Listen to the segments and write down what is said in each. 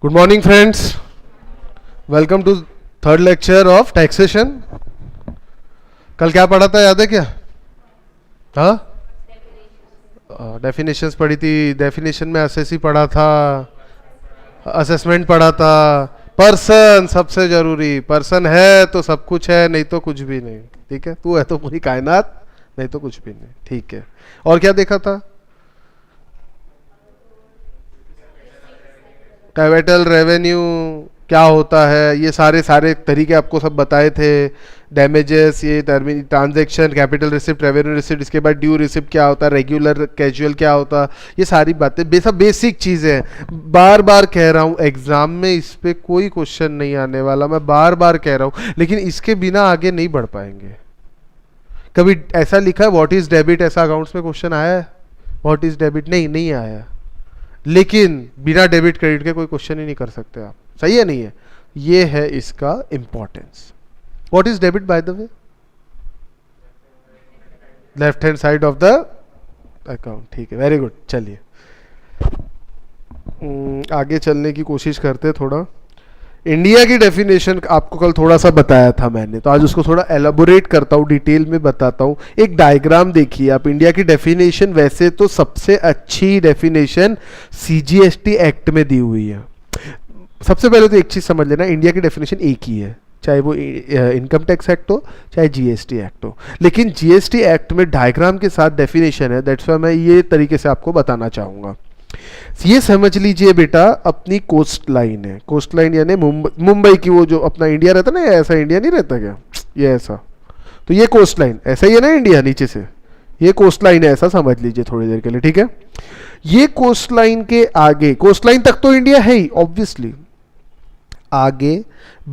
Good morning friends, welcome to third lecture of taxation. कल क्या पढ़ा था, याद है क्या? हाँ, डेफिनेशंस पढ़ी थी। डेफिनेशन में असेसी पढ़ा था, असेसमेंट पढ़ा था, पर्सन सबसे जरूरी। पर्सन है तो सब कुछ है, नहीं तो कुछ भी नहीं। ठीक है, तू है तो पूरी कायनात, नहीं तो कुछ भी नहीं। ठीक है, और क्या देखा था? कैपिटल रेवेन्यू क्या होता है, ये सारे सारे तरीके आपको सब बताए थे। डैमेजेस, ये transaction, capital receipt, revenue receipt, इसके बाद ड्यू रिसिप्ट क्या होता है, रेगुलर कैजुअल क्या होता है, ये सारी बातें सब बेसिक चीज़ें हैं। बार बार कह रहा हूँ, एग्जाम में इस पे कोई क्वेश्चन नहीं आने वाला, मैं बार बार कह रहा हूँ, लेकिन इसके बिना आगे नहीं बढ़ पाएंगे। कभी ऐसा लिखा है व्हाट इज डेबिट, ऐसा अकाउंट्स में क्वेश्चन आया है? व्हाट इज डेबिट नहीं आया। लेकिन बिना डेबिट क्रेडिट के कोई क्वेश्चन ही नहीं कर सकते आप। सही है, नहीं है? ये है इसका importance. What is debit by the way? Left hand side of the account. ठीक है, वेरी गुड। चलिए आगे चलने की कोशिश करते हैं थोड़ा। इंडिया की डेफिनेशन आपको कल थोड़ा सा बताया था मैंने, तो आज उसको थोड़ा एलाबोरेट करता हूँ, डिटेल में बताता हूँ। एक डायग्राम देखिए आप। इंडिया की डेफिनेशन वैसे तो सबसे अच्छी डेफिनेशन सीजीएसटी एक्ट में दी हुई है। सबसे पहले तो एक चीज़ समझ लेना, इंडिया की डेफिनेशन एक ही है, चाहे वो इनकम टैक्स एक्ट हो चाहे जीएसटी एक्ट हो। लेकिन जीएसटी एक्ट में डायग्राम के साथ डेफिनेशन है, दैट्स व्हाई मैं ये तरीके से आपको बताना चाहूँगा। ये समझ लीजिए बेटा, अपनी कोस्ट लाइन है। कोस्ट लाइन यानी मुंबई की, वो जो अपना इंडिया रहता ना, ऐसा इंडिया नहीं रहता क्या, ये ऐसा, तो ये कोस्ट लाइन ऐसा ही है ना इंडिया, नीचे से ये कोस्ट लाइन है, ऐसा समझ लीजिए थोड़ी देर के लिए। ठीक है, ये कोस्ट लाइन के आगे, कोस्ट लाइन तक तो इंडिया है ही ऑब्वियसली, आगे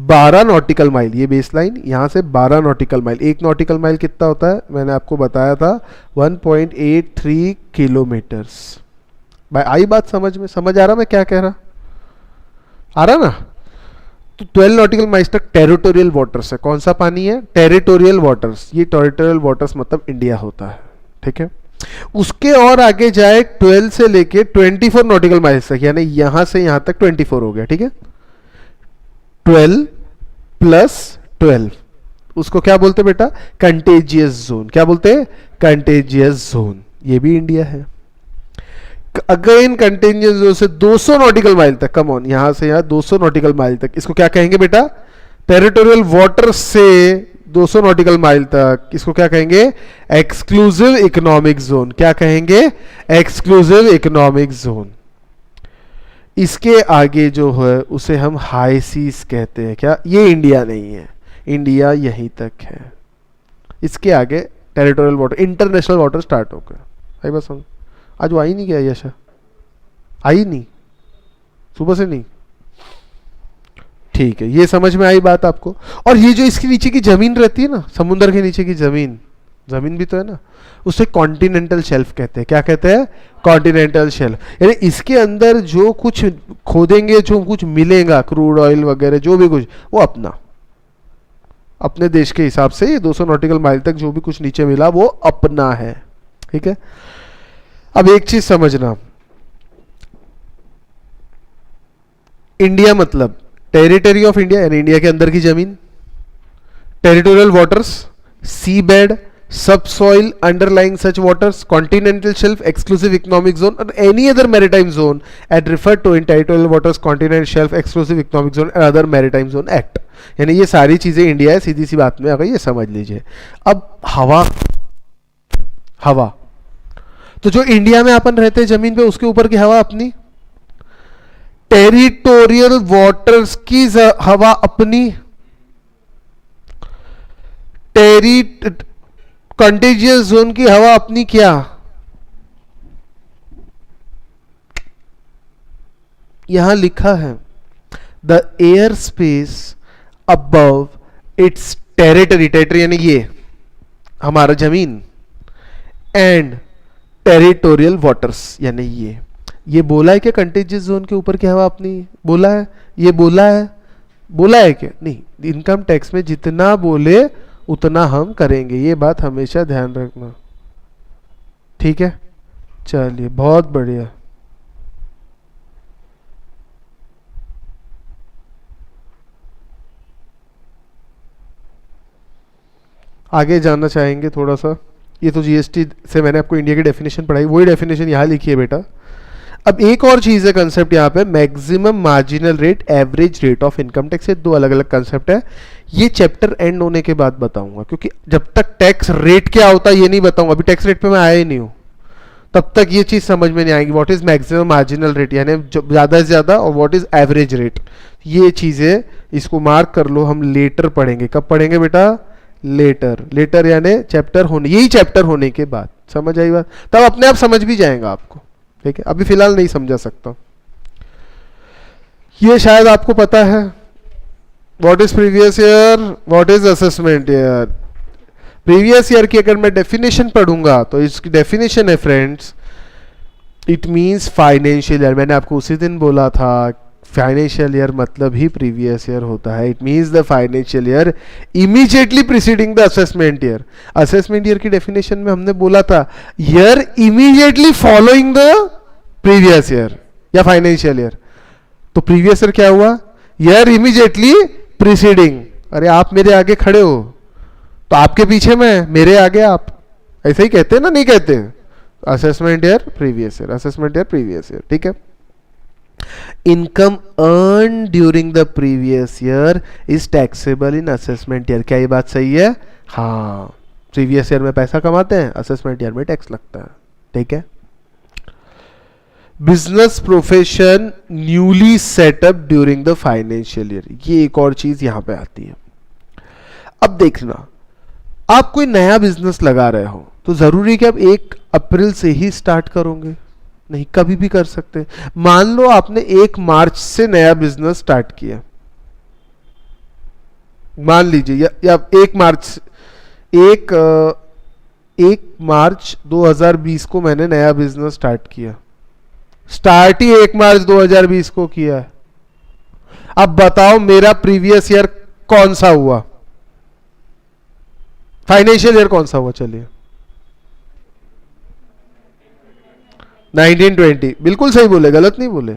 12 नॉटिकल माइल, ये बेस लाइन, यहां से 12 नॉटिकल माइल। एक नॉटिकल माइल कितना होता है, मैंने आपको बताया था 1.83 किलोमीटर्स। भाई आई बात समझ में? समझ आ रहा मैं क्या कह रहा? आ रहा ना? तो 12 नॉटिकल माइल्स तक टेरिटोरियल वाटर्स है। कौन सा पानी है? Territorial waters. ये टेरिटोरियल वाटर्स मतलब इंडिया होता है। ठीक है, उसके और आगे जाए 12 से लेके 24 नॉटिकल माइल्स तक, यानी यहां से यहां तक 24 हो गया। ठीक है, 12 प्लस 12, उसको क्या बोलते बेटा? Contagious zone. क्या बोलते हैं? Contagious zone. ये भी इंडिया है। अगेन कंटेंजेंस जोन से 200 नॉटिकल माइल तक, कम ऑन, यहां से यहां 200 नॉटिकल माइल तक, इसको क्या कहेंगे बेटा? टेरिटोरियल वाटर से 200 नॉटिकल माइल तक, इसको क्या कहेंगे? Exclusive economic zone. क्या कहेंगे? Exclusive economic zone. इसके आगे जो है उसे हम हाई सीज कहते हैं। क्या? ये इंडिया नहीं है, इंडिया यहीं तक है। इसके आगे territorial water, international water start हो गया। आई बस हम आज वो आई नहीं गया, यशा आई नहीं, सुबह से नहीं। ठीक है, ये समझ में आई बात आपको। और ये जो इसके नीचे की जमीन रहती है ना, समुद्र के नीचे की जमीन, जमीन भी तो है ना, उसे कॉन्टिनेंटल शेल्फ कहते हैं। क्या कहते हैं? Continental shelf. यानी इसके अंदर जो कुछ खोदेंगे, जो कुछ मिलेगा, क्रूड ऑयल वगैरह जो भी कुछ, वो अपने देश के हिसाब से ये 200 नॉटिकल माइल तक जो भी कुछ नीचे मिला वो अपना है। ठीक है, अब एक चीज समझना, इंडिया मतलब टेरिटरी ऑफ इंडिया, यानी इंडिया के अंदर की जमीन, territorial waters, sea bed, subsoil underlying such waters, continental shelf, exclusive economic zone और any other maritime zone act refer to in territorial waters, continental shelf, exclusive economic zone and other maritime zone act. यानी ये सारी चीजें India है, सीधी सी बात में आ गई, ये समझ लीजिए। अब हवा, हवा तो जो इंडिया में अपन रहते हैं जमीन पे, उसके ऊपर की हवा अपनी, टेरिटोरियल वाटर्स की हवा अपनी, कंटेजियस जोन की हवा अपनी। क्या? यहां लिखा है the air space above it's territory, territory यानी ये हमारा जमीन, एंड टेरिटोरियल वाटर्स यानी ये बोला है क्या कंटेजियस जोन के ऊपर की हवा अपनी? बोला है? ये बोला है क्या? नहीं, इनकम टैक्स में जितना बोले उतना हम करेंगे, ये बात हमेशा ध्यान रखना। ठीक है, चलिए बहुत बढ़िया। आगे जानना चाहेंगे थोड़ा सा। ये तो जीएसटी से मैंने आपको इंडिया की डेफिनेशन पढ़ाई, वही डेफिनेशन यहाँ लिखी है बेटा। अब एक और चीज़ है कंसेप्ट यहाँ पे, maximum marginal rate, average rate of income tax. ये दो अलग अलग कंसेप्ट है। ये चैप्टर एंड होने के बाद बताऊंगा, क्योंकि जब तक टैक्स रेट क्या होता है ये नहीं बताऊंगा, अभी टैक्स रेट पे मैं आया ही नहीं हूँ, तब तक ये चीज़ समझ में नहीं आएगी। What is maximum marginal rate, यानी ज़्यादा से ज़्यादा, और व्हाट इज एवरेज रेट। ये चीज़ें इसको मार्क कर लो, हम लेटर पढ़ेंगे। कब पढ़ेंगे बेटा? लेटर। लेटर यानी चैप्टर होने, यही चैप्टर होने के बाद। समझ आई बात? तब अपने आप समझ भी जाएगा आपको, ठीक है? अभी फिलहाल नहीं समझा सकता। ये शायद आपको पता है, what is previous year, what is assessment year. Previous year की अगर मैं डेफिनेशन पढ़ूंगा तो इसकी डेफिनेशन है friends, it means financial year. मैंने आपको उसी दिन बोला था फाइनेंशियल ईयर मतलब ही प्रीवियस ईयर होता है। It means the financial year immediately preceding the assessment year. Assessment year की डेफिनेशन में हमने बोला था year immediately following the previous year या फाइनेंशियल ईयर। तो प्रीवियस ईयर क्या हुआ? Year immediately preceding. अरे आप मेरे आगे खड़े हो तो आपके पीछे मैं, मेरे आगे आप, ऐसे ही कहते हैं ना? नहीं कहते? Assessment year previous year, assessment year previous year, ठीक है? Income earn during the previous year is taxable in assessment year. क्या ये बात सही है? हाँ, प्रीवियस ईयर में पैसा कमाते हैं, असेसमेंट ईयर में टैक्स लगता है, ठीक है? Business profession newly setup during the financial year, ये एक और चीज यहां पे आती है। अब देखना, आप कोई नया बिजनेस लगा रहे हो तो जरूरी है कि आप 1 अप्रैल से ही स्टार्ट करोगे? नहीं, कभी भी कर सकते हैं। मान लो आपने 1 मार्च से नया बिजनेस स्टार्ट किया, मान लीजिए, या 1 मार्च 2020 को मैंने नया बिजनेस स्टार्ट किया। स्टार्ट ही 1 मार्च 2020 को किया है। अब बताओ मेरा प्रीवियस ईयर कौन सा हुआ? फाइनेंशियल ईयर कौन सा हुआ? चलिए 1920। बिल्कुल सही बोले, गलत नहीं बोले।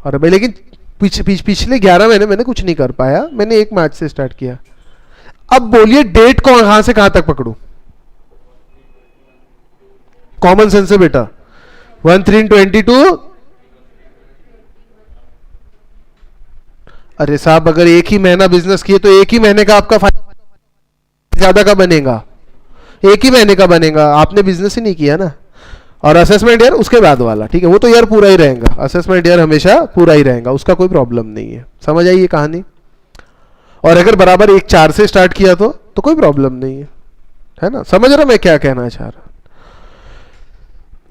और भाई लेकिन पिछले 11 महीने मैंने कुछ नहीं कर पाया, मैंने 1 मार्च से स्टार्ट किया। अब बोलिए डेट कहां से कहां तक पकड़ू? कॉमन सेंस से बेटा, 1/3/22। अरे साहब, अगर एक ही महीना बिजनेस किए तो एक ही महीने का आपका ज्यादा का बनेगा, एक ही महीने का बनेगा। आपने बिजनेस ही नहीं किया ना। और असेसमेंट ईयर उसके बाद वाला, ठीक है, वो तो ईयर पूरा ही रहेगा। असेसमेंट ईयर हमेशा पूरा ही रहेगा, उसका कोई प्रॉब्लम नहीं है। समझ आई ये कहानी? और अगर बराबर 1/4 से स्टार्ट किया तो कोई प्रॉब्लम नहीं है ना? समझ रहा मैं क्या कहना चाह रहा?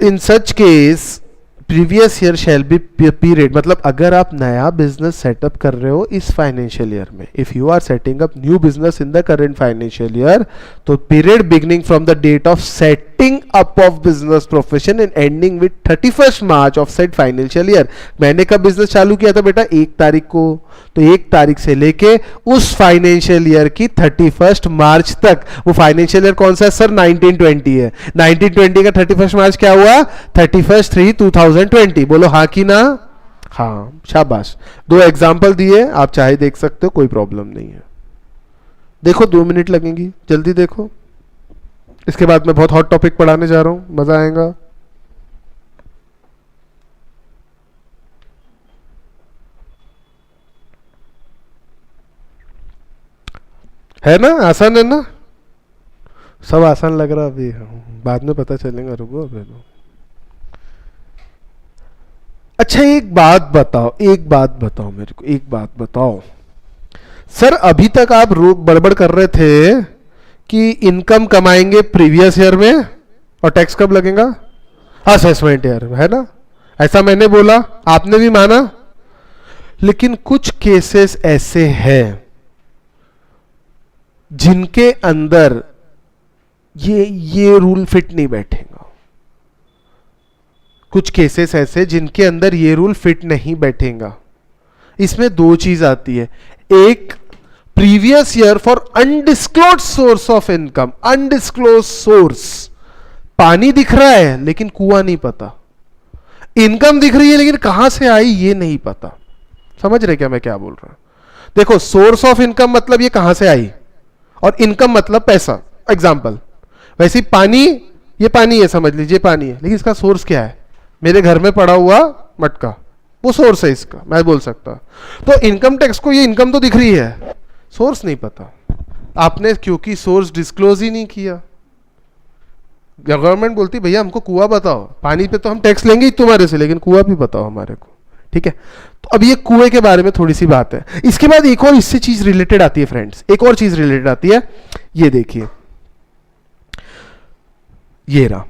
In such case previous year shall be period, मतलब अगर आप नया बिजनेस सेटअप कर रहे हो इस फाइनेंशियल ईयर में, if you are setting up new business in the current financial year, तो period beginning from the date of setting up of business profession and ending with 31st March of set financial year. मैंने कब business चालू किया था बेटा? 1 तारीख को। तो 1 तारीख से लेके उस फाइनेंशियल ईयर की 31st मार्च तक, वो फाइनेंशियल ईयर कौन सा है सर? 1920 है। 1920 का 31st मार्च क्या हुआ? 31/3/2020। बोलो हाँ कि ना? हाँ, शाबाश। 2 एग्जाम्पल दिए, आप चाहे देख सकते हो, कोई प्रॉब्लम नहीं है। देखो 2 मिनट लगेंगी, जल्दी देखो। इसके बाद मैं बहुत हॉट टॉपिक पढ़ाने जा रहा हूं, मजा आएगा। है ना? आसान है ना? सब आसान लग रहा अभी, बाद में पता चलेगा, रुको अभी। अच्छा एक बात बताओ मेरे को, एक बात बताओ सर, अभी तक आप बड़बड़ कर रहे थे कि इनकम कमाएंगे प्रीवियस ईयर में और टैक्स कब लगेगा? असेसमेंट ईयर में, है ना? ऐसा मैंने बोला, आपने भी माना। लेकिन कुछ केसेस ऐसे हैं जिनके अंदर ये रूल फिट नहीं बैठेगा। कुछ केसेस ऐसे जिनके अंदर ये रूल फिट नहीं बैठेगा। इसमें 2 चीज आती है। एक, previous year for undisclosed source of income. Undisclosed source, पानी दिख रहा है लेकिन कुआं नहीं पता, इनकम दिख रही है लेकिन कहां से आई ये नहीं पता। समझ रहे क्या मैं क्या बोल रहा हूं? देखो, सोर्स ऑफ इनकम मतलब ये कहां से आई, और इनकम मतलब पैसा। एग्जाम्पल। वैसे ही पानी, ये पानी है समझ लीजिए, पानी है, लेकिन इसका सोर्स क्या है? मेरे घर में पड़ा हुआ मटका, वो सोर्स है इसका, मैं बोल सकता। तो इनकम टैक्स को ये इनकम तो दिख रही है, सोर्स नहीं पता आपने, क्योंकि सोर्स डिस्क्लोज ही नहीं किया। गवर्नमेंट बोलती भैया हमको कुआं बताओ, पानी पे तो हम टैक्स लेंगे ही तुम्हारे से, लेकिन कुआं भी बताओ हमारे को, ठीक है। तो अब ये कुएं के बारे में थोड़ी सी बात है। इसके बाद एक और इससे चीज रिलेटेड आती है फ्रेंड्स, एक और चीज रिलेटेड आती है, ये देखिए, ये रहा,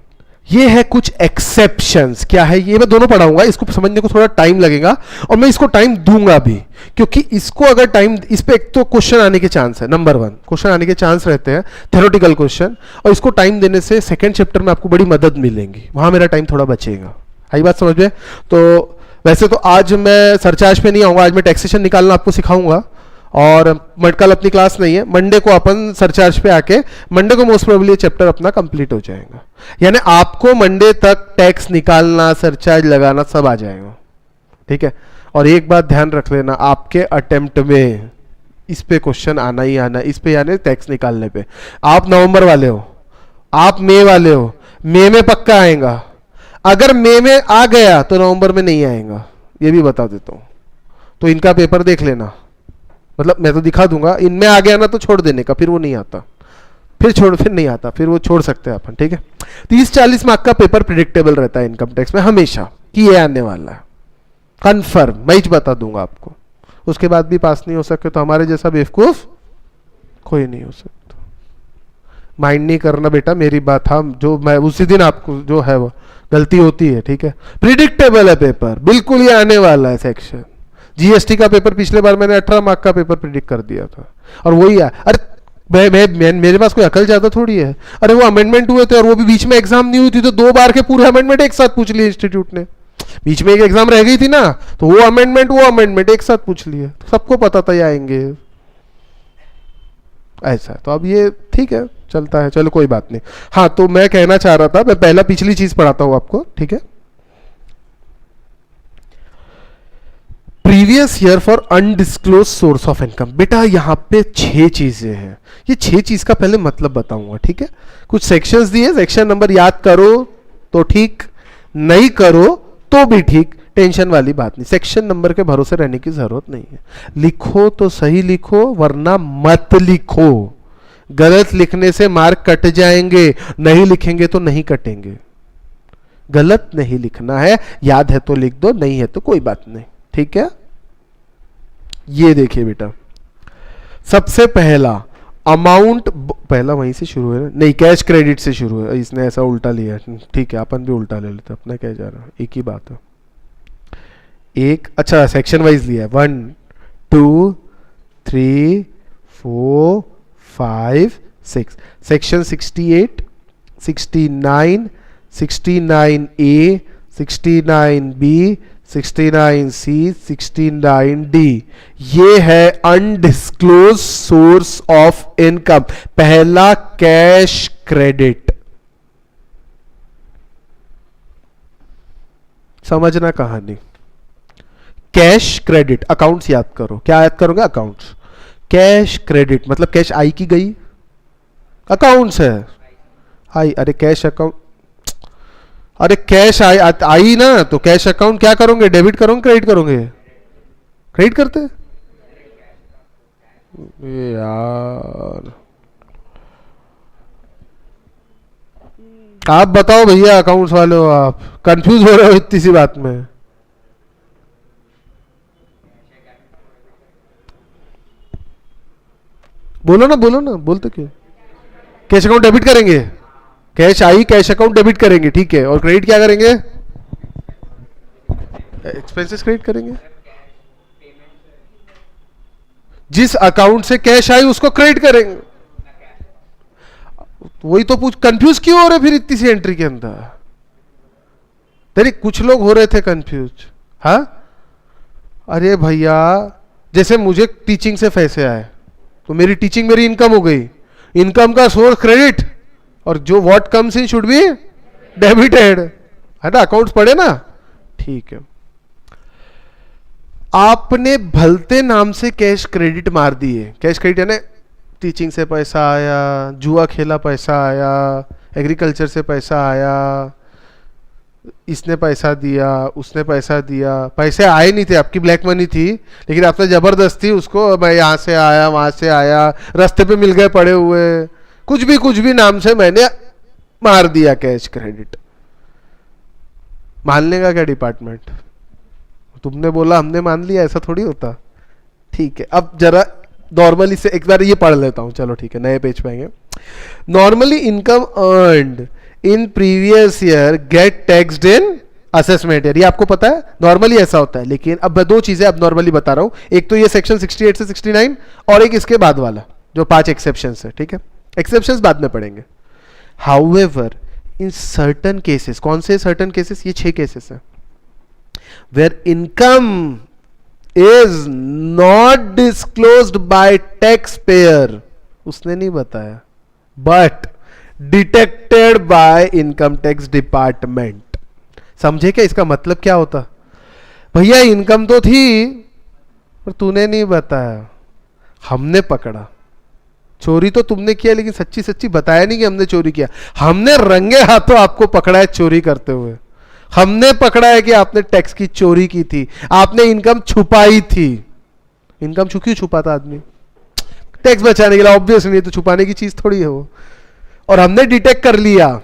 ये है कुछ एक्सेप्शंस। क्या है ये? मैं दोनों पढ़ाऊंगा, इसको समझने को थोड़ा टाइम लगेगा और मैं इसको टाइम दूंगा भी, क्योंकि इसको अगर टाइम, इस पे एक तो क्वेश्चन आने के चांस है, नंबर 1 क्वेश्चन आने के चांस रहते हैं, थ्योरेटिकल क्वेश्चन, और इसको टाइम देने से सेकंड चैप्टर में आपको बड़ी मदद मिलेगी, वहां मेरा टाइम थोड़ा बचेगा। आई बात समझ में? तो वैसे तो आज मैं सरचार्ज पे नहीं आऊंगा, आज मैं टैक्सेशन निकालना आपको सिखाऊंगा, और कल अपनी क्लास नहीं है, मंडे को अपन सरचार्ज पे आके, मंडे को मोस्ट प्रोबेबली चैप्टर अपना कंप्लीट हो जाएगा। यानी आपको मंडे तक टैक्स निकालना, सरचार्ज लगाना सब आ जाएगा, ठीक है। और एक बात ध्यान रख लेना, आपके अटेम्प्ट में इस पे क्वेश्चन आना ही आना, इस पे यानी टैक्स निकालने पे। आप नवंबर वाले हो, आप मई वाले हो, मई में पक्का आएगा, अगर मई में आ गया तो नवंबर में नहीं आएगा, ये भी बता देता हूं। तो इनका पेपर देख लेना, मतलब मैं तो दिखा दूंगा, इनमें आ गया ना तो छोड़ देने का, फिर वो नहीं आता, फिर नहीं आता, फिर वो छोड़ सकते हैं अपन, ठीक है। 30-40 मार्क का पेपर प्रिडिक्टेबल रहता है इनकम टैक्स में हमेशा, कि ये आने वाला है, कन्फर्म, मैं ही बता दूंगा आपको। उसके बाद भी पास नहीं हो सके तो हमारे जैसा बेवकूफ कोई नहीं हो सकता। माइंड नहीं करना बेटा मेरी बात, हम जो मैं उसी दिन आपको जो है वो गलती होती है, ठीक है। प्रिडिक्टेबल है पेपर, बिल्कुल ये आने वाला है सेक्शन। जीएसटी का पेपर पिछले बार मैंने 18 मार्क का पेपर प्रिडिक्ट कर दिया था, और वही है। अरे मेरे पास कोई अकल ज्यादा थोड़ी है। अरे वो अमेंडमेंट हुए थे और वो भी बीच में एग्जाम नहीं हुई थी, तो 2 बार के पूरे अमेंडमेंट एक साथ पूछ लिए इंस्टीट्यूट ने। बीच में एक एग्जाम रह गई थी ना, तो वो अमेंडमेंट एक साथ पूछ लिए, तो सबको पता था ये आएंगे, ऐसा। तो अब ये ठीक है, चलता है, चलो कोई बात नहीं। हाँ, तो मैं कहना चाह रहा था, मैं पहला पिछली चीज पढ़ाता हूं आपको, ठीक है। Previous year for undisclosed source of income. बेटा यहां पे 6 चीजें हैं, ये 6 चीज का पहले मतलब बताऊंगा, ठीक है। कुछ सेक्शंस दिए, सेक्शन नंबर याद करो तो ठीक, नहीं करो तो भी ठीक, टेंशन वाली बात नहीं, सेक्शन नंबर के भरोसे रहने की जरूरत नहीं है। लिखो तो सही लिखो, वरना मत लिखो। गलत लिखने से मार्क कट जाएंगे, नहीं लिखेंगे तो नहीं कटेंगे। गलत नहीं लिखना है, याद है तो लिख दो, नहीं है तो कोई बात नहीं, ठीक है। ये देखिए बेटा, सबसे पहला अमाउंट, पहला वहीं से शुरू है नहीं, कैश क्रेडिट से शुरू है, इसने ऐसा उल्टा लिया, ठीक है, अपन भी उल्टा ले लेते, अपना क्या जा रहा है, एक ही बात है। एक अच्छा सेक्शन वाइज लिया है, 1 2 3 4 5 6, section 68 69 69A 69B 69C 69D, ये है अनडिस्क्लोज सोर्स ऑफ इनकम। पहला कैश क्रेडिट, समझना कहानी। कैश क्रेडिट, अकाउंट्स याद करो, क्या याद करोगे? अकाउंट्स। कैश क्रेडिट मतलब कैश आई की गई, अकाउंट्स है आई, अरे कैश अकाउंट, अरे कैश आई ना, तो कैश अकाउंट क्या करोगे? डेबिट करोगे क्रेडिट करोगे? क्रेडिट करते यार, आप बताओ भैया, अकाउंट्स वाले हो आप, कंफ्यूज हो रहे हो इतनी सी बात में। बोलो ना बोलते क्यों? कैश अकाउंट डेबिट करेंगे, cash I cash account debit करेंगे, ठीक है, और क्रेडिट क्या करेंगे? एक्सपेंसेस क्रेडिट करेंगे। जिस अकाउंट से कैश आई उसको क्रेडिट करेंगे। वही तो पूछ, कंफ्यूज क्यों हो रहे फिर इतनी सी एंट्री के अंदर? तेरे कुछ लोग हो रहे थे कंफ्यूज, हाँ? अरे भैया, जैसे मुझे टीचिंग से पैसे आए तो मेरी टीचिंग मेरी इनकम हो गई, इनकम का सोर्स क्रेडिट, और जो what comes in should be debited, है ना? अकाउंट्स पढ़े ना, ठीक है। आपने भलते नाम से कैश क्रेडिट मार दिए, कैश क्रेडिट यानी टीचिंग से पैसा आया, जुआ खेला पैसा आया, एग्रीकल्चर से पैसा आया, इसने पैसा दिया, उसने पैसा दिया, पैसे आए नहीं थे, आपकी ब्लैक मनी थी, लेकिन आपने जबरदस्ती उसको, मैं यहाँ से आया वहां से आया, रास्ते पे मिल गए पड़े हुए, कुछ भी नाम से मैंने मार दिया कैश क्रेडिट। मान लेगा क्या डिपार्टमेंट? तुमने बोला हमने मान लिया, ऐसा थोड़ी होता। ठीक है, अब जरा नॉर्मली से एक बार ये पढ़ लेता हूं, चलो ठीक है, नए पेज पे आएंगे। Normally income earned in previous year get taxed in assessment year, ये आपको पता है, नॉर्मली ऐसा होता है। लेकिन अब मैं दो चीजें अब नॉर्मली बता रहा हूं, एक तो ये सेक्शन 68 से 69 और एक इसके बाद वाला जो 5 एक्सेप्शन है, ठीक है, एक्सेप्शन बाद में पढ़ेंगे। हाउएवर इन सर्टन केसेस, कौन से सर्टन केसेस? ये 6 केसेस है, where income is not disclosed by tax payer, उसने नहीं बताया, but detected by income tax department. समझे क्या इसका मतलब क्या होता? भैया इनकम तो थी पर तूने नहीं बताया, हमने पकड़ा। चोरी तो तुमने किया लेकिन सच्ची सच्ची बताया नहीं कि हमने चोरी किया। हमने रंगे हाथों आपको पकड़ा है चोरी करते हुए, हमने पकड़ा है कि आपने टैक्स की चोरी की थी, आपने इनकम छुपाई थी। इनकम क्यों छुपाता आदमी? टैक्स बचाने के लिए, ऑब्वियस नहीं, तो छुपाने की चीज थोड़ी है वो। और हमने डिटेक्ट कर लिया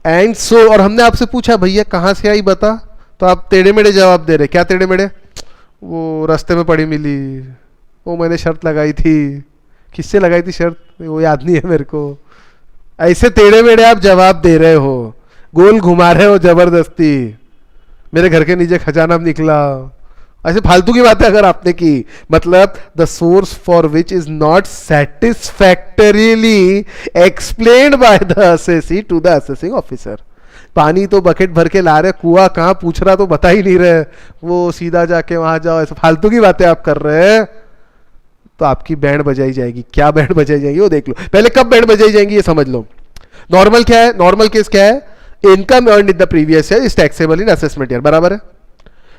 एंड सो, और हमने आपसे पूछा भैया कहां से आई बता, तो आप टेढ़े मेढ़े जवाब दे रहे। क्या टेढ़े मेढ़े? वो रास्ते में पड़ी मिली, वो मैंने शर्त लगाई थी। किससे लगाई थी शर्त? वो याद नहीं है मेरे को। ऐसे टेढ़े मेढ़े आप जवाब दे रहे हो, गोल घुमा रहे हो जबरदस्ती। मेरे घर के नीचे खजाना निकला, ऐसे फालतू की बातें अगर आपने की, मतलब the source for which is not satisfactorily explained by the assessee to the assessing officer. पानी तो बकेट भर के ला रहे, कुआं कहाँ पूछ रहा तो बता ही नहीं रहे, वो सीधा जाके वहां जाओ, ऐसे फालतू की बातें आप कर रहे हैं, तो आपकी बैंड बजाई जाएगी। क्या बैंड बजाई जाएगी वो देख लो, पहले कब बैंड बजाई जाएंगी ये समझ लो। नॉर्मल क्या है? नॉर्मल केस क्या है? Income earned in the previous year is taxable in assessment year, बराबर है।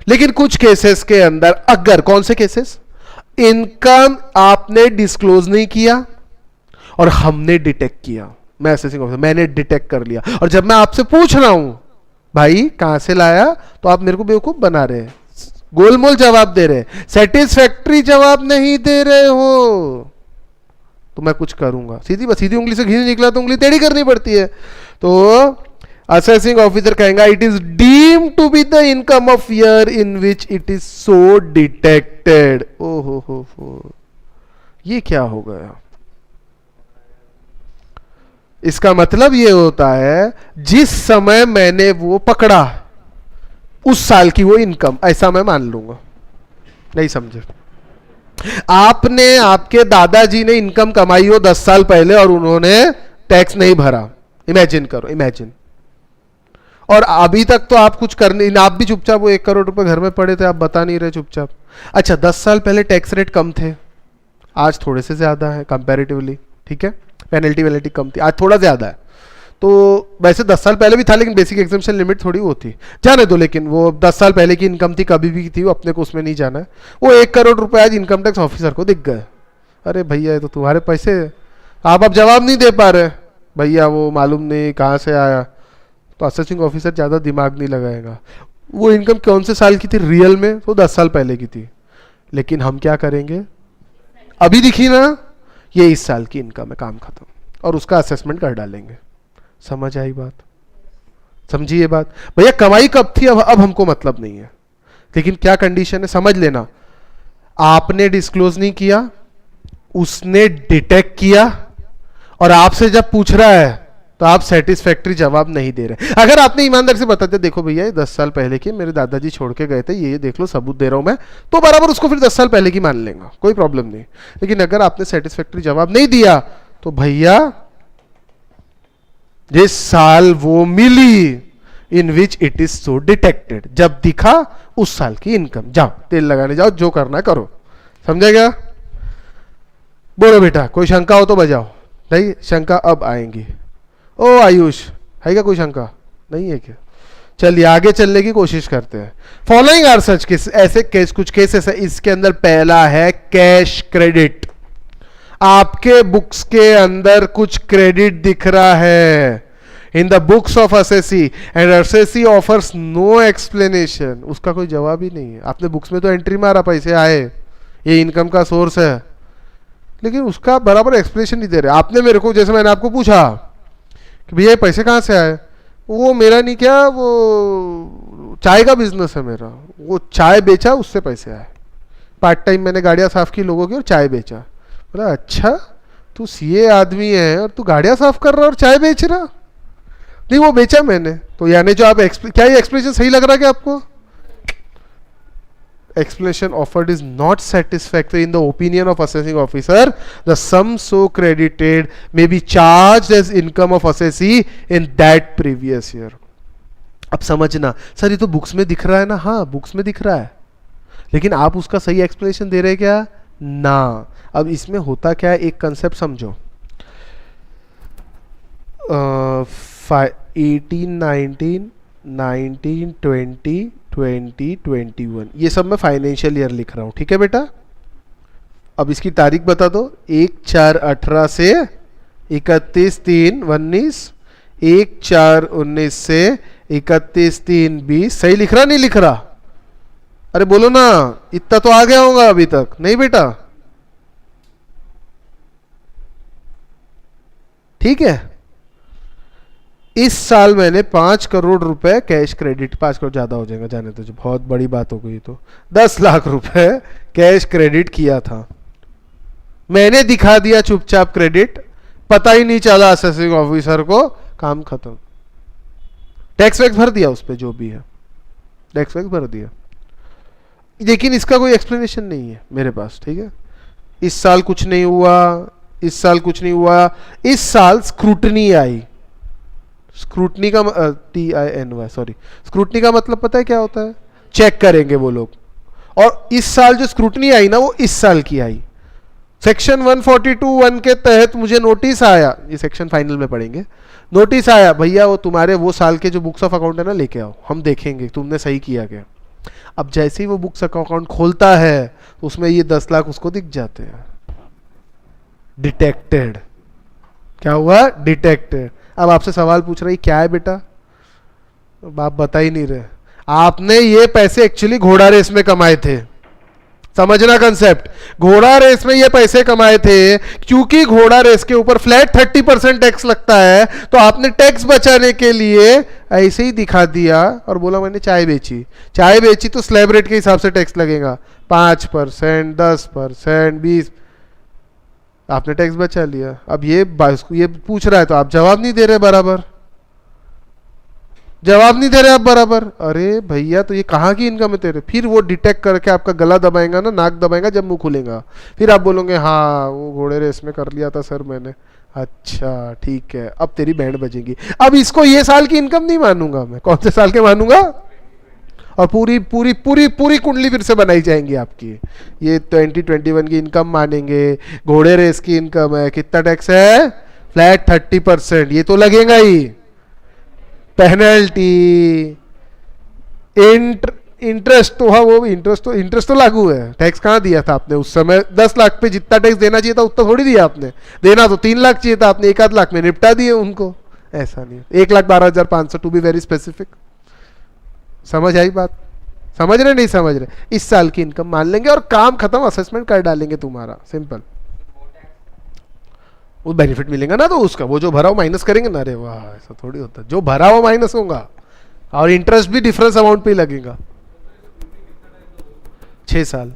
लेकिन कुछ केसेस के अंदर, अगर, कौन से केसेस? इनकम आपने डिस्क्लोज नहीं किया और हमने डिटेक्ट किया, मैं असेसिंग ऑफिसर, मैंने डिटेक्ट कर लिया, और जब मैं आपसे पूछ रहा हूं भाई कहां से लाया, तो आप मेरे को बेवकूफ बना रहे हैं, गोलमोल जवाब दे रहे, सेटिस्फैक्टरी जवाब नहीं दे रहे हो, तो मैं कुछ करूंगा। सीधी उंगली से घी निकला तो उंगली टेढ़ी करनी पड़ती है। तो असेसिंग ऑफिसर कहेगा it is deemed to be the income of year in which it is so detected. ओहो हो, ये क्या हो गया? इसका मतलब ये होता है जिस समय मैंने वो पकड़ा उस साल की वो इनकम, ऐसा मैं मान लूंगा। नहीं समझे? आपने, आपके दादाजी ने इनकम कमाई हो 10 साल पहले और उन्होंने टैक्स नहीं भरा, इमेजिन करो, इमेजिन, और अभी तक तो आप कुछ करने, आप भी चुपचाप, वो 1 करोड़ रुपए घर में पड़े थे, आप बता नहीं रहे चुपचाप। अच्छा 10 साल पहले टैक्स रेट कम थे, आज थोड़े से ज्यादा है कंपैरेटिवली, ठीक है, पेनल्टी वेनल्टी कम थी, आज थोड़ा ज्यादा है। तो वैसे 10 साल पहले भी था, लेकिन बेसिक एग्जाम्पशन लिमिट थोड़ी वो थी, जाने दो। लेकिन वो 10 साल पहले की इनकम थी, कभी भी थी, वो अपने को उसमें नहीं जाना है। वो 1 करोड़ रुपए आज इनकम टैक्स ऑफिसर को दिख गए, अरे भैया ये तो तुम्हारे पैसे, आप अब जवाब नहीं दे पा रहे, भैया वो मालूम नहीं कहाँ से आया, तो असेसिंग ऑफिसर ज़्यादा दिमाग नहीं लगाएगा। वो इनकम कौन से साल की थी रियल में? तो 10 साल पहले की थी, लेकिन हम क्या करेंगे, अभी दिखी ना, ये इस साल की इनकम है, काम खत्म, और उसका असेसमेंट कर डालेंगे। समझ आई बात? समझी ये बात? भैया कमाई कब थी अब हमको मतलब नहीं है, लेकिन क्या कंडीशन है समझ लेना। आपने डिस्क्लोज नहीं किया, उसने डिटेक्ट किया, और आपसे जब पूछ रहा है तो आप सेटिस्फैक्टरी जवाब नहीं दे रहे। अगर आपने ईमानदार से बताते देखो भैया ये 10 साल पहले की मेरे दादाजी छोड़ के गए थे, ये देख लो सबूत दे रहा हूं मैं, तो बराबर उसको फिर 10 साल पहले की मान लेंगे, कोई प्रॉब्लम नहीं। लेकिन अगर आपने सेटिस्फैक्टरी जवाब नहीं दिया तो भैया जिस साल वो मिली in which it is so detected, जब दिखा उस साल की इनकम, जाओ तेल लगाने जाओ, जो करना है करो। समझा क्या? बोलो बेटा, कोई शंका हो तो बजाओ। नहीं शंका अब आएंगी। ओ आयुष, है क्या कोई शंका? नहीं है क्या? चलिए आगे चलने की कोशिश करते हैं। फॉलोइंग आर सच केस, ऐसे केस, कुछ केसेस है। इसके अंदर पहला है कैश क्रेडिट। आपके बुक्स के अंदर कुछ क्रेडिट दिख रहा है in the books of SSC and SSC offers no explanation. उसका कोई जवाब ही नहीं है। आपने बुक्स में तो एंट्री मारा पैसे आए, ये इनकम का सोर्स है, लेकिन उसका बराबर एक्सप्लेनेशन नहीं दे रहे। आपने मेरे को, जैसे मैंने आपको पूछा कि भैया पैसे कहाँ से आए, वो मेरा नहीं, क्या वो चाय का बिजनेस है मेरा, वो चाय बेचा उससे पैसे आए। पार्ट टाइम मैंने गाड़ियाँ साफ की लोगों की और चाय बेचा। बोला अच्छा तू सीए आदमी है और तू गाड़ियाँ साफ कर रहा और चाय बेच रहा? नहीं वो बेचा मैंने। तो यानी जो आप क्या ये एक्सप्लेनेशन सही लग रहा है क्या आपको? Explanation offered is not satisfactory in the opinion of assessing officer. The sum so credited may be charged as income of assessee in that previous year. अब समझना सर, ये तो बुक्स में दिख रहा है ना। हाँ बुक्स में दिख रहा है, लेकिन आप उसका सही एक्सप्लेनेशन दे रहे क्या ना। अब इसमें होता क्या है, एक कंसेप्ट समझो। 18, 19, 19, 20, 20, 21 ये सब मैं फाइनेंशियल ईयर लिख रहा हूँ, ठीक है बेटा। अब इसकी तारीख बता दो। 1/4/18 से 31/3/19, 1/4/19 से 31/3/20। सही लिख रहा नहीं लिख रहा? अरे बोलो ना, इतना तो आ गया होगा अभी तक। नहीं बेटा, ठीक है। इस साल मैंने 5 करोड़ रुपए कैश क्रेडिट, 5 करोड़ ज्यादा हो जाएगा, जाने तो जो बहुत बड़ी बात हो गई, तो 10 लाख रुपए कैश क्रेडिट किया था। मैंने दिखा दिया चुपचाप क्रेडिट, पता ही नहीं चला असेसिंग ऑफिसर को, काम खत्म। टैक्स वैक्स भर दिया उस पर, जो भी है टैक्स वैक्स भर दिया, लेकिन इसका कोई एक्सप्लेनेशन नहीं है मेरे पास, ठीक है। इस साल कुछ नहीं हुआ, इस साल कुछ नहीं हुआ। इस साल स्क्रूटनी आई। स्क्रूटनी का TINY सॉरी, स्क्रूटनी का मतलब पता है क्या होता है? चेक करेंगे वो लोग। और इस साल जो स्क्रूटनी आई ना, वो इस साल की आई। सेक्शन 142(1) के तहत मुझे नोटिस आया, ये सेक्शन फाइनल में पढ़ेंगे। नोटिस आया, भैया वो तुम्हारे वो साल के जो बुक्स ऑफ अकाउंट है ना, लेके आओ, हम देखेंगे तुमने सही किया क्या। अब जैसे ही वो बुक्स अकाउंट खोलता है, उसमें ये 10 लाख उसको दिख जाते हैं। डिटेक्टेड। क्या हुआ? डिटेक्टेड। अब आपसे सवाल पूछ रही क्या है बेटा, आप बता ही नहीं रहे। आपने ये पैसे एक्चुअली घोड़ा रेस में कमाए थे, समझना कंसेप्ट। घोड़ा रेस में ये पैसे कमाए थे, क्योंकि घोड़ा रेस के ऊपर फ्लैट 30% टैक्स लगता है, तो आपने टैक्स बचाने के लिए ऐसे ही दिखा दिया और बोला मैंने चाय बेची। चाय बेची तो स्लैब रेट के हिसाब से टैक्स लगेगा, 5%, 10%, 20, आपने टैक्स बचा लिया। अब ये पूछ रहा है तो आप जवाब नहीं दे रहे बराबर, जवाब नहीं दे रहे आप बराबर। अरे भैया तो ये कहाँ की इनकम है तेरे? फिर वो डिटेक्ट करके आपका गला दबाएगा ना, नाक दबाएगा, जब मुंह खुलेगा फिर आप बोलोगे हाँ वो घोड़े रेस में कर लिया था सर मैंने। अच्छा ठीक है, अब तेरी बैंड बजेगी। अब इसको ये साल की इनकम नहीं मानूंगा मैं, कौन से साल के मानूंगा? और पूरी पूरी पूरी पूरी कुंडली फिर से बनाई जाएंगी आपकी। ये 2021 की इनकम मानेंगे, घोड़े रेस की इनकम है, कितना टैक्स है? फ्लैट 30%, ये तो लगेगा ही। पेनल्टी, इंटरेस्ट तो, हाँ वो इंटरेस्ट तो लागू है। टैक्स कहाँ दिया था आपने उस समय? 10 लाख पे जितना टैक्स देना चाहिए था उतना थोड़ी दिया आपने। देना तो 3 लाख चाहिए था, आपने 1 आध लाख में निपटा दिए उनको। ऐसा नहीं, 1,12,500 टू बी वेरी स्पेसिफिक। समझ आई बात? समझ रहे नहीं समझ रहे? इस साल की इनकम मान लेंगे और काम खत्म, असेसमेंट कर डालेंगे तुम्हारा, सिंपल। वो बेनिफिट मिलेगा ना, तो उसका वो जो भरा हो माइनस करेंगे ना। अरे वाह, ऐसा थोड़ी होता है, जो भरा हो माइनस होगा और इंटरेस्ट भी डिफरेंस अमाउंट पे ही लगेगा। 6 साल।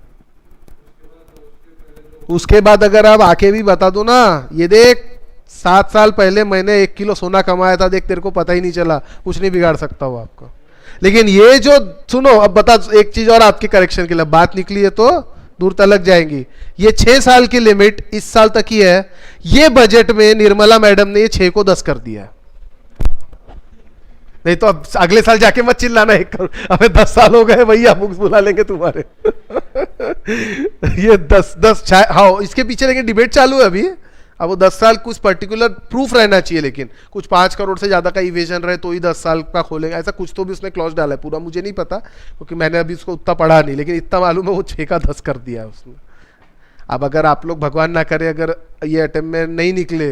उसके बाद अगर आप आके भी बता दो ना, ये देख 7 साल पहले मैंने 1 किलो सोना कमाया था, देख तेरे को पता ही नहीं चला, कुछ नहीं बिगाड़ सकता वो आपको। लेकिन ये जो सुनो, अब बता एक चीज और आपके करेक्शन के लिए, बात निकली है तो दूर तलक जाएंगी। ये 6 साल की लिमिट इस साल तक ही है। ये बजट में निर्मला मैडम ने ये 6 को 10 कर दिया है। नहीं तो अब अगले साल जाके मत चिल्लाना 1 करोड़, अबे 10 साल हो गए भैया, बुक्स बुला लेंगे तुम्हारे। ये 10 हाँ, इसके पीछे लेकिन डिबेट चालू है अभी। अब वो 10 साल कुछ पर्टिकुलर प्रूफ रहना चाहिए, लेकिन कुछ 5 करोड़ से ज्यादा का इवेजन रहे तो ही 10 साल का खोलेंगे, ऐसा कुछ तो भी उसने क्लॉज डाला है। पूरा मुझे नहीं पता क्योंकि मैंने अभी उसको उतना पढ़ा नहीं, लेकिन इतना मालूम है वो 6 का 10 कर दिया है उसने। अब अगर आप लोग भगवान ना करे अगर ये अटेम्प्ट में नहीं निकले,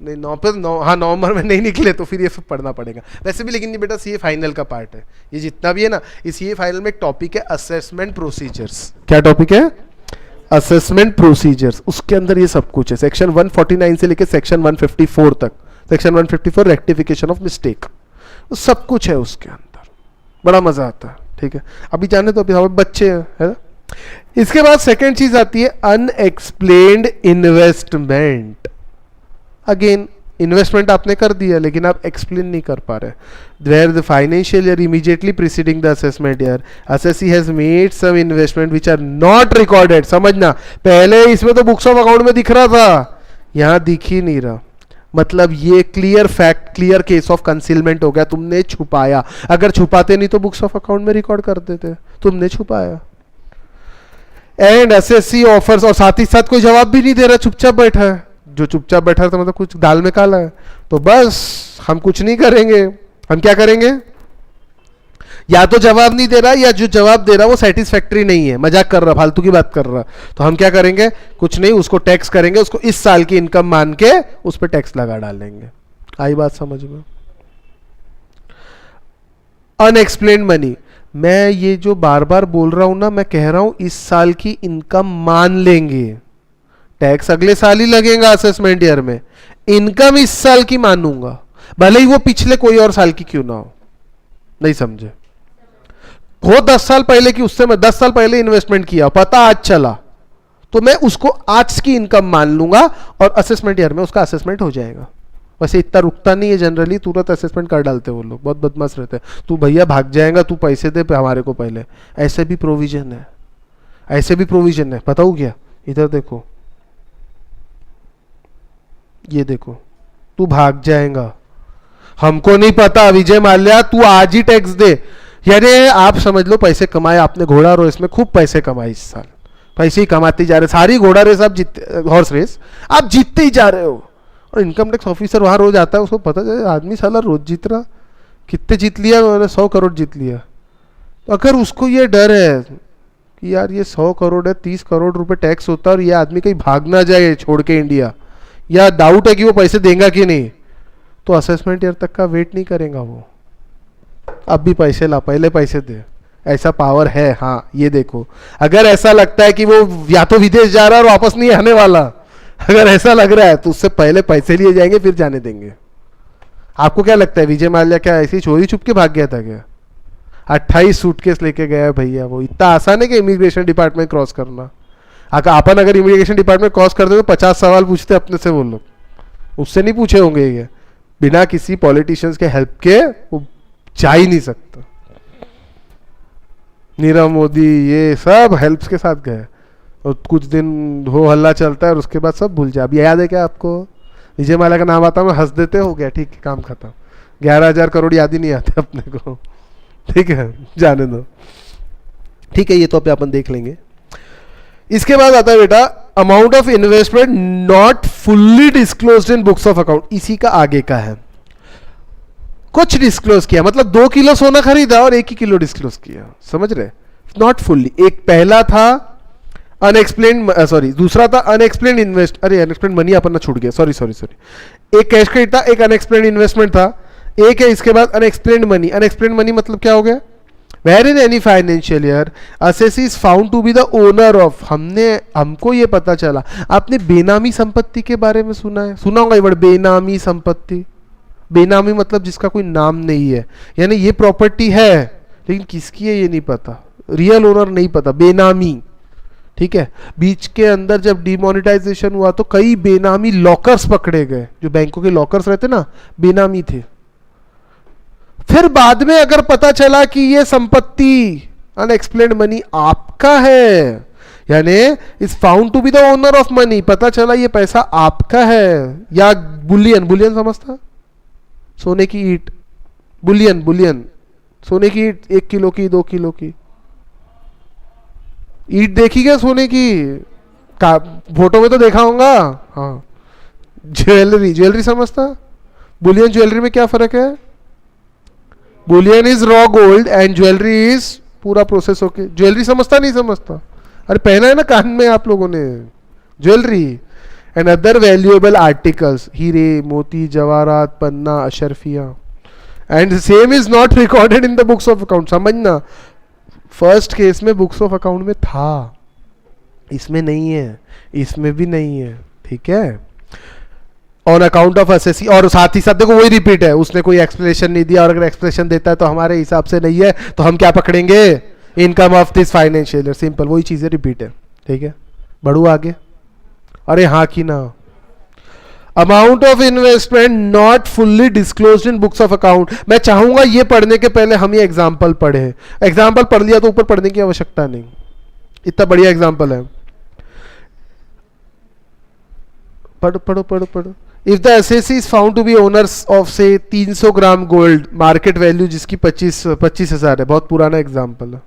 नहीं नवंबर में नहीं निकले तो फिर ये सब पढ़ना पड़ेगा वैसे भी। लेकिन ये बेटा सीए फाइनल का पार्ट है, ये जितना भी है ना, इस सीए फाइनल में एक टॉपिक है असेसमेंट प्रोसीजर्स। क्या टॉपिक है? Assessment procedures. उसके अंदर ये सब कुछ है, सेक्शन 149 से लेकर सेक्शन 154 तक। सेक्शन 154 रेक्टिफिकेशन ऑफ मिस्टेक, सब कुछ है उसके अंदर, बड़ा मजा आता है। ठीक है, अभी जाने तो, अभी हमारे बच्चे हैं, है ना। इसके बाद सेकेंड चीज आती है अनएक्सप्लेन्ड इन्वेस्टमेंट। अगेन इन्वेस्टमेंट आपने कर दिया लेकिन आप एक्सप्लेन नहीं कर पा रहे। Where the financial year immediately preceding the assessment year assessee has made some investment which are not recorded. समझना, पहले इसमें तो बुक्स ऑफ अकाउंट में दिख रहा था, यहां दिख ही नहीं रहा। मतलब ये clear fact, clear case of concealment हो गया, तुमने छुपाया। अगर छुपाते नहीं तो बुक्स ऑफ अकाउंट में रिकॉर्ड कर देते, तुमने छुपाया। एंड एसएससी ऑफर्स, और साथ ही साथ कोई जवाब भी नहीं दे रहा, चुपचाप बैठा है। जो चुपचाप बैठा है तो मतलब कुछ दाल में काला है, तो बस हम कुछ नहीं करेंगे। हम क्या करेंगे? या तो जवाब नहीं दे रहा, या जो जवाब दे रहा वो सेटिस्फैक्टरी नहीं है, मजाक कर रहा, फालतू की बात कर रहा, तो हम क्या करेंगे? कुछ नहीं, उसको टैक्स करेंगे, उसको इस साल की इनकम मान के उस पर टैक्स लगा डालेंगे। आई बात समझ में? अनएक्सप्लेन्ड मनी, मैं ये जो बार बार बोल रहा हूं ना, मैं कह रहा हूं इस साल की इनकम मान लेंगे, टैक्स अगले साल ही लगेगा असेसमेंट ईयर में, इनकम इस साल की मानूंगा, भले ही वो पिछले कोई और साल की क्यों ना हो। नहीं समझे? हो 10 साल पहले की, उससे मैं 10 साल पहले इन्वेस्टमेंट किया, पता आज चला, तो मैं उसको आज की इनकम मान लूंगा और असेसमेंट ईयर में उसका असेसमेंट हो जाएगा। वैसे इतना रुकता नहीं है जनरली, तुरंत असेसमेंट कर डालते वो लोग, बहुत बदमाश रहते हैं। तू भैया भाग जाएगा, तू पैसे दे हमारे को पहले। ऐसे भी प्रोविजन है, ऐसे भी प्रोविजन है, बताऊँ क्या? इधर देखो, ये देखो, तू भाग जाएगा, हमको नहीं पता, विजय माल्या तू आज ही टैक्स दे। यानी आप समझ लो पैसे कमाए आपने, घोड़ा रेस में खूब पैसे कमाए इस साल, पैसे ही कमाते ही जा रहे, सारी घोड़ा रेस आप जीतते, हॉर्स रेस आप जीतते ही जा रहे हो। और इनकम टैक्स ऑफिसर वहां रोज आता है, उसको पता चले आदमी साला रोज जीत रहा, कितने जीत लिया उन्होंने? 100 करोड़ जीत लिया। तो अगर उसको ये डर है कि यार ये 100 करोड़ है, 30 करोड़ रुपए टैक्स होता है और ये आदमी कहीं भाग ना जाए छोड़ के इंडिया, या डाउट है कि वो पैसे देगा कि नहीं, तो असेसमेंट ईयर तक का वेट नहीं करेगा वो। अब भी पैसे ला, पहले पैसे दे, ऐसा पावर है। हाँ ये देखो, अगर ऐसा लगता है कि वो या तो विदेश जा रहा है और वापस नहीं आने वाला, अगर ऐसा लग रहा है तो उससे पहले पैसे लिए जाएंगे फिर जाने देंगे। आपको क्या लगता है विजय माल्या क्या ऐसी चोरी छुप के भाग गया था क्या? 28 सूटकेस लेके गया भैया, वो इतना आसान है कि इमिग्रेशन डिपार्टमेंट क्रॉस करना। अगर इमिग्रेशन डिपार्टमेंट क्रॉस करते तो 50 सवाल पूछते अपने से वो लोग, उससे नहीं पूछे होंगे ये, बिना किसी पॉलिटिशियंस के हेल्प के वो जा ही नहीं सकता। नीरव मोदी ये सब हेल्प्स के साथ गए और कुछ दिन हो हल्ला चलता है और उसके बाद सब भूल जाए। अभी याद है क्या आपको? विजय माल्या का नाम आता है, हंस देते, हो गया, ठीक है, काम खत्म। 11,000 करोड़ याद ही नहीं आते अपने को, ठीक है, जाने दो। ठीक है, ये तो अपन देख लेंगे। इसके बाद आता है बेटा amount of investment not fully disclosed in books of account. इसी का आगे का है, कुछ डिस्क्लोज किया, मतलब 2 किलो सोना खरीदा और 1 ही किलो डिस्क्लोज किया, समझ रहे? Not fully. एक पहला था अनएक्सप्लेन्ड, सॉरी दूसरा था अनएक्सप्लेन्ड इन्वेस्ट, अरे अनएक्सप्लेन्ड मनी अपन ना छूट गया, सॉरी सॉरी सॉरी। एक कैश क्रेडिट था, एक अनएक्सप्लेन्ड इन्वेस्टमेंट था, एक है इसके बाद अनएक्सप्लेन्ड मनी। अनएक्सप्लेन्ड मनी मतलब क्या हो गया? Where in any financial year assessee is found to be the owner of, हमको ये पता चला। आपने बेनामी संपत्ति के बारे में सुना है? सुना होगा ये वर्ड, बेनामी संपत्ति। बेनामी मतलब जिसका कोई नाम नहीं है, यानी ये प्रॉपर्टी है लेकिन किसकी है ये नहीं पता, रियल ओनर नहीं पता, बेनामी। ठीक है, बीच के अंदर जब डिमोनेटाइजेशन हुआ तो कई बेनामी लॉकर्स पकड़े गए, जो बैंकों के लॉकर्स रहते ना, बेनामी थे। फिर बाद में अगर पता चला कि ये संपत्ति अनएक्सप्लेन्ड मनी आपका है, यानी is found to be the owner of money, पता चला ये पैसा आपका है, या बुलियन, बुलियन समझता? सोने की ईंट, बुलियन, बुलियन सोने की ईंट, 1 किलो की, 2 किलो की ईंट देखी क्या सोने की? फोटो में तो देखा होगा। हाँ, ज्वेलरी, ज्वेलरी समझता? बुलियन ज्वेलरी में क्या फर्क है? Boolean is raw gold and jewellery is पूरा प्रोसेस होके। ज्वेलरी समझता नहीं समझता? अरे पहना है ना कान में आप लोगों ने, jewellery and other valuable articles, हीरे मोती जवाहरात पन्ना अशरफिया, and same is not recorded in the books of account. समझना, फर्स्ट केस में बुक्स ऑफ अकाउंट में था, इसमें नहीं है, इसमें भी नहीं है, ठीक है। ऑन अकाउंट ऑफ एसएससी, और साथ ही साथ देखो वही रिपीट है, उसने कोई एक्सप्लेनेशन नहीं दिया, और अगर एक्सप्लेनेशन देता है तो हमारे हिसाब से नहीं है, तो हम क्या पकड़ेंगे, income of this financial year, simple वही चीजें रिपीट है, ठीक है। बढ़ू आगे, अरे हाँ की ना। Amount of investment not fully disclose in books of account, मैं चाहूंगा ये पढ़ने के पहले हम ये एग्जाम्पल पढ़े, एग्जाम्पल पढ़ लिया तो ऊपर पढ़ने की आवश्यकता नहीं, इतना बढ़िया एग्जाम्पल है। पढ़ो पढ़ो पढ़ो पढ़ो। If the assessee is found to be owners of से 300 ग्राम गोल्ड, मार्केट वैल्यू जिसकी 25,000 है, बहुत पुराना एग्जाम्पल है,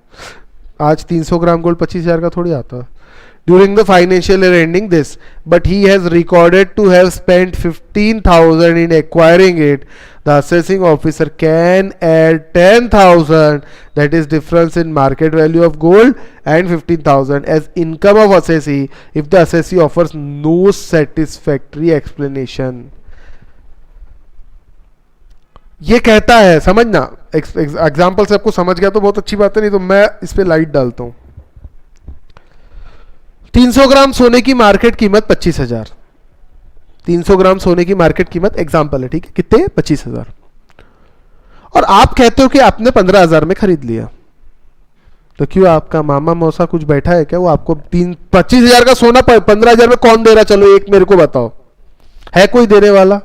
आज 300 ग्राम गोल्ड 25,000 का थोड़ी आता। During the financial year ending this, but he has recorded to have spent 15,000 in acquiring it, the assessing officer can add 10,000, that is difference in market value of gold, and 15,000 as income of assessee if the assessee offers no satisfactory explanation. ये कहता है, समझना, example से आपको समझ गया तो बहुत अच्छी बात है, नहीं तो मैं इस पे लाइट डालता हूं। 300 ग्राम सोने की मार्केट कीमत 25,000, 300 ग्राम सोने की मार्केट कीमत एग्जाम्पल है, ठीक है, कितने, 25,000, और आप कहते हो कि आपने 15,000 में खरीद लिया, तो क्यों आपका मामा मौसा कुछ बैठा है क्या, वो आपको 25,000 का सोना 15,000 में कौन दे रहा, चलो एक मेरे को बताओ, है कोई देने वाला,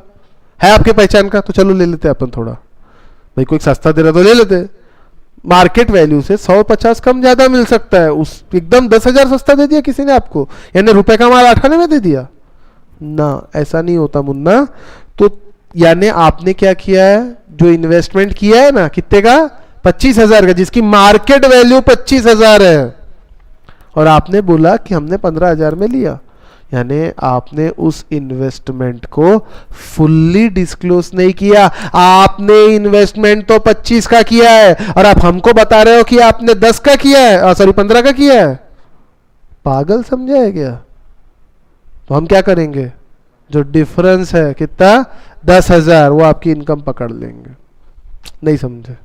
है आपके पहचान का, तो चलो ले लेते अपन थोड़ा, भाई कोई सस्ता दे रहा तो ले लेते, मार्केट वैल्यू से 150 कम ज्यादा मिल सकता है, उस एकदम 10,000 सस्ता दे दिया किसी ने आपको, यानी रुपए का माल 98 में दे दिया ना, ऐसा नहीं होता मुन्ना। तो यानी आपने क्या किया है, जो इन्वेस्टमेंट किया है ना, कितने का, 25,000 का, जिसकी मार्केट वैल्यू 25,000 है, और आपने बोला कि हमने 15,000 में लिया, यानी आपने उस इन्वेस्टमेंट को फुल्ली डिस्क्लोज नहीं किया, आपने इन्वेस्टमेंट तो 25 का किया है, और आप हमको बता रहे हो कि आपने 10 का किया है, सॉरी 15 का किया है, पागल समझा है क्या। तो हम क्या करेंगे, जो डिफरेंस है कितना, 10,000, वो आपकी इनकम पकड़ लेंगे। नहीं समझे,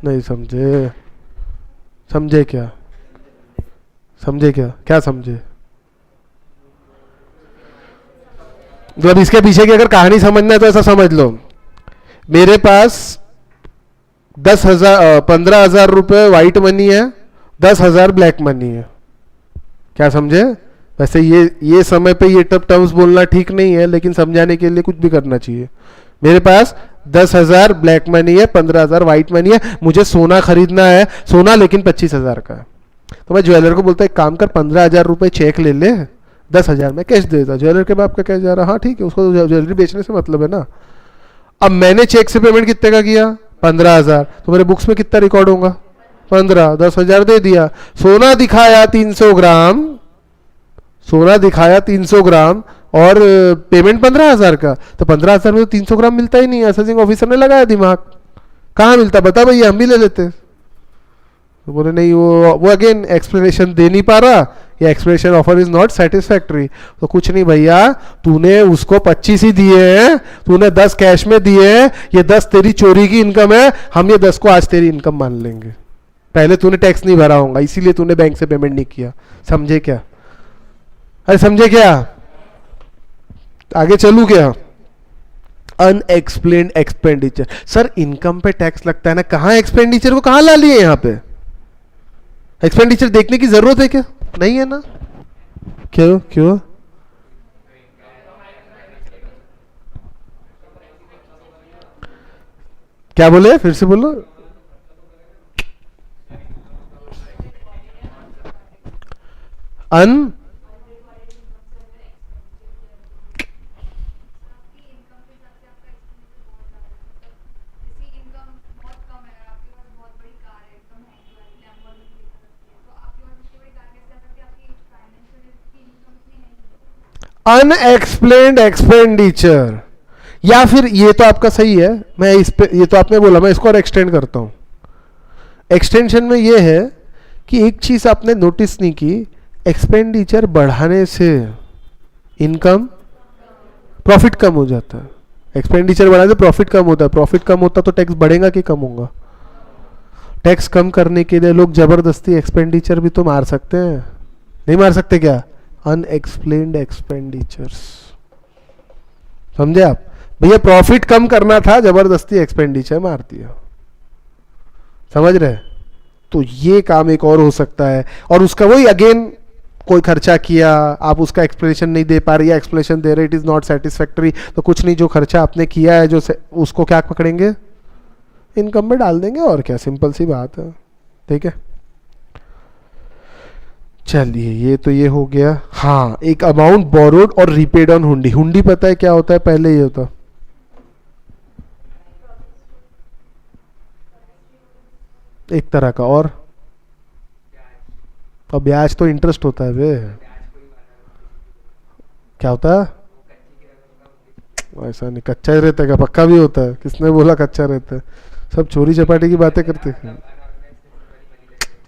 नहीं समझे, समझे क्या, समझे क्या, क्या समझे, तो अब इसके पीछे की अगर कहानी समझना है तो ऐसा समझ लो, मेरे पास 15,000 रुपए व्हाइट मनी है, 10,000 ब्लैक मनी है, क्या समझे। वैसे ये समय पे ये टर्म्स बोलना ठीक नहीं है, लेकिन समझाने के लिए कुछ भी करना चाहिए। मेरे पास 10,000 ब्लैक मनी है, 15,000 व्हाइट मनी है, मुझे सोना खरीदना है, सोना लेकिन 25,000 का है, तो मैं ज्वेलर को बोलता एक काम कर, 15,000 रुपए चेक ले ले, 10,000 में कैश दे देता। ज्वेलर के बाप का कैश जा रहा, हाँ ठीक है, उसको तो ज्वेलरी बेचने से मतलब है ना। अब मैंने चेक से पेमेंट कितने का किया, 15,000, तो मेरे बुक्स में कितना रिकॉर्ड होगा, 15, 10,000 दे दिया। सोना दिखाया 300 ग्राम, सोना दिखाया 300 ग्राम और पेमेंट 15,000 का, तो 15,000 में तो 300 ग्राम मिलता ही नहीं है। असेसिंग ऑफिसर ने लगाया दिमाग, कहाँ मिलता बता भैया, हम भी ले लेते। तो बोले नहीं, वो अगेन एक्सप्लेनेशन दे नहीं पा रहा, ये explanation offer is not satisfactory. तो कुछ नहीं भैया, तूने उसको 25 ही दिए हैं, तूने 10 कैश में दिए हैं, ये 10 तेरी चोरी की इनकम है, हम ये 10 को आज तेरी इनकम मान लेंगे। पहले तूने टैक्स नहीं भरा होगा, इसीलिए तूने बैंक से पेमेंट नहीं किया। समझे क्या, अरे समझे क्या, आगे चलू क्या। अनएक्सप्लेन्ड एक्सपेंडिचर, सर इनकम पे टैक्स लगता है ना, कहाँ एक्सपेंडिचर को कहाँ ला लिए यहाँ पे, एक्सपेंडिचर देखने की जरूरत है क्या, नहीं है ना। क्यों क्यों, क्या बोले, फिर से बोलो। अन अनएक्सप्लेन्ड एक्सपेंडिचर, या फिर ये तो आपका सही है, मैं इस पे, ये तो आपने बोला, मैं इसको और एक्सटेंड करता हूं। एक्सटेंशन में ये है कि एक चीज आपने नोटिस नहीं की, एक्सपेंडिचर बढ़ाने से इनकम प्रॉफिट कम हो जाता है। एक्सपेंडिचर बढ़ाने से प्रॉफिट कम होता है, प्रॉफिट कम होता तो टैक्स बढ़ेगा कि कम होगा? टैक्स कम करने के लिए लोग जबरदस्ती एक्सपेंडिचर भी तो मार सकते हैं, नहीं मार सकते क्या? अनएक्सप्लेन्ड एक्सपेंडिचर्स, समझे आप? भैया प्रॉफिट कम करना था, जबरदस्ती एक्सपेंडिचर मार दिया, समझ रहे? तो ये काम एक और हो सकता है। और उसका वही अगेन, कोई खर्चा किया, आप उसका एक्सप्लेनेशन नहीं दे पा रही, या एक्सप्लेनेशन दे रहे इट इज नॉट सेटिस्फैक्टरी, तो कुछ नहीं, जो खर्चा आपने किया है जो उसको क्या पकड़ेंगे? इनकम में डाल देंगे, और क्या, सिंपल सी बात है। ठीक है, चलिए ये तो ये हो गया। हाँ, एक अमाउंट बोरोड और रीपेड ऑन हुंडी। हुंडी पता है क्या होता है? पहले ये होता एक तरह का, और ब्याज तो इंटरेस्ट होता है वे। क्या होता है? ऐसा नहीं, कच्चा ही रहता है क्या? पक्का भी होता है? किसने बोला कच्चा रहता है? सब चोरी चपाटी की बातें करते हैं।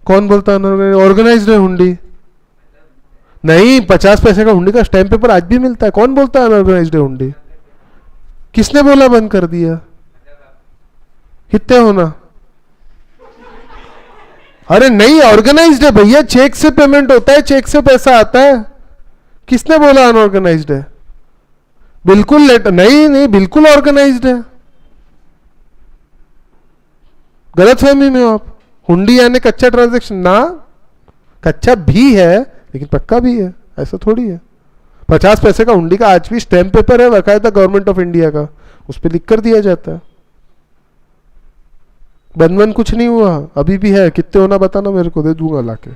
कौन बोलता है ऑर्गेनाइज्ड है हुंडी? नहीं, 50 पैसे का हुंडी का स्टैम्प पेपर आज भी मिलता है। कौन बोलता है अनऑर्गेनाइज्ड है हुंडी? किसने बोला बंद कर दिया? कितने होना? अरे नहीं, ऑर्गेनाइज्ड है भैया, चेक से पेमेंट होता है, चेक से पैसा आता है। किसने बोला अनऑर्गेनाइज्ड है? बिल्कुल नहीं नहीं, बिल्कुल ऑर्गेनाइज्ड है। गलत फहमी में हो आप। हुंडी यानी कच्चा ट्रांजैक्शन ना, कच्चा भी है लेकिन पक्का भी है, ऐसा थोड़ी है। 50 पैसे का हुंडी का आज भी स्टैम्प पेपर है बाकायदा गवर्नमेंट ऑफ इंडिया का, उस पर लिख कर दिया जाता है। बंधन कुछ नहीं हुआ, अभी भी है। कितने होना बताना मेरे को, दे दूंगा लाके।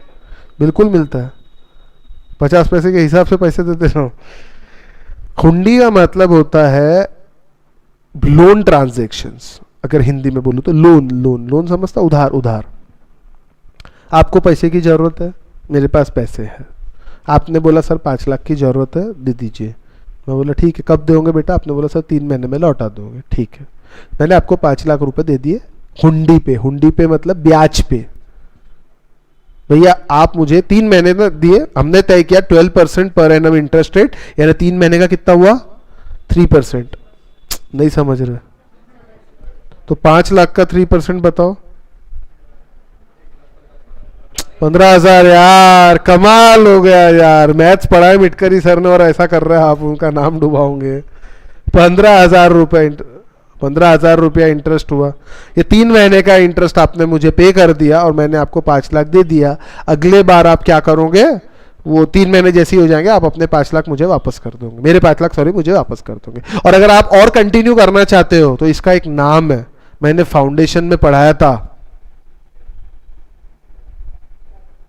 बिल्कुल मिलता है, 50 पैसे के हिसाब से पैसे देते रहो। हुंडी का मतलब होता है लोन ट्रांजैक्शंस, अगर हिंदी में बोलूं तो लोन। लोन लोन समझता, उधार उधार। आपको पैसे की जरूरत है, मेरे पास पैसे हैं, आपने बोला सर 5 लाख की जरूरत है, दे दीजिए। मैं बोला ठीक है, कब दोगे बेटा? आपने बोला सर 3 महीने में लौटा दोगे। ठीक है, मैंने आपको 5 लाख रुपए दे दिए हुंडी पे। हुंडी पे मतलब ब्याज पे। भैया आप मुझे 3 महीने में दिए, हमने तय किया 12% पर एनम इंटरेस्ट रेट, यानी 3 महीने का कितना हुआ? 3%। नहीं समझ रहे? तो 5 लाख का 3% बताओ। 15,000। यार कमाल हो गया यार, मैथ्स पढ़ाए मिटकरी सर ने और ऐसा कर रहे हैं आप, उनका नाम डुबाओगे। 15,000 रुपए, 15,000 रुपया इंटरेस्ट हुआ। ये 3 महीने का इंटरेस्ट आपने मुझे पे कर दिया और मैंने आपको 5 लाख दे दिया। अगले बार आप क्या करोगे? वो 3 महीने जैसे ही हो जाएंगे आप अपने 5 लाख मुझे वापस कर दोगे, मेरे 5 लाख सॉरी मुझे वापस कर दोगे। और अगर आप और कंटिन्यू करना चाहते हो तो इसका एक नाम है, मैंने फाउंडेशन में पढ़ाया था,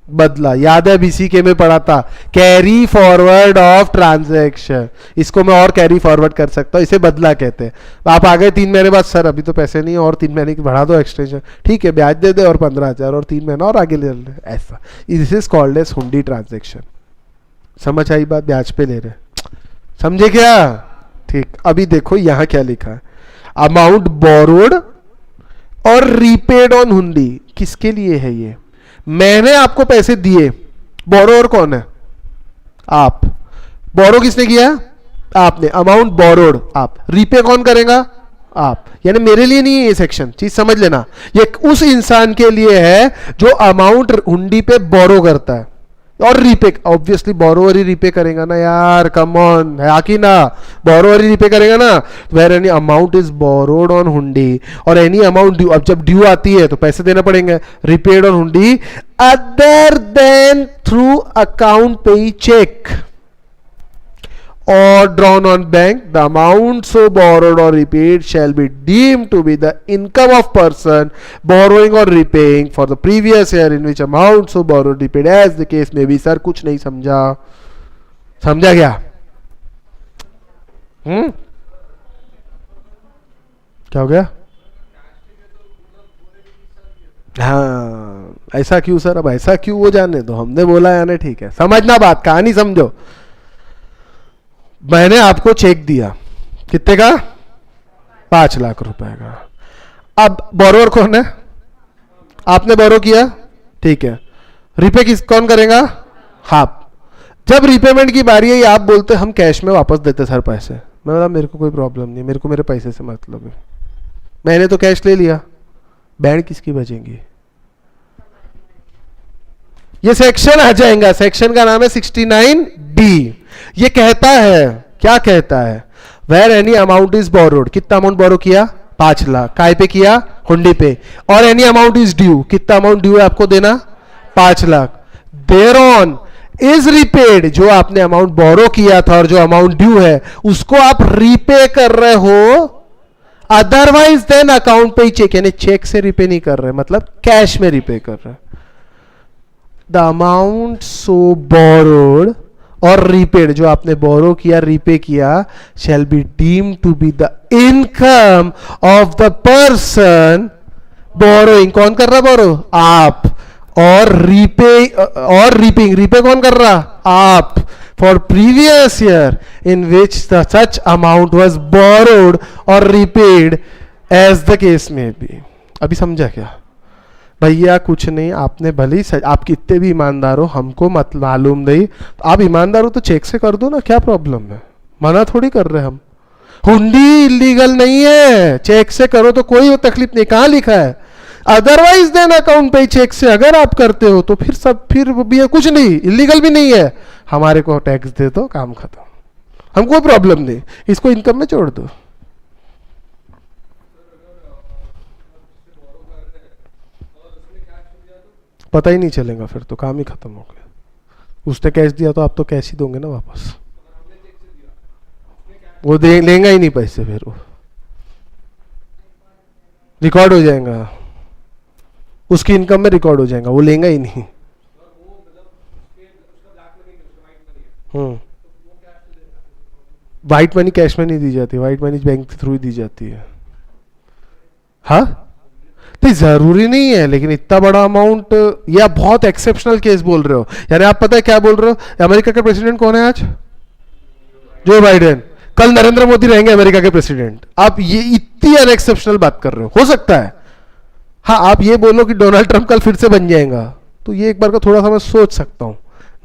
बदला। याद है? बीसीके में पढ़ा था, कैरी फॉरवर्ड ऑफ ट्रांजैक्शन। इसको मैं और कैरी फॉरवर्ड कर सकता हूं, इसे बदला कहते हैं। आप आ गए 3 महीने बाद, सर अभी तो पैसे नहीं और 3 महीने की बढ़ा दो एक्सटेंशन। ठीक है, ब्याज दे दे और 15,000 और 3 महीना और आगे ले ले, ऐसा। दिस इज कॉल्ड एज हुंडी ट्रांजैक्शन। समझ आई बात? ब्याज पे ले रहे, समझे क्या? ठीक, अभी देखो यहां क्या लिखा है, अमाउंट बोरोड और रीपेड ऑन हुंडी। किसके लिए है ये? मैंने आपको पैसे दिए, बोरोवर कौन है? आप। बोरो किसने किया? आपने। अमाउंट बोरोड आप, रीपे कौन करेगा? आप। यानी मेरे लिए नहीं है ये सेक्शन, चीज समझ लेना। ये उस इंसान के लिए है जो अमाउंट हुंडी पे बोरो करता है और रीपे। ऑब्वियसली बोरोवर ही रीपे करेगा ना यार, कम ऑन, है कि ना? बोरोवर ही रीपे करेगा ना। Where any amount is borrowed on hundi or any amount due, अब जब ड्यू आती है तो पैसे देना पड़ेंगे, रिपेड ऑन हुंडी अदर देन थ्रू अकाउंट पे check or drawn on bank, the amount so borrowed or repaid shall be deemed to be the income of person borrowing or repaying for the previous year in which amount so borrowed repaid as the case may be। Sir कुछ नहीं समझा, समझा क्या? क्या हो गया? हाँ, ऐसा क्यों सर? अब ऐसा क्यों? वो जाने दो, हमने बोला यानी ठीक है। समझना बात, कहानी समझो। मैंने आपको चेक दिया, कितने का? 5 लाख रुपए का। अब बोरोवर कौन है? आपने बोरो किया, ठीक है। रिपे किस कौन करेगा? हाफ। जब रिपेमेंट की बारी है आप बोलते हम कैश में वापस देते सर पैसे, मैं बोला मेरे को कोई प्रॉब्लम नहीं, मेरे को मेरे पैसे से मतलब है, मैंने तो कैश ले लिया, बैंड किसकी बचेंगी? ये सेक्शन आ जाएगा, सेक्शन का नाम है 69D। ये कहता है, क्या कहता है? Where any amount is borrowed, कितना अमाउंट बोरो किया? 5 लाख। काय पे किया? हुंडी पे। Or any amount is due, कितना अमाउंट ड्यू है आपको देना? 5 lakh. Thereon is repaid, जो आपने अमाउंट बोरो किया था और जो अमाउंट ड्यू है उसको आप रीपे कर रहे हो, अदरवाइज देन अकाउंट पे ही चेक, यानी चेक से रिपे नहीं कर रहे, मतलब कैश में रिपे कर रहे। द अमाउंट सो बोरोड और रीपेड, जो आपने बोरो किया रीपे किया, shall be deemed to be the income of the person borrowing. कौन कर रहा बोरो? आप। और रीपे और रीपिंग, रीपे कौन कर रहा? आप। For previous year in which such amount was borrowed और रीपेड एज द केस में बी। अभी समझा क्या भैया? कुछ नहीं, आपने भले ही आप कितने भी ईमानदार हो, हमको मत मालूम नहीं, तो आप ईमानदार हो तो चेक से कर दो ना, क्या प्रॉब्लम है? मना थोड़ी कर रहे हम। हुंडी इलीगल नहीं है, चेक से करो तो कोई तकलीफ नहीं। कहां लिखा है? अदरवाइज देन अकाउंट पे चेक से अगर आप करते हो तो फिर भी है, कुछ नहीं, इलीगल भी नहीं है, हमारे को टैक्स दे दो, काम खत्म, हमको कोई प्रॉब्लम नहीं, इसको इनकम में जोड़ दो। पता ही नहीं चलेगा, फिर तो काम ही खत्म हो गया। उसने कैश दिया तो आप तो कैश ही दोगे ना वापस, वो लेगा ही नहीं पैसे, फिर वो रिकॉर्ड हो जाएगा, उसकी इनकम में रिकॉर्ड हो जाएगा, वो लेगा ही नहीं। वाइट मनी कैश में नहीं दी जाती, वाइट मनी बैंक के थ्रू ही दी जाती है। हाँ तो जरूरी नहीं है, लेकिन इतना बड़ा अमाउंट, या बहुत एक्सेप्शनल केस बोल रहे हो, यानी आप पता है क्या बोल रहे हो? अमेरिका के प्रेसिडेंट कौन है आज? Joe Biden. कल नरेंद्र मोदी रहेंगे अमेरिका के प्रेसिडेंट। आप ये इतनी अनएक्सेप्शनल बात कर रहे हो सकता है। हाँ आप ये बोलो कि डोनाल्ड ट्रंप कल फिर से बन जाएगा, तो ये एक बार का थोड़ा सा मैं सोच सकता हूं,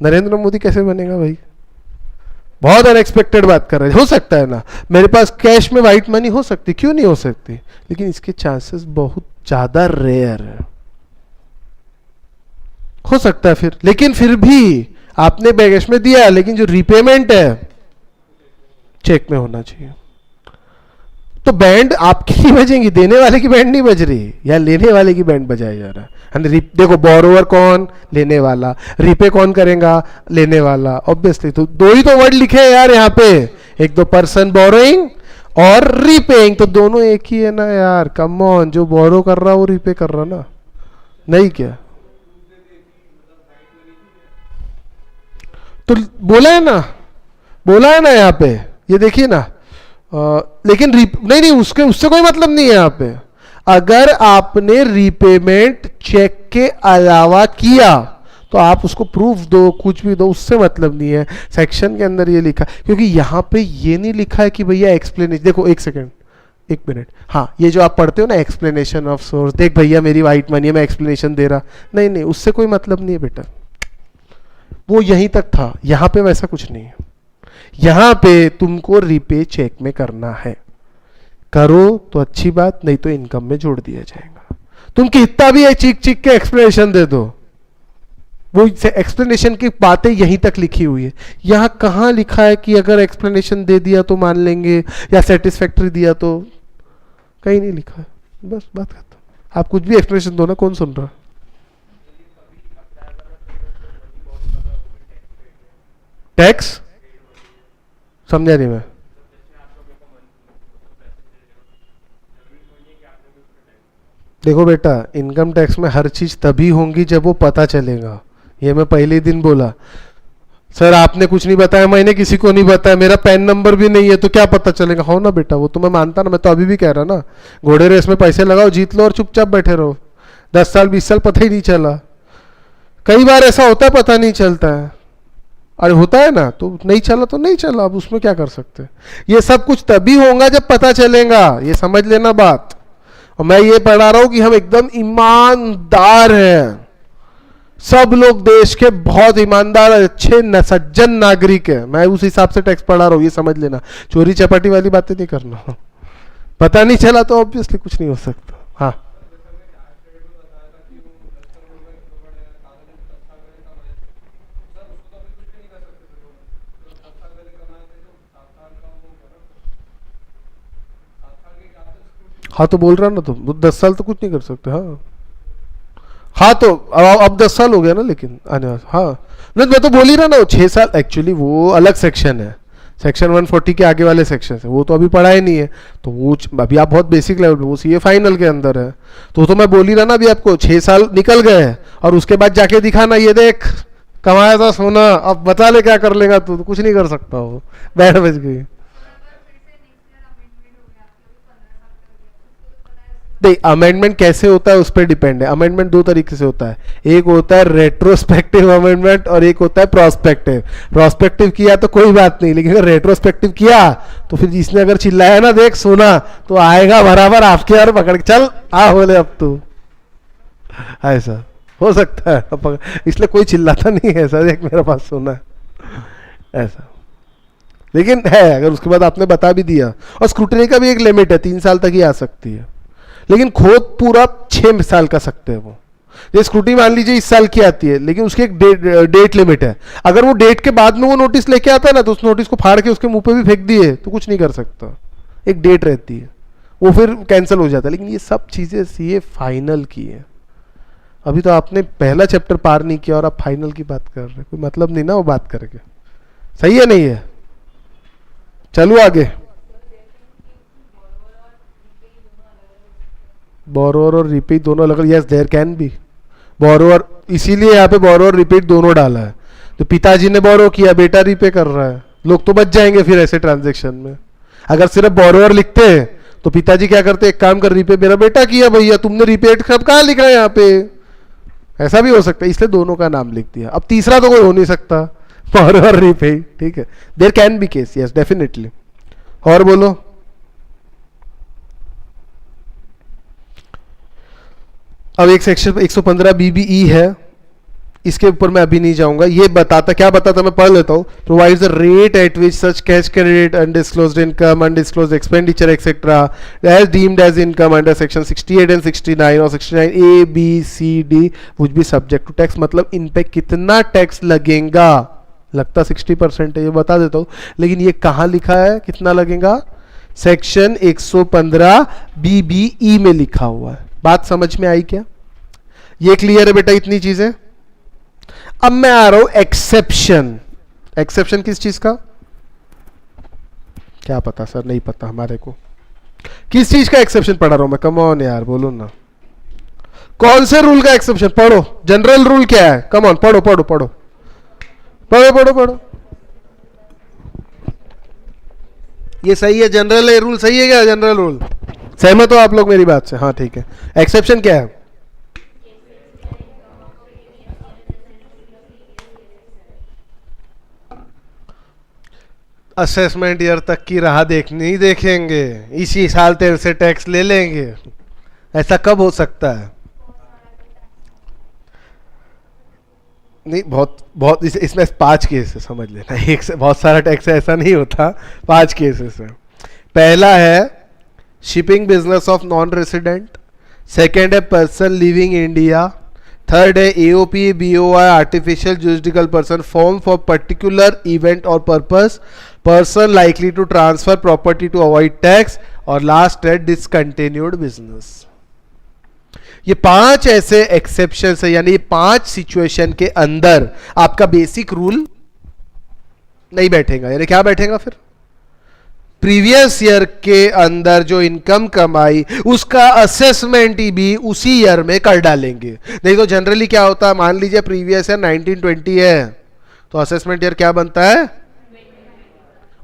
नरेंद्र मोदी कैसे बनेगा भाई? बहुत अनएक्सपेक्टेड बात कर रहे हैं। हो सकता है ना, मेरे पास कैश में व्हाइट मनी हो सकती, क्यों नहीं हो सकती, लेकिन इसके चांसेस बहुत ज्यादा रेयर है। हो सकता है फिर, लेकिन फिर भी आपने कैश में दिया, लेकिन जो रीपेमेंट है चेक में होना चाहिए। तो बैंड आपकी नहीं बजेंगी, देने वाले की बैंड नहीं बज रही, या लेने वाले की बैंड बजाया जा रहा है। देखो बोरोवर कौन? लेने वाला। रीपे कौन करेगा? लेने वाला। ऑब्वियसली तो दो ही तो वर्ड लिखे हैं यार यहाँ पे, एक तो पर्सन बोरोइंग और रीपेइंग, तो दोनों एक ही है ना यार। कम ऑन, जो बोरो कर रहा वो रीपे कर रहा ना, नहीं क्या? तो बोला है ना, बोला है ना यहाँ पे, ये देखिए ना। लेकिन नहीं, उससे कोई मतलब नहीं है यहाँ पे। अगर आपने रीपेमेंट चेक के अलावा किया तो आप उसको प्रूफ दो, कुछ भी दो, उससे मतलब नहीं है। सेक्शन के अंदर ये लिखा, क्योंकि यहाँ पे ये नहीं लिखा है कि भैया एक्सप्लेनेशन। देखो एक सेकेंड, एक मिनट, हाँ ये जो आप पढ़ते हो ना एक्सप्लेनेशन ऑफ सोर्स, देख भैया मेरी वाइट मनी है, मैं एक्सप्लेनेशन दे रहा, नहीं नहीं, उससे कोई मतलब नहीं है बेटा, वो यहीं तक था, यहाँ पे वैसा कुछ नहीं है। यहां पे तुमको रीपे चेक में करना है, करो तो अच्छी बात, नहीं तो इनकम में जोड़ दिया जाएगा। तुम कितना भी चीख चीख के एक्सप्लेनेशन दे दो, वो एक्सप्लेनेशन की बातें यहीं तक लिखी हुई है। यहां कहां लिखा है कि अगर एक्सप्लेनेशन दे दिया तो मान लेंगे, या सेटिस्फैक्ट्री दिया तो? कहीं नहीं लिखा है, बस बात खत्म। आप कुछ भी एक्सप्लेनेशन दो ना, कौन सुन रहा? टैक्स समझा नहीं मैं। देखो बेटा, इनकम टैक्स में हर चीज तभी होंगी जब वो पता चलेगा। ये मैं पहले ही दिन बोला, सर आपने कुछ नहीं बताया, मैंने किसी को नहीं बताया, मेरा पैन नंबर भी नहीं है, तो क्या पता चलेगा? हो ना बेटा, वो तो मैं मानता ना, मैं तो अभी भी कह रहा ना, घोड़े रेस में पैसे लगाओ, जीत लो और चुपचाप बैठे रहो। 10 साल 20 साल पता ही नहीं चला। कई बार ऐसा होता है, पता नहीं चलता है। अरे होता है ना, तो नहीं चला तो नहीं चला, अब उसमें क्या कर सकते। ये सब कुछ तभी होगा जब पता चलेगा, ये समझ लेना बात। और मैं ये पढ़ा रहा हूं कि हम एकदम ईमानदार हैं, सब लोग देश के बहुत ईमानदार अच्छे सज्जन नागरिक है, मैं उस हिसाब से टैक्स पढ़ा रहा हूं, ये समझ लेना। चोरी चपाटी वाली बातें नहीं करना। पता नहीं चला तो ऑब्वियसली कुछ नहीं हो सकता। हाँ हाँ तो बोल रहा ना, तो 10 साल तो कुछ नहीं कर सकते। हाँ हाँ तो अब 10 साल हो गया ना, लेकिन आने हाँ नहीं, मैं तो बोल ही रहा ना, 6 साल एक्चुअली वो अलग सेक्शन है, सेक्शन 140 के आगे वाले सेक्शन है, वो तो अभी पढ़ा ही नहीं है। तो वो अभी आप बहुत बेसिक लेवल पे, वो सीए फाइनल के अंदर है। तो मैं बोल ही रहा ना अभी आपको, 6 साल निकल गए हैं और उसके बाद जाके दिखाना ये देख कमाया था सोना, अब बता ले क्या कर लेगा तू, तो कुछ नहीं कर सकता वो, बैंड बज गई। नहीं, अमेंडमेंट कैसे होता है उस पर डिपेंड है। अमेंडमेंट दो तरीके से होता है, एक होता है रेट्रोस्पेक्टिव अमेंडमेंट और एक होता है प्रोस्पेक्टिव। प्रोस्पेक्टिव किया तो कोई बात नहीं, लेकिन अगर रेट्रोस्पेक्टिव किया तो फिर इसने अगर चिल्लाया ना देख सोना, तो आएगा बराबर आपके यार पकड़ के, चल आ बोले अब तू, ऐसा हो सकता है। इसलिए कोई चिल्लाता नहीं है ऐसा, देख मेरे पास सोना है ऐसा। लेकिन है अगर उसके बाद आपने बता भी दिया, और स्क्रूटनी का भी एक लिमिट है, 3 साल तक ही आ सकती है, लेकिन खोद पूरा 6 साल का सकते हैं वो। ये स्क्रूटनी मान लीजिए इस साल की आती है, लेकिन उसकी एक डेट लिमिट है। अगर वो डेट के बाद में वो नोटिस लेके आता है ना, तो उस नोटिस को फाड़ के उसके मुंह पे भी फेंक दिए तो कुछ नहीं कर सकता। एक डेट रहती है, वो फिर कैंसिल हो जाता है। लेकिन ये सब चीजें सीए फाइनल की है। अभी तो आपने पहला चैप्टर पार नहीं किया और आप फाइनल की बात कर रहे हैं, कोई मतलब नहीं ना वो बात करके। सही है नहीं है? चलो आगे। बोरोवर और रिपीट दोनों अलग, yes there can be. Borrower, इसीलिए यहाँ पे बोरोवर रिपीट दोनों डाला है। तो पिताजी ने बोरो किया, बेटा रिपे कर रहा है, लोग तो बच जाएंगे फिर ऐसे ट्रांजेक्शन में। अगर सिर्फ बोरोवर लिखते हैं तो पिताजी क्या करते, एक काम कर, रिपे मेरा बेटा किया भैया, तुमने रिपेट कब कहाँ लिखा है यहाँ पे, ऐसा भी हो सकता है, इसलिए दोनों का नाम लिख दिया। अब तीसरा तो कोई हो नहीं सकता, बोरोवर रिपे, ठीक है। There can be case, yes definitely. और बोलो। अब एक सेक्शन 115 बीबीई है, इसके ऊपर मैं अभी नहीं जाऊंगा। ये बताता, क्या बताता मैं पढ़ लेता हूँ। Provides the rate at which such cash credit, undisclosed income, undisclosed expenditure etcetera as deemed as income under section 68 and 69 और 69 A B C D would be subject to tax. मतलब इन पे कितना टैक्स लगेगा, लगता 60% है, ये बता देता हूँ। लेकिन ये कहाँ लिखा है कितना लगेगा, सेक्शन 115 बीबीई में लिखा हुआ है। बात समझ में आई क्या? ये क्लियर है बेटा इतनी चीजें? अब मैं आ रहा हूं एक्सेप्शन। एक्सेप्शन किस चीज का, क्या पता सर, नहीं पता हमारे को किस चीज का एक्सेप्शन पढ़ा रहा हूं मैं, कम ऑन यार बोलो ना, कौन से रूल का एक्सेप्शन? पढ़ो, जनरल रूल क्या है, कम ऑन पढ़ो पढ़ो पढ़ो पढ़ो पढ़ो पढ़ो। ये सही है, जनरल रूल सही है क्या? जनरल रूल सहमत हो आप लोग मेरी बात से? हाँ ठीक है। एक्सेप्शन क्या है? असेसमेंट ईयर तक की राह नहीं देखेंगे, इसी साल तेरे से टैक्स ले लेंगे, ऐसा कब हो सकता है? नहीं, बहुत बहुत इसमें 5 केस है, समझ लेना, एक से बहुत सारा टैक्स है ऐसा नहीं होता, 5 केसेस है। पहला है shipping business of non resident, second है पर्सन लिविंग इंडिया, थर्ड है AOP BOI artificial juridical person form for particular event or purpose, person likely to transfer property to avoid tax, और लास्ट है discontinued business. ये 5 ऐसे exception है, यानी ये 5 situation के अंदर आपका बेसिक रूल नहीं बैठेगा। यानी क्या बैठेगा फिर? प्रीवियस ईयर के अंदर जो इनकम कमाई उसका असेसमेंट ही भी उसी ईयर में कर डालेंगे। नहीं तो जनरली क्या होता है, मान लीजिए प्रीवियस ईयर 1920 है तो असेसमेंट ईयर क्या बनता है?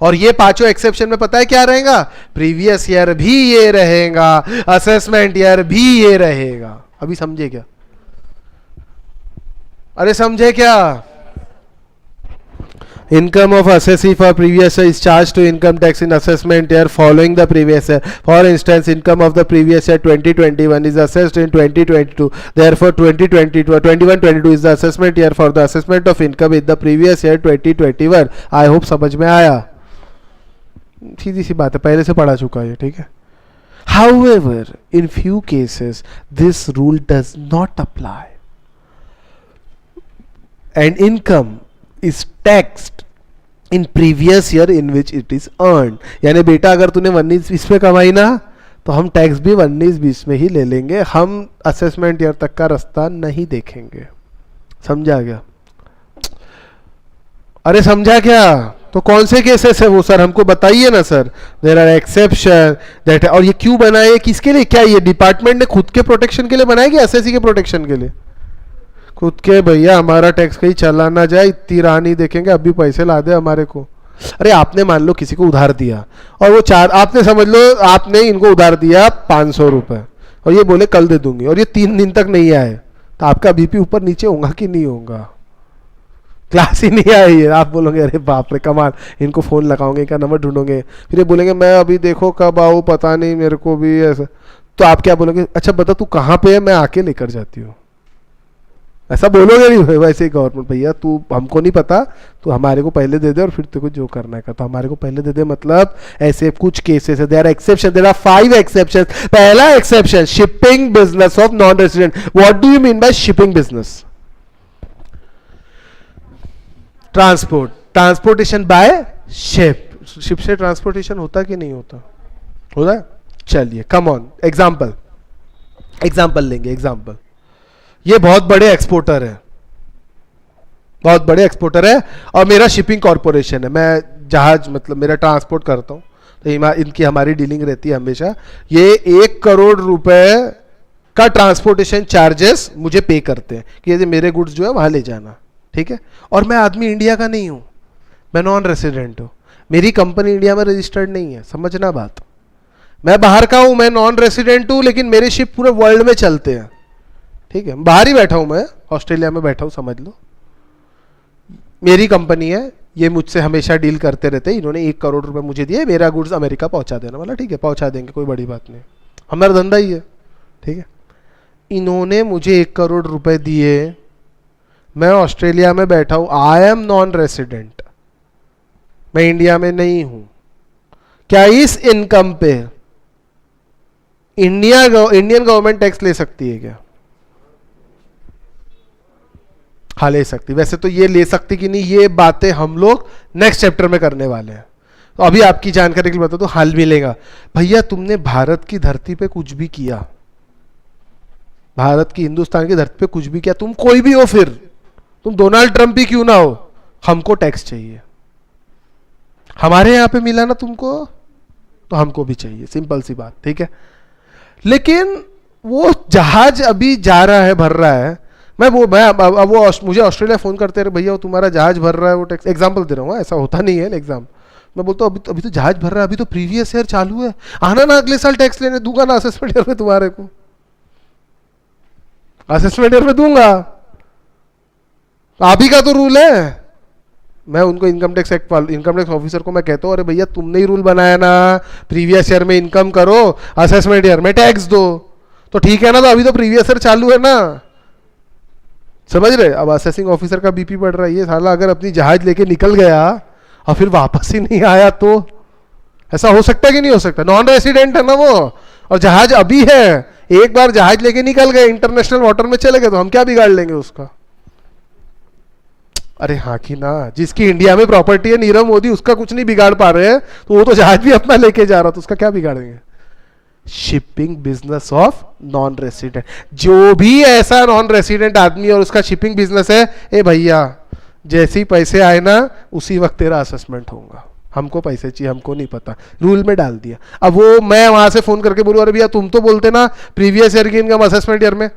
और ये 5 एक्सेप्शन में पता है क्या रहेगा? प्रीवियस ईयर भी ये रहेगा, असेसमेंट ईयर भी ये रहेगा। अभी समझे क्या? अरे समझे क्या? Income of assessee for previous year is charged to income tax in assessment year following the previous year. For instance, income of the previous year 2021 is assessed in 2022. Therefore, 2022 21-22 is the assessment year for the assessment of income in the previous year 2021. I hope समझ में आया. सीधी सी बात है, पहले से पढ़ा चुका है, ठीक है. However, in few cases, this rule does not apply, and income is taxed in previous year in which it is earned. यानी बेटा अगर तूने 19-20 में कमाई ना, तो हम टैक्स भी 19-20 में ही ले लेंगे, हम असेसमेंट ईयर तक का रास्ता नहीं देखेंगे. समझा क्या? अरे समझा क्या? तो कौन से केसेस है वो सर, हमको बताइए ना sir. There are exception that. और ये क्यों बनाए, किसके लिए, क्या ये डिपार्टमेंट ने खुद के प्रोटेक्शन के लिए बनाया कि एसएससी के प्रोटेक्शन के लिए? खुद के. भैया हमारा टैक्स कहीं चला ना जाए, इतनी राह नहीं देखेंगे, अभी पैसे ला दे हमारे को. अरे आपने मान लो किसी को उधार दिया और वो आपने समझ लो आपने इनको उधार दिया 500 रुपए और ये बोले कल दे दूंगी और ये 3 दिन तक नहीं आए, तो आपका बीपी ऊपर नीचे होगा कि नहीं होगा? क्लास ही नहीं आई है, आप बोलोगे अरे बाप रे कमाल, इनको फ़ोन लगाओगे, इनका नंबर ढूंढोगे, फिर ये बोलेंगे मैं अभी देखो कब आऊँ पता नहीं मेरे को भी ऐसा. तो आप क्या बोलोगे? अच्छा बता तू कहाँ पे है, मैं आके लेकर जाती हूँ. ऐसा बोलोगे नहीं? वैसे ही गवर्नमेंट, भैया तू हमको नहीं पता, तू हमारे को पहले दे दे और फिर तेरे को जो करना है कर. तो हमारे को पहले दे दे मतलब ऐसे कुछ केसेस है. There are exception, there are 5 exceptions. पहला exception, shipping business of non resident. What do you mean by shipping business? Transport, transportation by ship. Ship से ट्रांसपोर्टेशन होता कि नहीं होता? होता है. चलिए कम ऑन, एग्जाम्पल लेंगे. एग्जाम्पल, ये बहुत बड़े एक्सपोर्टर है, बहुत बड़े एक्सपोर्टर है और मेरा शिपिंग कॉरपोरेशन है. मैं जहाज मतलब मेरा ट्रांसपोर्ट करता हूँ, तो इनकी हमारी डीलिंग रहती है हमेशा. ये 1 करोड़ रुपए का ट्रांसपोर्टेशन चार्जेस मुझे पे करते हैं कि ये मेरे गुड्स जो है वहां ले जाना, ठीक है. और मैं आदमी इंडिया का नहीं हूं, मैं नॉन रेसिडेंट हूं, मेरी कंपनी इंडिया में रजिस्टर्ड नहीं है. समझना बात, मैं बाहर का हूं, मैं नॉन रेसिडेंट हूं, लेकिन मेरे शिप पूरे वर्ल्ड में चलते हैं, ठीक है. बाहर ही बैठा हूं, मैं ऑस्ट्रेलिया में बैठा हूं, समझ लो. मेरी कंपनी है, ये मुझसे हमेशा डील करते रहते हैं. इन्होंने 1 करोड़ रुपए मुझे दिए, मेरा गुड्स अमेरिका पहुंचा देना वाला, ठीक है, पहुंचा देंगे, कोई बड़ी बात नहीं, हमारा धंधा ही है, ठीक है. इन्होंने मुझे 1 करोड़ रुपए दिए, मैं ऑस्ट्रेलिया में बैठा हूं, आई एम नॉन रेसिडेंट, मैं इंडिया में नहीं हूं. क्या इस इनकम पे इंडियन गवर्नमेंट टैक्स ले सकती है क्या? हाँ ले सकती. वैसे तो ये ले सकती कि नहीं, ये बातें हम लोग नेक्स्ट चैप्टर में करने वाले हैं. तो अभी आपकी जानकारी के लिए बता दो, हाल मिलेगा. भैया तुमने भारत की धरती पे कुछ भी किया, भारत की हिंदुस्तान की धरती पे कुछ भी किया, तुम कोई भी हो, फिर तुम डोनाल्ड ट्रंप ही क्यों ना हो, हमको टैक्स चाहिए. हमारे यहां पे मिला ना तुमको, तो हमको भी चाहिए. सिंपल सी बात, ठीक है. लेकिन वो जहाज अभी जा रहा है, भर रहा है, मुझे ऑस्ट्रेलिया फोन करते रहे, भैया वो तुम्हारा जहाज भर रहा है, वो टैक्स. एग्जाम्पल दे रहा हूँ, ऐसा होता नहीं है एग्जाम. मैं बोलता हूँ अभी तो जहाज भर रहा है, अभी तो प्रीवियस ईयर चालू है, आना ना अगले साल टैक्स लेने, दूंगा ना असेसमेंट ईयर में तुम्हारे को, असेसमेंट ईयर में दूंगा. आप ही का तो रूल है. मैं उनको इनकम टैक्स ऑफिसर को मैं कहता हूँ अरे भैया तुमने ही रूल बनाया ना, प्रीवियस ईयर में इनकम करो, असेसमेंट ईयर में टैक्स दो. तो ठीक है ना, तो अभी तो प्रीवियस ईयर चालू है ना, समझ रहे. अब असेसिंग ऑफिसर का बीपी बढ़ रहा है, ये साला अगर अपनी जहाज लेके निकल गया और फिर वापस ही नहीं आया, तो ऐसा हो सकता है कि नहीं हो सकता? नॉन रेसिडेंट है ना वो, और जहाज अभी है, एक बार जहाज लेके निकल गए, इंटरनेशनल वाटर में चले गए, तो हम क्या बिगाड़ लेंगे उसका? अरे हाँ कि ना, जिसकी इंडिया में प्रॉपर्टी है, नीरव मोदी, उसका कुछ नहीं बिगाड़ पा रहे हैं, तो वो तो जहाज भी अपना लेके जा रहा, तो उसका क्या बिगाड़ेंगे? Shipping business of non resident. जो भी ऐसा नॉन रेसिडेंट आदमी और उसका शिपिंग बिजनेस है, ए भैया जैसे ही पैसे आए ना, उसी वक्त तेरा असेसमेंट होगा. हमको पैसे चाहिए, हमको नहीं पता, रूल में डाल दिया. अब वो मैं वहां से फोन करके बोलूं अरे भैया तुम तो बोलते ना प्रीवियस ईयर की इनकम असेसमेंट ईयर में,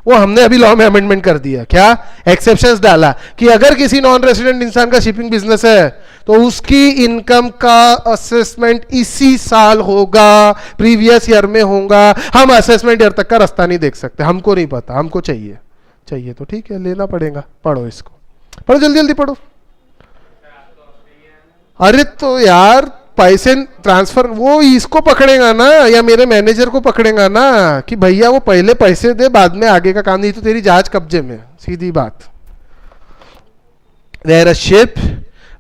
वो हमने अभी लॉ में अमेंडमेंट कर दिया. क्या एक्सेप्शंस डाला कि अगर किसी नॉन रेसिडेंट इंसान का शिपिंग बिजनेस है तो उसकी इनकम का असेसमेंट इसी साल होगा, प्रीवियस ईयर में होगा. हम असेसमेंट ईयर तक का रास्ता नहीं देख सकते, हमको नहीं पता, हमको चाहिए तो ठीक है, लेना पड़ेगा. पढ़ो इसको, पढ़ो जल्दी जल्दी पढ़ो. अरे तो यार पैसे ट्रांसफर वो इसको पकड़ेगा ना या मेरे मैनेजर को पकड़ेगा ना कि भैया वो पहले पैसे दे बाद में आगे का काम, नहीं तो तेरी जहाज कब्जे में, सीधी बात. Where a ship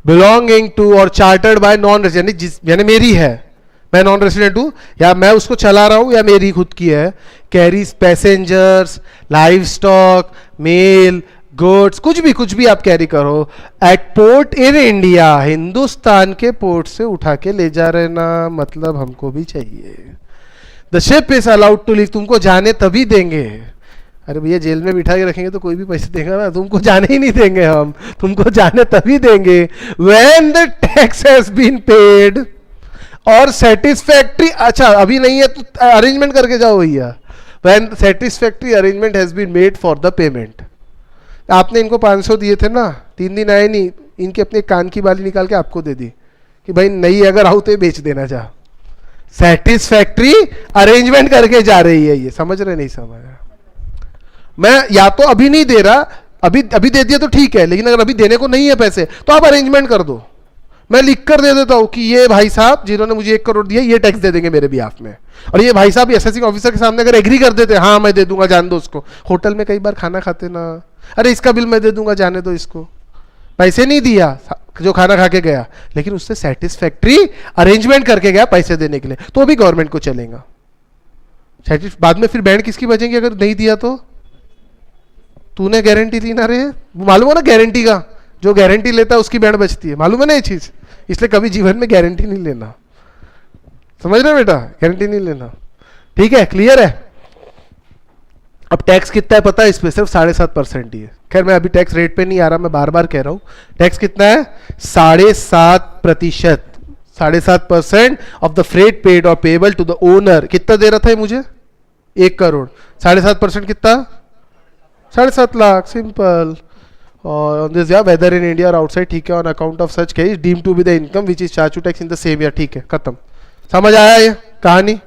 belonging to or chartered by non resident, यानी मेरी है, मैं नॉन रेजिडेंट हूं या मैं उसको चला रहा हूं या मेरी खुद की है, carries passengers, live stock, mail, goods, कुछ भी आप कैरी करो at port in India, Hindustan के पोर्ट से उठा के ले जा रहे ना, मतलब हमको भी चाहिए. The ship is allowed to leave, तुमको जाने तभी देंगे. अरे भैया जेल में बिठा के रखेंगे तो कोई भी पैसे देगा ना, तुमको जाने ही नहीं देंगे हम, तुमको जाने तभी देंगे when the tax has been paid or satisfactory. अच्छा अभी नहीं है तो अरेंजमेंट करके जाओ भैया. When satisfactory arrangement has been made for the payment. आपने इनको 500 दिए थे ना, 3 दिन आए नहीं, इनके अपने कान की बाली निकाल के आपको दे दी कि भाई नहीं अगर आओ तो बेच देना जा. सेटिस्फैक्ट्री अरेंजमेंट करके जा रही है ये, समझ रहे नहीं समझ रहे. मैं या तो अभी नहीं दे रहा, अभी दे दिया तो ठीक है, लेकिन अगर अभी देने को नहीं है पैसे तो आप अरेंजमेंट कर दो. मैं लिख कर दे देता हूं कि ये भाई साहब जिन्होंने मुझे 1 करोड़ दिया ये टैक्स दे देंगे मेरे बिहाफ में, और ये भाई साहब असेसिंग ऑफिसर के सामने अगर एग्री कर देते हाँ मैं दे दूंगा जान दो उसको. होटल में कई बार खाना खाते ना, अरे इसका बिल मैं दे दूंगा जाने दो इसको, पैसे नहीं दिया जो खाना खा के गया, लेकिन उससे सेटिस्फैक्ट्री अरेंजमेंट करके गया पैसे देने के लिए, तो भी गवर्नमेंट को चलेगा. बाद में फिर बैंड किसकी बचेंगी अगर नहीं दिया तो? तूने गारंटी ली ना रे, मालूम है ना गारंटी का, जो गारंटी लेता है उसकी बैंड बचती है, मालूम है ना ये चीज. इसलिए कभी जीवन में गारंटी नहीं लेना, समझ रहे बेटा, गारंटी नहीं लेना. ठीक है, क्लियर है. अब टैक्स कितना है पता है इस पे? सिर्फ 7.5% ही है. खैर मैं अभी टैक्स रेट पे नहीं आ रहा, मैं बार बार कह रहा हूं टैक्स कितना है, 7.5%. 7.5% ऑफ द फ्रेट पेड और पेबल टू द ओनर. कितना दे रहा था मुझे? 1 करोड़. 7.5% कितना? 7.5 लाख. सिंपल. और ऑन दिस या whether in India or outside, ठीक है, on account of such case deem to be the income which is charge to tax in the same year. ठीक है, खत्म. समझ आया ये कहानी?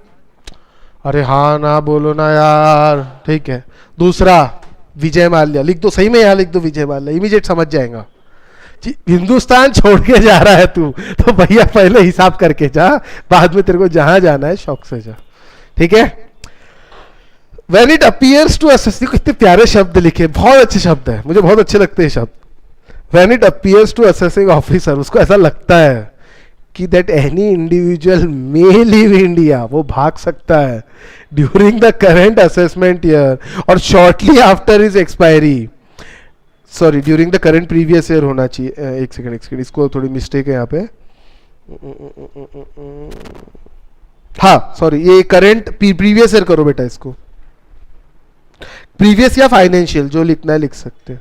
अरे हाँ ना बोलो ना यार. ठीक है. दूसरा विजय माल्या लिख दो, सही में यहाँ लिख दो विजय माल्या, इमीडिएट समझ जाएगा. हिंदुस्तान छोड़ के जा रहा है तू तो भैया पहले हिसाब करके जा, बाद में तेरे को जहां जाना है शौक से जा. ठीक है. When it appears to assess, कितने प्यारे शब्द लिखे, बहुत अच्छे शब्द है, मुझे बहुत अच्छे लगते हैं शब्द. When it appears to assessing officer, उसको ऐसा लगता है कि that any individual may leave India, वो भाग सकता है during the current assessment year और shortly after his expiry. Sorry, during the current previous year होना चाहिए. एक सेकंड, इसको थोड़ी मिस्टेक है यहाँ पे. हाँ सॉरी, ये करंट प्रीवियस ईयर करो बेटा, इसको प्रीवियस या फाइनेंशियल जो लिखना है लिख सकते हैं.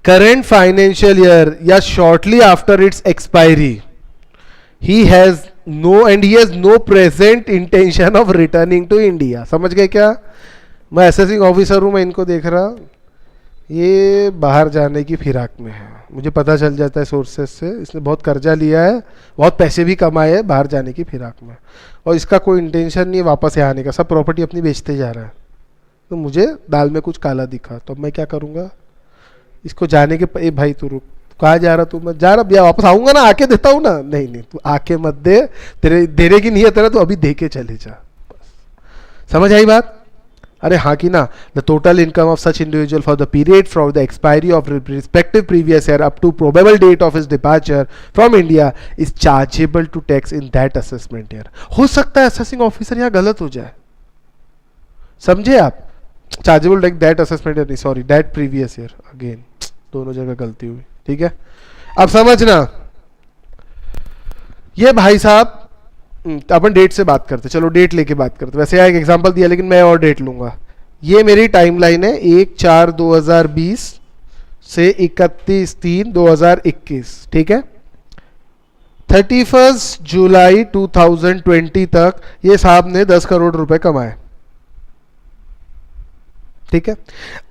करंट फाइनेंशियल ईयर या shortly after its expiry, he has no present intention of returning to India. समझ गए क्या? मैं असेसिंग ऑफिसर हूं, मैं इनको देख रहा, ये बाहर जाने की फिराक में है, मुझे पता चल जाता है सोर्सेस से, इसने बहुत कर्जा लिया है, बहुत पैसे भी कमाए हैं, बाहर जाने की फिराक में, और इसका कोई इंटेंशन नहीं है वापस यहाँ आने का, सब प्रॉपर्टी अपनी बेचते जा रहा है. तो मुझे दाल में कुछ काला दिखा, तो मैं क्या करूँगा, इसको जाने के ए भाई तू रुक, कहाँ जा रहा तू? मैं जा रहा भैया, वापस आऊँगा ना, आके देता हूँ ना. नहीं तू आके मत दे, तेरे देने की नियत है ना तो अभी दे के चले जा. समझ आई बात? अरे हाँ कि ना. The total income of such individual for the period from the expiry of respective previous year up to probable date of his departure from India is chargeable to tax in that assessment year. हो सकता है assessing officer यहाँ गलत हो जाए, समझे आप? Chargeable tax that assessment year नहीं, sorry that previous year, again दोनों जगह गलती हुई. ठीक है, अब समझना. ये भाई साहब अपन डेट से बात करते, चलो डेट लेके बात करते. वैसे यहाँ एक एग्जांपल दिया लेकिन मैं और डेट लूंगा. ये मेरी टाइमलाइन है 1/4/2020 से 31/3/2021. ठीक है. 31 जुलाई 2020 तक ये साहब ने 10 करोड़ रुपए कमाए. ठीक है.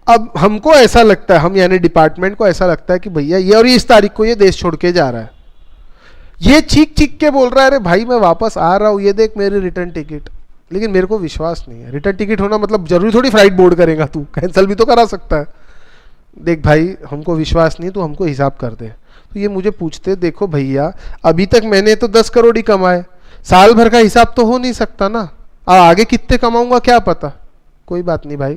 अब हमको ऐसा लगता है, हम यानी डिपार्टमेंट को ऐसा लगता है कि भैया ये और ये इस तारीख को ये देश छोड़ के जा रहा है. ये चीख के बोल रहा है अरे भाई मैं वापस आ रहा हूँ, ये देख मेरी रिटर्न टिकट. लेकिन मेरे को विश्वास नहीं है, रिटर्न टिकट होना मतलब जरूरी थोड़ी फ्लाइट बोर्ड करेगा, तू कैंसिल भी तो करा सकता है. देख भाई हमको विश्वास नहीं, तो हमको हिसाब कर दे। तो ये मुझे पूछते, देखो भैया अभी तक मैंने तो 10 करोड़ ही कमाए, साल भर का हिसाब तो हो नहीं सकता ना, आगे कितने कमाऊंगा क्या पता। कोई बात नहीं भाई,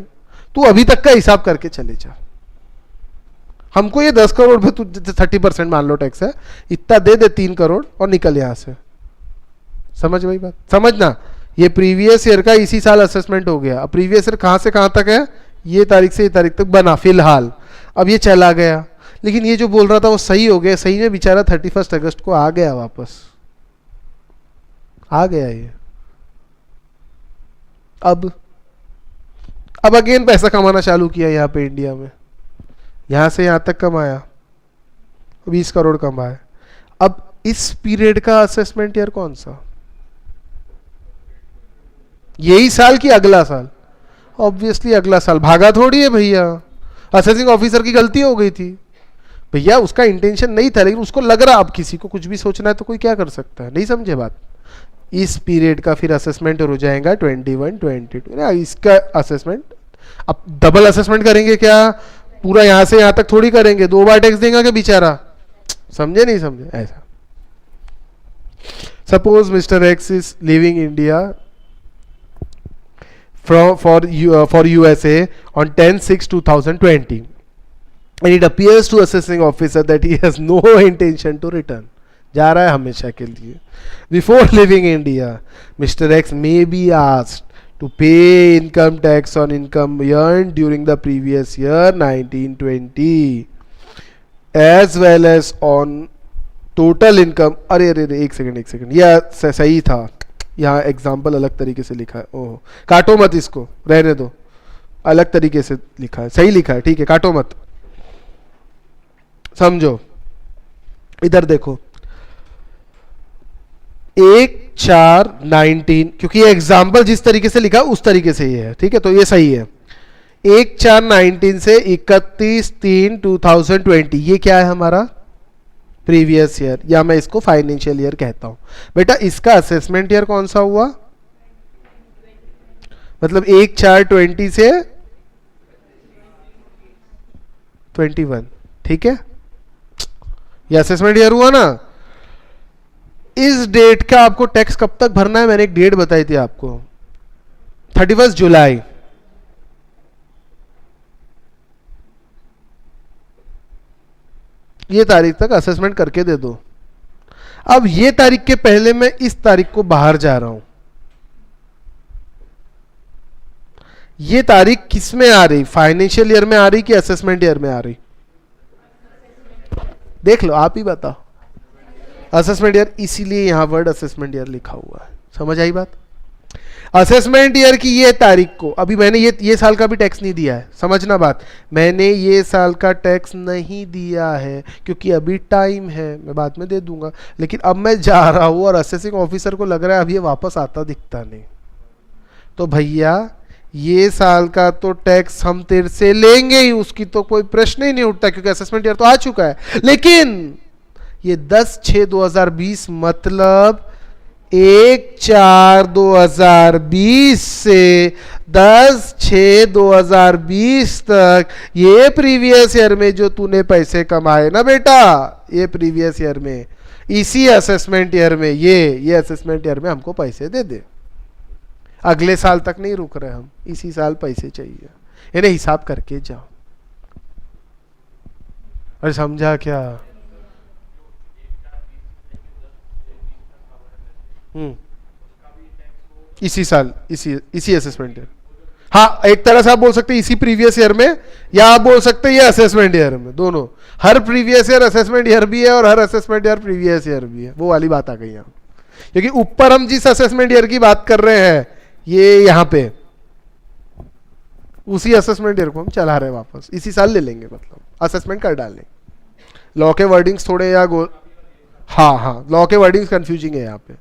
तू अभी तक का हिसाब करके चले जा। हमको ये 10 करोड़ पे तू 30% मान लो टैक्स है, इतना दे दे 3 करोड़ और निकल यहां से। समझ भाई बात, समझना। ये प्रीवियस ईयर का इसी साल असेसमेंट हो गया। अब प्रीवियस ईयर कहां से कहां तक है, ये तारीख से ये तारीख तक बना फिलहाल। अब ये चला गया, लेकिन ये जो बोल रहा था वो सही हो गया। सही में बेचारा 31 अगस्त को आ गया, वापस आ गया ये। अब अगेन पैसा कमाना चालू किया यहाँ पे इंडिया में, यहां से यहां तक कमाया, 20 करोड़ कमाए। अब इस पीरियड का असेसमेंट ईयर कौन सा, यही साल की अगला साल? ऑब्वियसली अगला साल, भागा थोड़ी है भैया। असेसिंग ऑफिसर की गलती हो गई थी भैया, उसका इंटेंशन नहीं था, लेकिन उसको लग रहा। अब किसी को कुछ भी सोचना है तो कोई क्या कर सकता है, नहीं समझे बात। इस पीरियड का फिर असेसमेंट हो जाएगा 21, 22 ना, इसका असेसमेंट। अब डबल असेसमेंट करेंगे क्या, पूरा यहां से यहां तक थोड़ी करेंगे, 2 बार टैक्स देगा क्या बेचारा। समझे नहीं समझे ऐसा। Suppose mister x is living India for USA on 10/6/2020, and it appears to assessing officer that he has no intention to return. जा रहा है हमेशा के लिए। Before leaving India, Mr. X may be asked to pay income tax on income earned during the previous year 1920, as well as on total income। अरे एक second, यह सही था, यहाँ एग्जाम्पल अलग तरीके से लिखा है। ओह काटो मत, इसको रहने दो, अलग तरीके से लिखा है, सही लिखा है, ठीक है, काटो मत, समझो। इधर देखो 1/4/19, क्योंकि ये एग्जाम्पल जिस तरीके से लिखा उस तरीके से ये है, ठीक है, तो ये सही है। 1/4/19 से 31/3/2020, ये क्या है हमारा प्रीवियस ईयर, या मैं इसको फाइनेंशियल ईयर कहता हूं। बेटा इसका असेसमेंट ईयर कौन सा हुआ, मतलब 1/4/20 से 21, ठीक है, ये असेसमेंट ईयर हुआ ना। इस डेट का आपको टैक्स कब तक भरना है, मैंने एक डेट बताई थी आपको, 31 जुलाई। ये तारीख तक असेसमेंट करके दे दो। अब ये तारीख के पहले मैं इस तारीख को बाहर जा रहा हूं, ये तारीख किस में आ रही, फाइनेंशियल ईयर में आ रही कि असेसमेंट ईयर में आ रही, देख लो आप ही बताओ। असेसमेंट ईयर, इसीलिए यहां वर्ड असेसमेंट ईयर लिखा हुआ है, समझ आई बात। असेसमेंट ईयर की ये तारीख को, अभी मैंने ये साल का भी टैक्स नहीं दिया है, समझना बात, मैंने ये साल का टैक्स नहीं दिया है क्योंकि अभी टाइम है, मैं बाद में दे दूंगा। लेकिन अब मैं जा रहा हूं और असेसिंग ऑफिसर को लग रहा है अब ये वापस आता दिखता नहीं, तो भैया ये साल का तो टैक्स हम तेरे से लेंगे ही, उसकी तो कोई प्रश्न ही नहीं उठता क्योंकि असेसमेंट ईयर तो आ चुका है। लेकिन ये 10/6/2020 मतलब 1/4/2020 से 10/6/2020 तक ये प्रीवियस ईयर में जो तूने पैसे कमाए ना बेटा, ये प्रीवियस ईयर में, इसी असेसमेंट ईयर में, ये असेसमेंट ईयर में हमको पैसे दे दे। अगले साल तक नहीं रुक रहे हम, इसी साल पैसे चाहिए, इन्हें हिसाब करके जाओ। अरे समझा क्या? इसी साल, इसी असेसमेंट ईयर। हाँ, एक तरह से आप बोल सकते हैं इसी प्रीवियस ईयर में, या आप बोल सकते हैं ये असेसमेंट ईयर में, दोनों। हर प्रीवियस ईयर असेसमेंट ईयर भी है और हर असेसमेंट ईयर प्रीवियस ईयर भी है, वो वाली बात आ गई यहाँ। क्योंकि ऊपर हम जिस असेसमेंट ईयर की बात कर रहे हैं, ये यहाँ पे उसी असेसमेंट ईयर को हम चला रहे हैं वापस, इसी साल ले लेंगे, मतलब असेसमेंट कर डालेंगे। लॉ के वर्डिंग्स थोड़े या हाँ, लॉ के वर्डिंग्स कंफ्यूजिंग है यहाँ पे।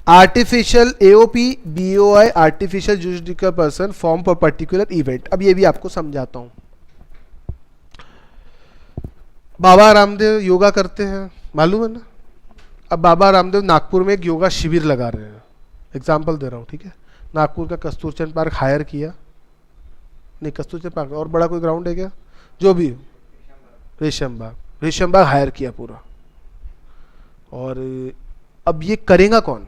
Artificial AOP BOI artificial jurisdictional person form for particular event. अब ये भी आपको समझाता हूं। बाबा रामदेव योगा करते हैं, मालूम है ना। अब बाबा रामदेव नागपुर में एक योगा शिविर लगा रहे हैं, एग्जाम्पल दे रहा हूं, ठीक है। नागपुर का कस्तूरचंद पार्क हायर किया, नहीं, कस्तूरचंद पार्क और बड़ा कोई ग्राउंड है क्या? जो भी हो, रेशम बाग हायर किया पूरा। और अब ये करेगा कौन?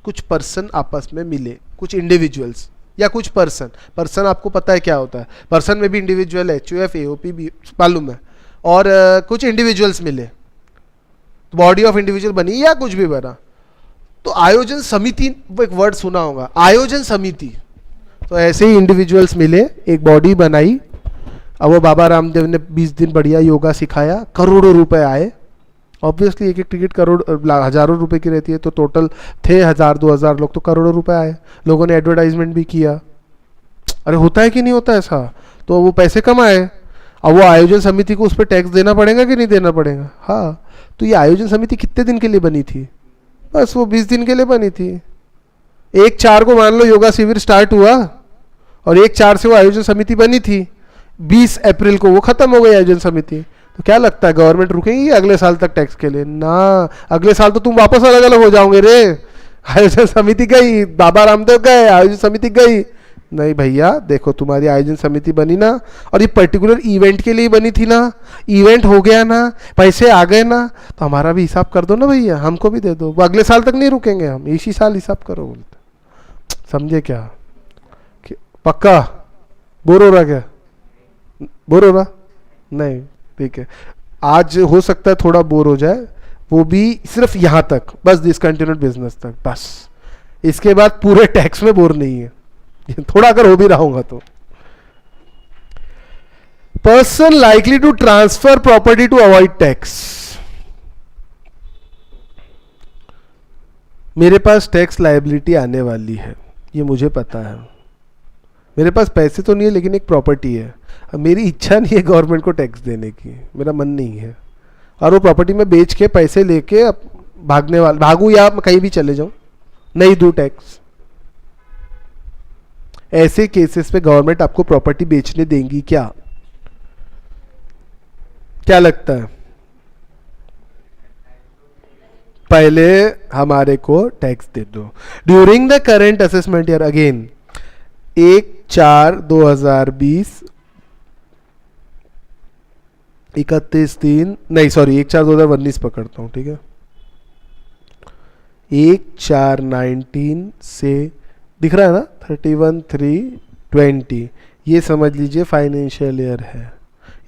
कुछ पर्सन आपस में मिले, कुछ इंडिविजुअल्स या कुछ पर्सन आपको पता है क्या होता है, पर्सन में भी इंडिविजुअल है, HUF AOP भी मालूम है, और कुछ इंडिविजुअल्स मिले, बॉडी ऑफ इंडिविजुअल बनी या कुछ भी बना, तो आयोजन समिति, वो एक वर्ड सुना होगा, आयोजन समिति। तो ऐसे ही इंडिविजुअल्स मिले, एक बॉडी बनाई। अब वो बाबा रामदेव ने 20 दिन बढ़िया योगा सिखाया, करोड़ों रुपए आए। ऑब्वियसली एक एक टिकट करोड़ हजारों रुपए की रहती है, तो टोटल थे 1000-2000 लोग, तो करोड़ों रुपए आए। लोगों ने एडवर्टाइजमेंट भी किया। अरे होता है कि नहीं होता ऐसा? तो वो पैसे कमाए। अब वो आयोजन समिति को उस पर टैक्स देना पड़ेगा कि नहीं देना पड़ेगा? हाँ। तो ये आयोजन समिति कितने दिन के लिए बनी थी? बस वो 20 दिन के लिए बनी थी। 1/4 को मान लो योगा शिविर स्टार्ट हुआ, और 1/4 से वो आयोजन समिति बनी थी। 20 अप्रैल को वो खत्म हो गई आयोजन समिति। तो क्या लगता है गवर्नमेंट रुकेगी अगले साल तक टैक्स के लिए? ना, अगले साल तो तुम वापस अलग अलग हो जाओगे रे। आयोजन समिति गई, बाबा रामदेव गए, आयोजन समिति गई। नहीं भैया, देखो तुम्हारी आयोजन समिति बनी ना, और ये पर्टिकुलर इवेंट के लिए बनी थी ना, इवेंट हो गया ना, पैसे आ गए ना, तो हमारा भी हिसाब कर दो ना भैया, हमको भी दे दो। वो अगले साल तक नहीं रुकेंगे, हम इसी साल हिसाब करो बोलते। समझे क्या? पक्का? बोर हो रहा क्या? बोर हो रहा? नहीं, ठीक है। आज हो सकता है थोड़ा बोर हो जाए, वो भी सिर्फ यहाँ तक, बस डिसकंटिन्यूड बिजनेस तक, बस। इसके बाद पूरे टैक्स में बोर नहीं है, थोड़ा अगर हो भी रहा होगा तो। Person likely to transfer property to avoid tax. मेरे पास टैक्स लायबिलिटी आने वाली है, ये मुझे पता है। मेरे पास पैसे तो नहीं है, लेकिन एक प्रॉपर्टी है। अब मेरी इच्छा नहीं है गवर्नमेंट को टैक्स देने की, मेरा मन नहीं है। और वो प्रॉपर्टी में बेच के पैसे लेके अब भागू या कहीं भी चले जाऊं, नहीं दूं टैक्स। ऐसे केसेस में गवर्नमेंट आपको प्रॉपर्टी बेचने देंगी क्या? क्या लगता है? पहले हमारे को टैक्स दे दो। During the current assessment year, again 1/4/2020, 1/4/2019 पकड़ता हूं, ठीक है। 1/4/19 से दिख रहा है ना, 31/3/20, ये समझ लीजिए फाइनेंशियल ईयर है।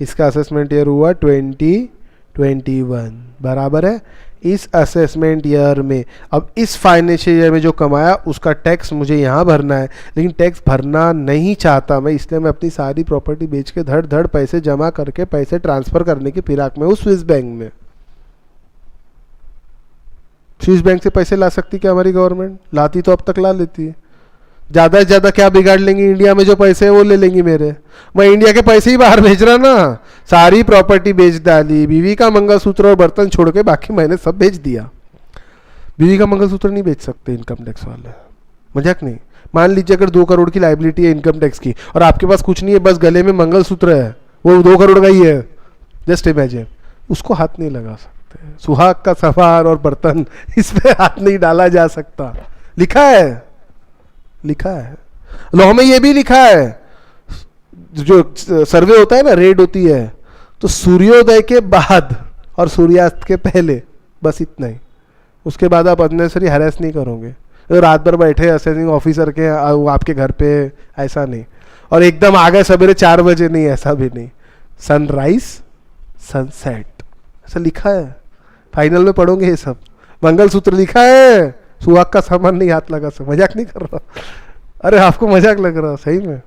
इसका असेसमेंट ईयर हुआ 2021, बराबर है। इस असेसमेंट ईयर में, अब इस फाइनेंशियल ईयर में जो कमाया उसका टैक्स मुझे यहाँ भरना है, लेकिन टैक्स भरना नहीं चाहता मैं, इसलिए मैं अपनी सारी प्रॉपर्टी बेच के धड़ धड़ पैसे जमा करके पैसे ट्रांसफर करने की फिराक में हूँ स्विस बैंक में। स्विस बैंक से पैसे ला सकती क्या हमारी गवर्नमेंट? लाती तो अब तक ला लेती है। ज़्यादा से ज़्यादा क्या बिगाड़ लेंगी? इंडिया में जो पैसे है वो ले लेंगी मेरे। मैं इंडिया के पैसे ही बाहर भेज रहा ना, सारी प्रॉपर्टी बेच डाली, बीवी का मंगलसूत्र और बर्तन छोड़ के बाकी मैंने सब बेच दिया। बीवी का मंगलसूत्र नहीं बेच सकते इनकम टैक्स वाले, मजाक नहीं। मान लीजिए अगर 2 करोड़ की लाइबिलिटी है इनकम टैक्स की, और आपके पास कुछ नहीं है, बस गले में मंगलसूत्र है, वो 2 करोड़ का ही है, जस्ट इमेजिन, उसको हाथ नहीं लगा सकते। सुहाग का सवार और बर्तन, इस पे हाथ नहीं डाला जा सकता। लिखा है, लिखा है लॉ में, ये भी लिखा है। जो सर्वे होता है ना, रेड होती है, तो सूर्योदय के बाद और सूर्यास्त के पहले, बस इतना ही। उसके बाद आप अननेसेसरी हैरेस नहीं करोगे। तो रात भर बैठे असेसिंग ऑफिसर के आपके घर पे, ऐसा नहीं। और एकदम आ गए सवेरे 4 बजे, नहीं, ऐसा भी नहीं। सनराइज सनसेट ऐसा लिखा है, फाइनल में पढ़ोगे ये सब। मंगलसूत्र लिखा है, सुहाग का सामान नहीं हाथ लगा सकता। मजाक नहीं कर रहा, अरे आपको मजाक लग रहा, सही में।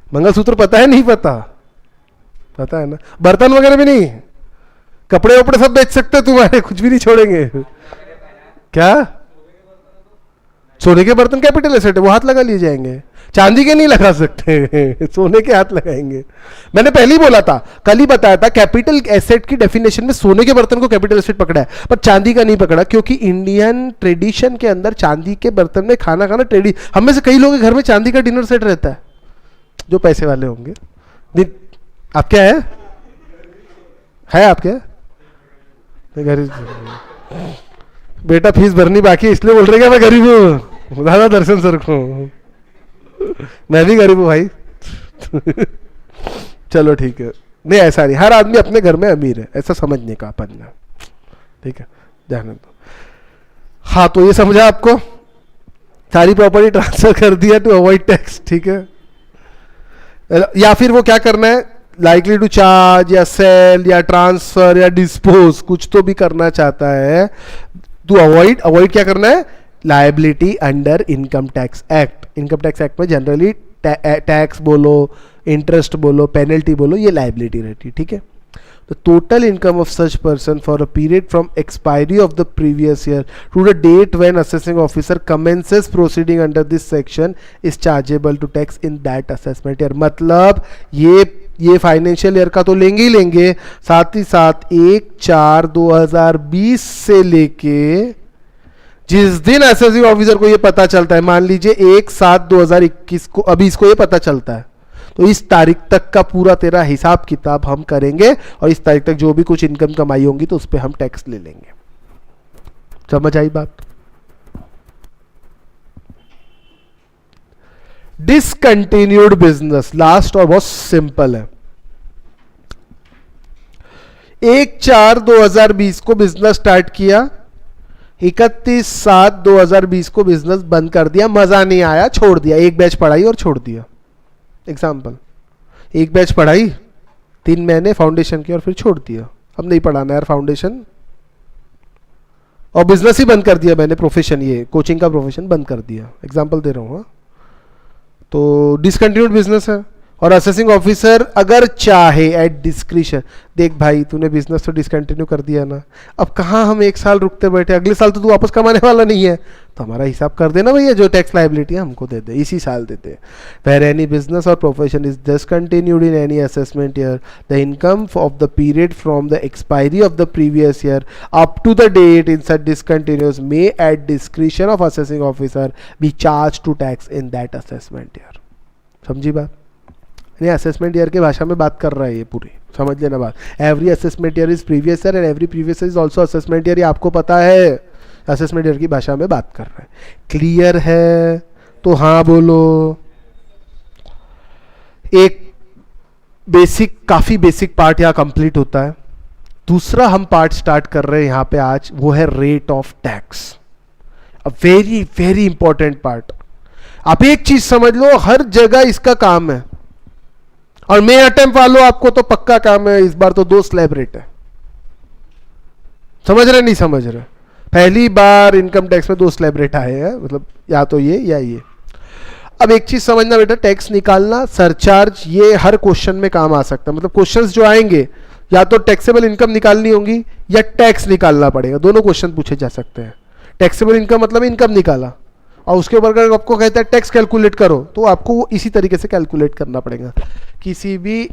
मंगलसूत्र पता है? नहीं पता? पता है ना। बर्तन वगैरह भी नहीं, कपड़े वपड़े सब बेच सकते तुम्हारे, कुछ भी नहीं छोड़ेंगे। क्या? सोने के बर्तन कैपिटल एसेट है, वो हाथ लगा लिए जाएंगे। चांदी के नहीं लगा सकते, सोने के हाथ लगाएंगे। मैंने पहले ही बोला था, कल ही बताया था, कैपिटल एसेट की डेफिनेशन में सोने के बर्तन को कैपिटल एसेट पकड़ा है, पर चांदी का नहीं पकड़ा, क्योंकि इंडियन ट्रेडिशन के अंदर चांदी के बर्तन में खाना खाना हम में से कई लोगों के घर में चांदी का डिनर सेट रहता है, जो पैसे वाले होंगे। आप क्या है आप क्या? गरीब बेटा, फीस भरनी बाकी है, इसलिए बोल रहे क्या मैं गरीब हूँ? दादा दर्शन सर को, मैं भी गरीब हूँ भाई। चलो ठीक है, नहीं ऐसा नहीं, हर आदमी अपने घर में अमीर है, ऐसा समझने का अपन ने, ठीक है, ध्यान दो। हाँ तो ये समझा आपको, सारी प्रॉपर्टी ट्रांसफर कर दिया टू अवॉइड टैक्स, ठीक है। या फिर वो क्या करना है, लाइकली टू चार्ज या सेल या ट्रांसफर या डिस्पोज, कुछ तो भी करना चाहता है टू अवॉइड, अवॉइड क्या करना है, liability under income tax act. Income tax act में जनरली टैक्स बोलो, इंटरेस्ट बोलो, पेनल्टी बोलो, ये लायबिलिटी रहती है, ठीक है। The total income of such person for a period from expiry of the previous year to the date when assessing officer commences proceeding under this section is chargeable to tax in that assessment year। मतलब ये financial year का तो लेंगे ही लेंगे, साथ ही साथ 1/4/2020 से लेके जिस दिन असेसिंग ऑफिसर को ये पता चलता है, मान लीजिए 1/7/2021 को, अभी इसको ये पता चलता है, तो इस तारीख तक का पूरा तेरा हिसाब किताब हम करेंगे और इस तारीख तक जो भी कुछ इनकम कमाई होंगी तो उस पर हम टैक्स ले लेंगे। समझ आई बात? डिसकंटिन्यूड बिजनेस, लास्ट और बहुत सिंपल है। 1/4/2020 को बिजनेस स्टार्ट किया, 31/7/2020 को बिजनेस बंद कर दिया, मजा नहीं आया, छोड़ दिया, एक बैच पढ़ाई और छोड़ दिया। एग्जाम्पल, एक बैच पढ़ाई 3 महीने फाउंडेशन की और फिर छोड़ दिया, अब नहीं पढ़ाना यार फाउंडेशन, और बिजनेस ही बंद कर दिया मैंने, प्रोफेशन ये कोचिंग का प्रोफेशन बंद कर दिया, एग्जाम्पल दे रहा हूँ। तो डिसकंटिन्यूड बिजनेस है, और असेसिंग ऑफिसर अगर चाहे एट डिस्क्रिशन, देख भाई तूने बिजनेस तो डिसकंटिन्यू कर दिया ना, अब कहाँ हम 1 साल रुकते बैठे, अगले साल तो तू वापस कमाने वाला नहीं है, तो हमारा हिसाब कर देना भैया, जो टैक्स लायबिलिटी है हमको दे दे, इसी साल देते। Where any business or profession is discontinued in any assessment year, the income of the period from the expiry of the previous year up to the date in such discontinuance may at discretion of assessing officer be charge to tax in that assessment year. समझी बात? नहीं, assessment year के भाषा में बात कर रहा है ये पूरी, समझ लेना बात। Every assessment year is previous year and every previous year is also assessment year, ये आपको पता है, असेसमेंट ईयर की भाषा में बात कर रहा है। क्लियर है तो हाँ बोलो। एक बेसिक, काफी बेसिक पार्ट यहाँ कंप्लीट होता है। दूसरा हम पार्ट स्टार्ट कर रहे हैं यहाँ पे आज, वो है rate of tax, a very very important part. आप एक चीज समझ लो, हर जगह इसका काम है, और मे अटेम्प्ट वालों आपको तो पक्का काम है, इस बार तो 2 स्लैब रेट है। समझ रहे नहीं समझ रहे? पहली बार इनकम टैक्स में 2 स्लैब रेट आए हैं, मतलब या तो ये या ये। अब एक चीज समझना बेटा, टैक्स निकालना, सरचार्ज, ये हर क्वेश्चन में काम आ सकता है। मतलब क्वेश्चंस जो आएंगे, या तो टैक्सेबल इनकम निकालनी होगी या टैक्स निकालना पड़ेगा, दोनों क्वेश्चन पूछे जा सकते हैं। टैक्सेबल इनकम मतलब इनकम निकाला, और उसके ऊपर अगर आपको कहता है टैक्स कैलकुलेट करो, तो आपको वो इसी तरीके से कैलकुलेट करना पड़ेगा। किसी भी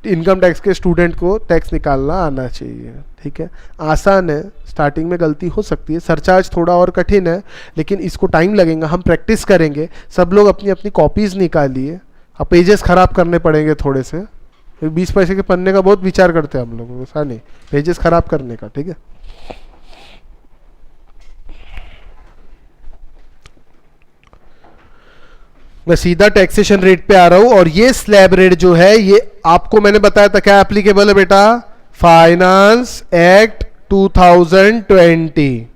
इनकम टैक्स के स्टूडेंट को टैक्स निकालना आना चाहिए, ठीक है। आसान है, स्टार्टिंग में गलती हो सकती है, सरचार्ज थोड़ा और कठिन है, लेकिन इसको टाइम लगेगा, हम प्रैक्टिस करेंगे। सब लोग अपनी अपनी कॉपीज़ निकालिए, अब पेजेस खराब करने पड़ेंगे थोड़े से, 20 पैसे के पन्ने का बहुत विचार करते हैं हम लोग, ऐसा नहीं, पेजेस खराब करने का, ठीक है। मैं सीधा टैक्सेशन रेट पे आ रहा हूं, और ये स्लैब रेट जो है, ये आपको मैंने बताया था क्या एप्लीकेबल है बेटा, फाइनेंस एक्ट 2020,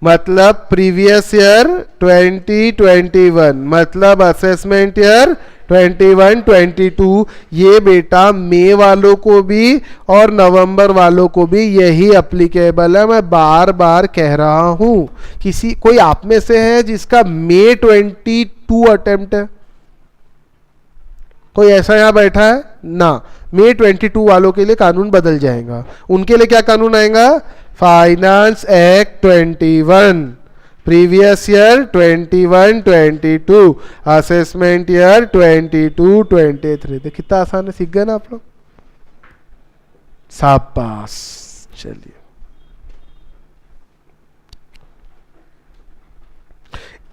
मतलब प्रीवियस ईयर 2021, मतलब असेसमेंट ईयर 21-22। ये बेटा मई वालों को भी और नवंबर वालों को भी यही एप्लीकेबल है। मैं बार बार कह रहा हूं, किसी कोई आप में से है जिसका मई 22 अटेम्प्ट है? कोई ऐसा यहां बैठा है ना? मई 22 वालों के लिए कानून बदल जाएगा। उनके लिए क्या कानून आएगा? Finance act 21, previous year 21-22, assessment year 22-23। तो कितना आसान है, सीख गए ना आप लोग? शाबाश। चलिए,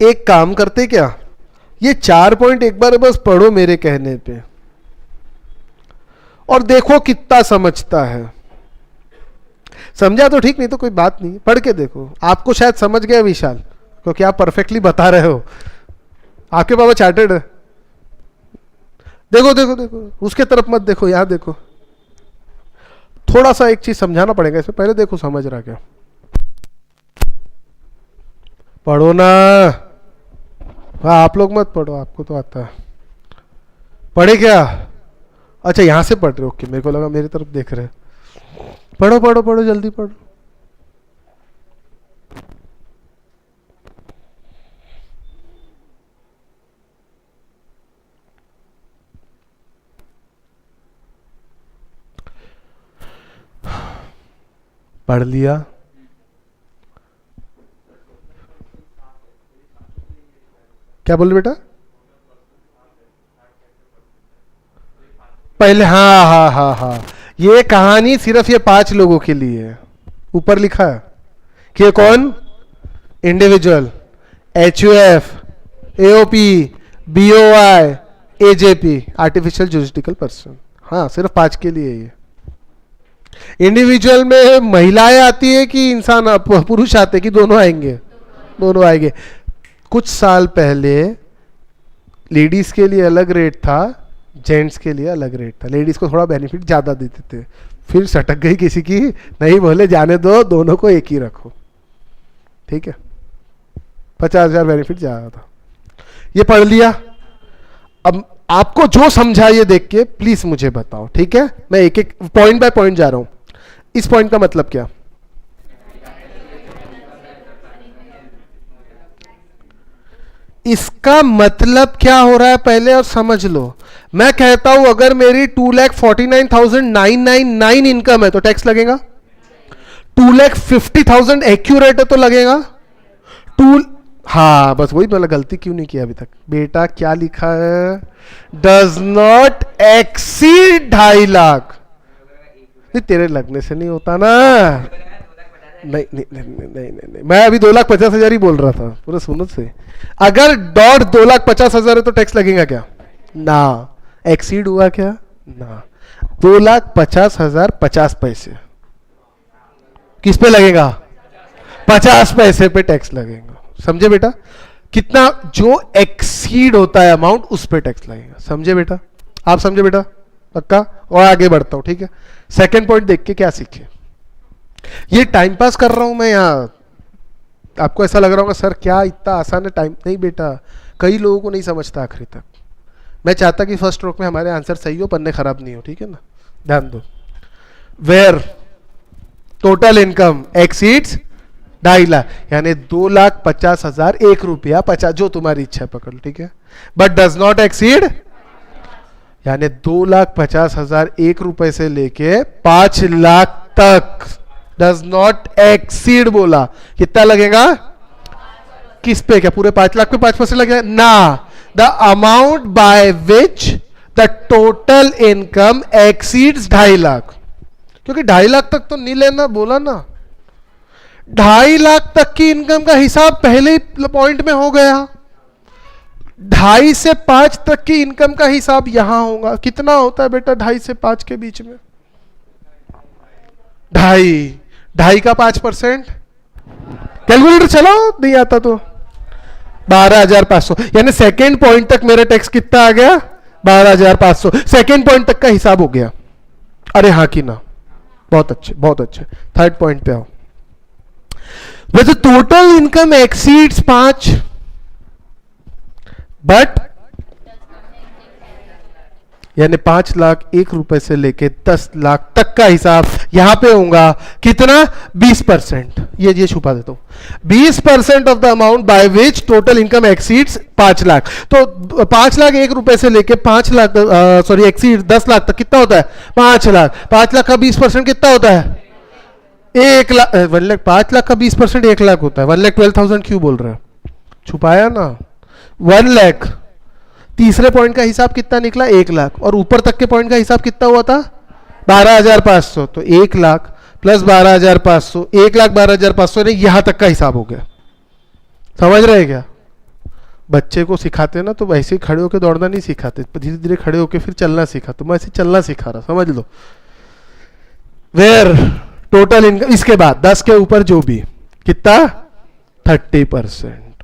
एक काम करते क्या, ये 4 पॉइंट एक बार बस पढ़ो मेरे कहने पे, और देखो कितना समझता है। समझा तो ठीक, नहीं तो कोई बात नहीं, पढ़ के देखो। आपको शायद समझ गया विशाल, क्योंकि आप परफेक्टली बता रहे हो, आपके पापा चार्टेड है। देखो देखो देखो, उसके तरफ मत देखो, यहां देखो। थोड़ा सा एक चीज समझाना पड़ेगा इसमें, पहले देखो समझ रहा क्या। पढ़ो ना। हाँ आप लोग मत पढ़ो, आपको तो आता है। पढ़े क्या? अच्छा यहां से पढ़ रहे हो, ओके, मेरे को लगा मेरी तरफ देख रहे। पढ़ो पढ़ो पढ़ो, जल्दी पढ़ो। पढ़ लिया? क्या बोल रहे बेटा? पहले हाँ हाँ हाँ हाँ, ये कहानी सिर्फ ये 5 लोगों के लिए है। ऊपर लिखा है कि ये कौन? Individual, HUF, AOP, BOI, AJP, artificial juridical person. हाँ सिर्फ 5 के लिए ये। इंडिविजुअल में महिलाएं आती है कि इंसान पुरुष आते कि दोनों आएंगे? दोनों आएंगे। कुछ साल पहले लेडीज के लिए अलग रेट था, जेंट्स के लिए अलग रेट था। लेडीज को थोड़ा बेनिफिट ज्यादा देते थे, फिर सटक गई किसी की, नहीं बोले जाने दो, दोनों को एक ही रखो, ठीक है। 50,000 बेनिफिट ज्यादा था। ये पढ़ लिया? अब आपको जो समझा ये देख के प्लीज मुझे बताओ, ठीक है। मैं एक एक पॉइंट बाय पॉइंट जा रहा हूं। इस पॉइंट का मतलब क्या? इसका मतलब क्या हो रहा है पहले और समझ लो। मैं कहता हूं अगर मेरी 2,49,999 इनकम है तो टैक्स लगेगा। 2,50,000 एक्यूरेट है तो लगेगा। हाँ बस वही, मतलब गलती क्यों नहीं किया अभी तक बेटा? क्या लिखा है? Does not exceed 2.5 lakh. नहीं तेरे लगने से नहीं होता ना। नहीं नहीं नहीं नहीं नहीं, नहीं, नहीं। मैं अभी 2,50,000 ही बोल रहा था, पूरा सुनो से। अगर डॉट 2,50,000 है तो टैक्स लगेगा क्या? ना। एक्सीड हुआ क्या? ना। 2,50,000 50 पैसे किस पे लगेगा? 50 पैसे पे टैक्स लगेगा। समझे बेटा? कितना जो एक्सीड होता है अमाउंट उस पे टैक्स लगेगा। समझे बेटा? आप समझे बेटा? पक्का? और आगे बढ़ता हूं, ठीक है। सेकंड पॉइंट देख के क्या सीखे? ये टाइम पास कर रहा हूं मैं यहां, आपको ऐसा लग रहा होगा सर क्या इतना आसान है टाइम। नहीं बेटा, कई लोगों को नहीं समझता आखिरी तक। मैं चाहता कि फर्स्ट स्ट्रोक में हमारे आंसर सही हो, पन्ने खराब नहीं हो, ठीक है ना। ध्यान दो। Where total income exceeds 2.5 lakh, यानी 2,50,000 ₹1 50, जो तुम्हारी इच्छा पकड़ लो, ठीक है। बट डज नॉट एक्सीड, यानी 2,50,000 ₹1 से लेके 5 लाख तक डज नॉट एक्सीड बोला। कितना लगेगा? किस पे? क्या पूरे 5 लाख पे 5% लगेगा? ना। The amount by which the total income exceeds 2.5 lakh, क्योंकि 2.5 लाख तक तो नहीं लेना बोला ना। 2.5 लाख तक की इनकम का हिसाब पहले ही पॉइंट में हो गया। 2.5 से 5 तक की इनकम का हिसाब यहां होगा। कितना होता है बेटा 2.5 से 5 के बीच में? 2.5 का 5%, कैलकुलेटर चलाओ, नहीं आता तो 12,500, यानी सेकेंड पॉइंट तक मेरा टैक्स कितना आ गया? 12,500। सेकेंड पॉइंट तक का हिसाब हो गया। अरे हाँ कि ना? बहुत अच्छे बहुत अच्छे। थर्ड पॉइंट पे आओ। वैसे टोटल इनकम एक्सीड्स 5, बट यानी 5 लाख ₹1 से लेके 10 लाख तक का हिसाब यहां पे होगा। कितना? 20%। ये छुपा देता हूं। 20% of the amount by which total income exceeds 5 lakh. तो 5 लाख ₹1 से लेके 5 लाख सॉरी एक्सीड 10 लाख तक कितना होता है? 5 लाख। 5 लाख का 20% कितना होता है? 1 लाख। 1 लाख 5 लाख का 20% 1 लाख होता है। 1,12,000 क्यों बोल रहा है? छुपाया ना। 1 लाख। तीसरे पॉइंट का हिसाब कितना निकला? 1 लाख। और ऊपर तक के पॉइंट का हिसाब कितना हुआ था? 12,500। तो 1 लाख प्लस 12,500, 1,12,500 ने यहां तक का हिसाब हो गया। समझ रहे क्या? बच्चे को सिखाते ना तो वैसे ही खड़े होकर दौड़ना नहीं सिखाते, धीरे धीरे खड़े होकर फिर चलना सीखा। तो मैं ऐसे चलना सिखा रहा, समझ लो। वेयर टोटल इनकम, इसके बाद 10 के ऊपर जो भी कितना? 30%।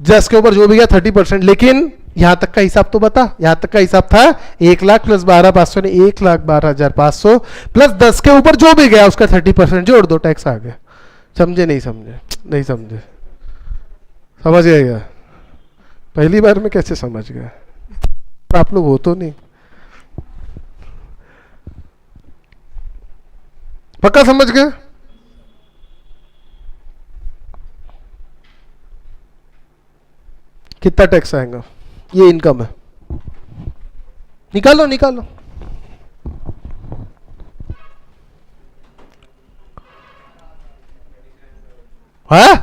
10 के ऊपर जो भी गया 30%। लेकिन यहां तक का हिसाब तो बता, यहां तक का हिसाब था 1,00,000 प्लस 12,500 ने 1,12,500 प्लस 10 के ऊपर जो भी गया उसका 30% जोड़ दो, टैक्स आ गया। समझे नहीं समझे? नहीं समझे? समझ गए क्या? पहली बार में कैसे समझ गए? आप लोग हो तो नहीं? पक्का समझ गए? कितना टैक्स आएगा? ये इनकम है, निकालो निकालो। हाँ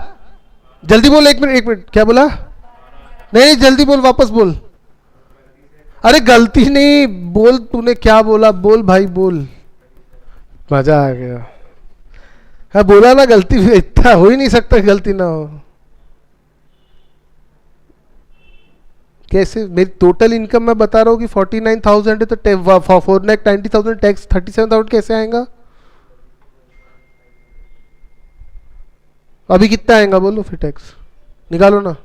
जल्दी बोल, एक मिनट एक मिनट, क्या बोला? नहीं जल्दी बोल, वापस बोल। अरे गलती नहीं, बोल तूने क्या बोला, बोल भाई बोल। मजा आ गया। हाँ बोला ना, गलती इतना हो ही नहीं सकता गलती ना हो। कैसे? मेरी टोटल इनकम मैं बता रहा हूँ कि 49,000 है, तो 4,90,000 टैक्स 37,000 कैसे आएगा? अभी कितना आएगा बोलो फिर, टैक्स निकालो ना।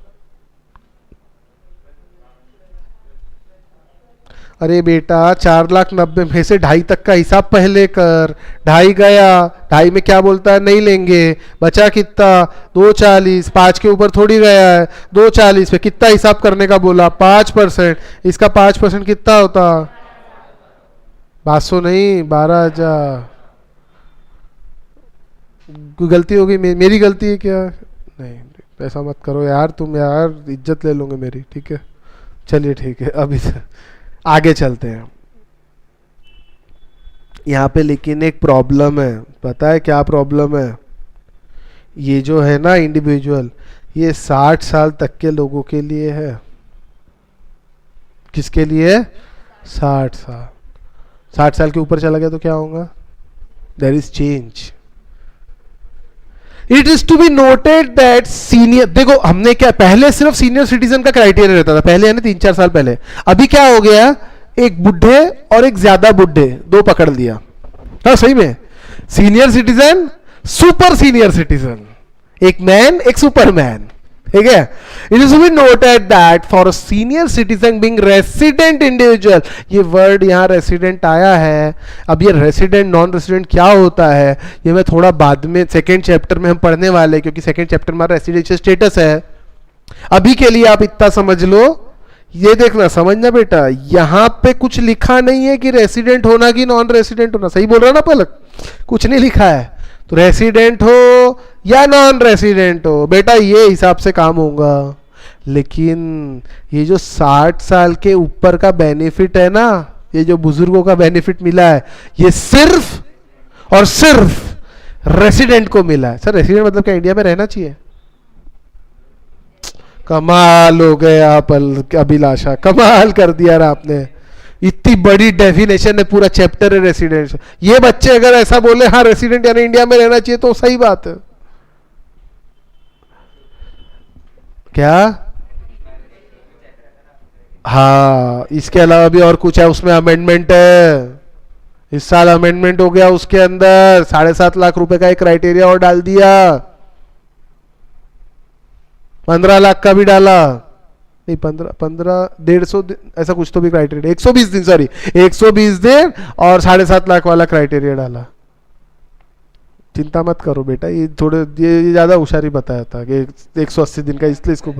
अरे बेटा 4,90,000 में से 2.5 तक का हिसाब पहले कर। 2.5 गया, 2.5 में क्या बोलता है, नहीं लेंगे। बचा कितना? 240। 5 के ऊपर थोड़ी गया है, 240 पे कितना हिसाब करने का बोला? 5%। इसका 5% कितना होता? 500 नहीं, 12,000। कोई गलती हो गई? मेरी गलती है क्या? नहीं ऐसा मत करो यार तुम, यार इज्जत ले लोगे मेरी। ठीक है चलिए ठीक है, अभी से आगे चलते हैं। यहाँ पे लेकिन एक प्रॉब्लम है, पता है क्या प्रॉब्लम है? ये जो है ना इंडिविजुअल, ये 60 साल तक के लोगों के लिए है। किसके लिए? 60 साल। 60 साल के ऊपर चला गया तो क्या होगा? There is change. It is to be noted that senior, देखो हमने क्या पहले सिर्फ सीनियर सिटीजन का क्राइटेरिया रहता था पहले, है ना 3-4 साल पहले। अभी क्या हो गया, एक बुढ़े और एक ज्यादा बुढ़े दो पकड़ लिया। हाँ सही में, senior citizen, super senior citizen, एक मैन एक सुपरमैन। ठीक है, it is B noted that for a senior citizen being resident individual, ये वर्ड यहाँ रेसिडेंट आया है। अब ये रेसिडेंट नॉन रेसिडेंट क्या होता है ये मैं थोड़ा बाद में सेकेंड चैप्टर में हम पढ़ने वाले हैं, क्योंकि सेकेंड चैप्टर हमारा रेसिडेंशियल स्टेटस है। अभी के लिए आप इतना समझ लो, ये देखना समझना बेटा, यहां पे कुछ लिखा नहीं है कि रेसिडेंट होना कि नॉन रेसिडेंट होना। सही बोल रहा ना पलक? कुछ नहीं लिखा है, तो रेसिडेंट हो या नॉन रेसिडेंट हो बेटा ये हिसाब से काम होगा। लेकिन ये जो 60 साल के ऊपर का बेनिफिट है ना, ये जो बुजुर्गों का बेनिफिट मिला है, ये सिर्फ और सिर्फ रेसिडेंट को मिला है। सर रेसिडेंट मतलब क्या इंडिया में रहना चाहिए? कमाल हो गया अभिलाषा, कमाल कर दिया यार आपने। इतनी बड़ी डेफिनेशन है, पूरा चैप्टर है रेसिडेंट। ये बच्चे अगर ऐसा बोले हाँ रेसिडेंट यानी इंडिया में रहना चाहिए, तो सही बात है। क्या? हाँ इसके अलावा भी और कुछ है, उसमें अमेंडमेंट है। इस साल अमेंडमेंट हो गया, उसके अंदर 7.5 लाख रुपए का एक क्राइटेरिया और डाल दिया, 15 लाख का भी डाला, नहीं 15 150 ऐसा कुछ तो भी क्राइटेरिया, 120 दिन, सॉरी 120 दिन और 7.5 लाख वाला क्राइटेरिया डाला। चिंता मत करो बेटा, ये थोड़े ये ज्यादा होशियारी बताया था कि 180 दिन का, इसलिए इसको।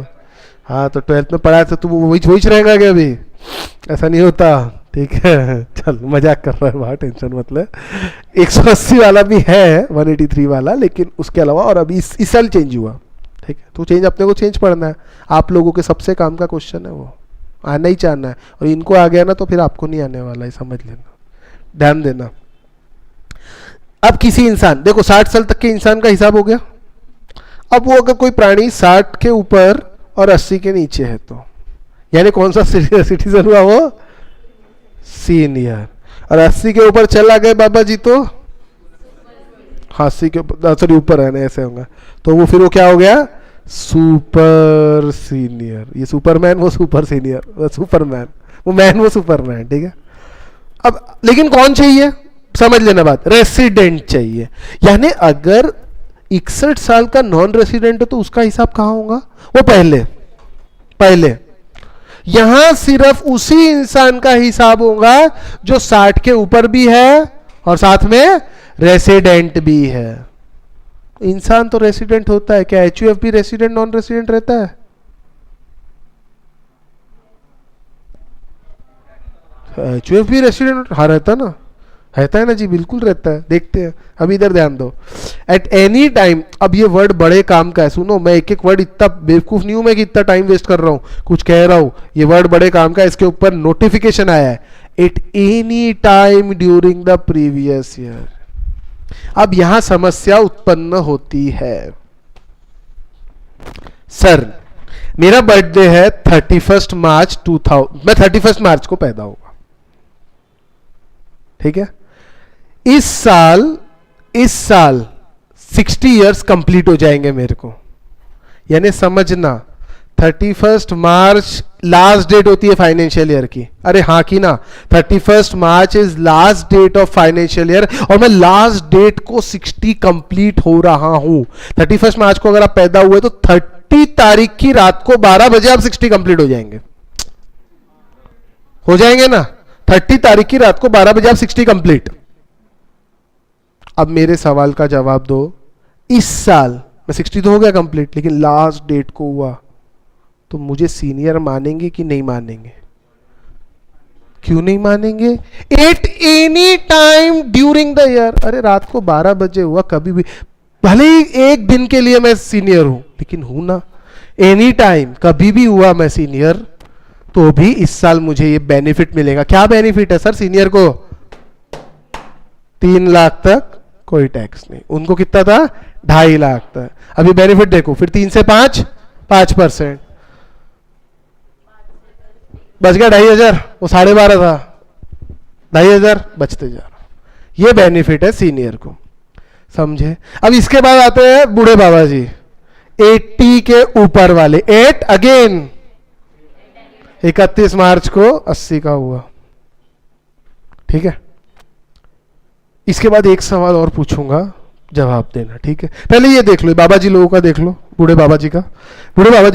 हाँ तो 12th में पढ़ाया था, तो वही रहेगा क्या? अभी ऐसा नहीं होता। ठीक है चल मजाक कर रहा है, वहाँ टेंशन मत ले। 180 वाला भी है, 183 वाला, लेकिन उसके अलावा और अभी इस साल चेंज हुआ। ठीक है, तो चेंज अपने को चेंज पढ़ना है। आप लोगों के सबसे काम का क्वेश्चन है, वो आना ही चाहना है, और इनको आ गया ना तो फिर आपको नहीं आने वाला है, समझ लेना, ध्यान देना। अब किसी इंसान, देखो 60 साल तक के इंसान का हिसाब हो गया। अब वो अगर कोई प्राणी 60 के ऊपर और 80 के नीचे है, तो यानी कौन सा सिटीजन हुआ वो? सीनियर। और 80 के ऊपर चला गए बाबा जी तो 80 के ऊपर, सॉरी ऊपर है ना, ऐसे होगा तो वो फिर वो क्या हो गया? Super senior. ये सुपरमैन वो सुपर सीनियर, वो सुपरमैन वो मैन वो सुपरमैन। ठीक है, अब लेकिन कौन चाहिए? समझ लेना बात, रेसिडेंट चाहिए। यानी अगर 61 साल का नॉन रेसिडेंट है तो उसका हिसाब कहाँ होगा? वो पहले यहां सिर्फ उसी इंसान का हिसाब होगा जो 60 के ऊपर भी है और साथ में रेसिडेंट भी है। इंसान तो रेसिडेंट होता है, क्या एचयूएफ भी रेसिडेंट नॉन रेसिडेंट रहता है? एचयूएफ भी रेसिडेंट हाँ रहता ना, रहता है ना जी, बिल्कुल रहता है। देखते हैं, अब इधर ध्यान दो। एट एनी टाइम, अब ये वर्ड बड़े काम का है, सुनो, मैं एक एक वर्ड इतना बेवकूफ नहीं हूं मैं कि इतना टाइम वेस्ट कर रहा हूं, कुछ कह रहा हूं, ये वर्ड बड़े काम का है, इसके ऊपर नोटिफिकेशन आया है, at any time during the previous year. अब यहां समस्या उत्पन्न होती है, सर मेरा बर्थडे है 31 मार्च 2000, मैं 31 मार्च को पैदा होगा, ठीक है, इस साल 60 इयर्स कंप्लीट हो जाएंगे मेरे को, यानी समझना 31 मार्च लास्ट डेट होती है फाइनेंशियल ईयर की। अरे हाँ की ना, 31 March is last date of financial year और मैं लास्ट डेट को 60 कंप्लीट हो रहा हूं। 31 मार्च को अगर आप पैदा हुए तो 30 तारीख की रात को 12 बजे आप 60 कंप्लीट हो जाएंगे ना। 30 तारीख की रात को 12 बजे आप 60 कंप्लीट। अब मेरे सवाल का जवाब दो, इस साल मैं 60 तो हो गया कंप्लीट, लेकिन लास्ट डेट को हुआ तो मुझे सीनियर मानेंगे कि नहीं मानेंगे? क्यों नहीं मानेंगे? At any time during the year, अरे रात को 12 बजे हुआ, कभी भी, भले ही एक दिन के लिए मैं सीनियर हूं, लेकिन हूं ना, एनी टाइम कभी भी हुआ मैं सीनियर, तो भी इस साल मुझे ये बेनिफिट मिलेगा। क्या बेनिफिट है सर सीनियर को? 3 लाख तक कोई टैक्स नहीं। उनको कितना था? 2.5 लाख तक। अभी बेनिफिट देखो, फिर 3 से 5% बच गया 2,500, वो 12.5 था, 2,500 बचते जा रहा। ये बेनिफिट है सीनियर को, समझे? अब इसके बाद आते हैं बूढ़े बाबा जी, 80 के ऊपर वाले। 8 अगेन 31 मार्च को 80 का हुआ, ठीक है। इसके बाद एक सवाल और पूछूंगा, जवाब देना, ठीक है। पहले ये देख लो, बाबा जी लोगों का देख लो, बूढ़े बाबा जी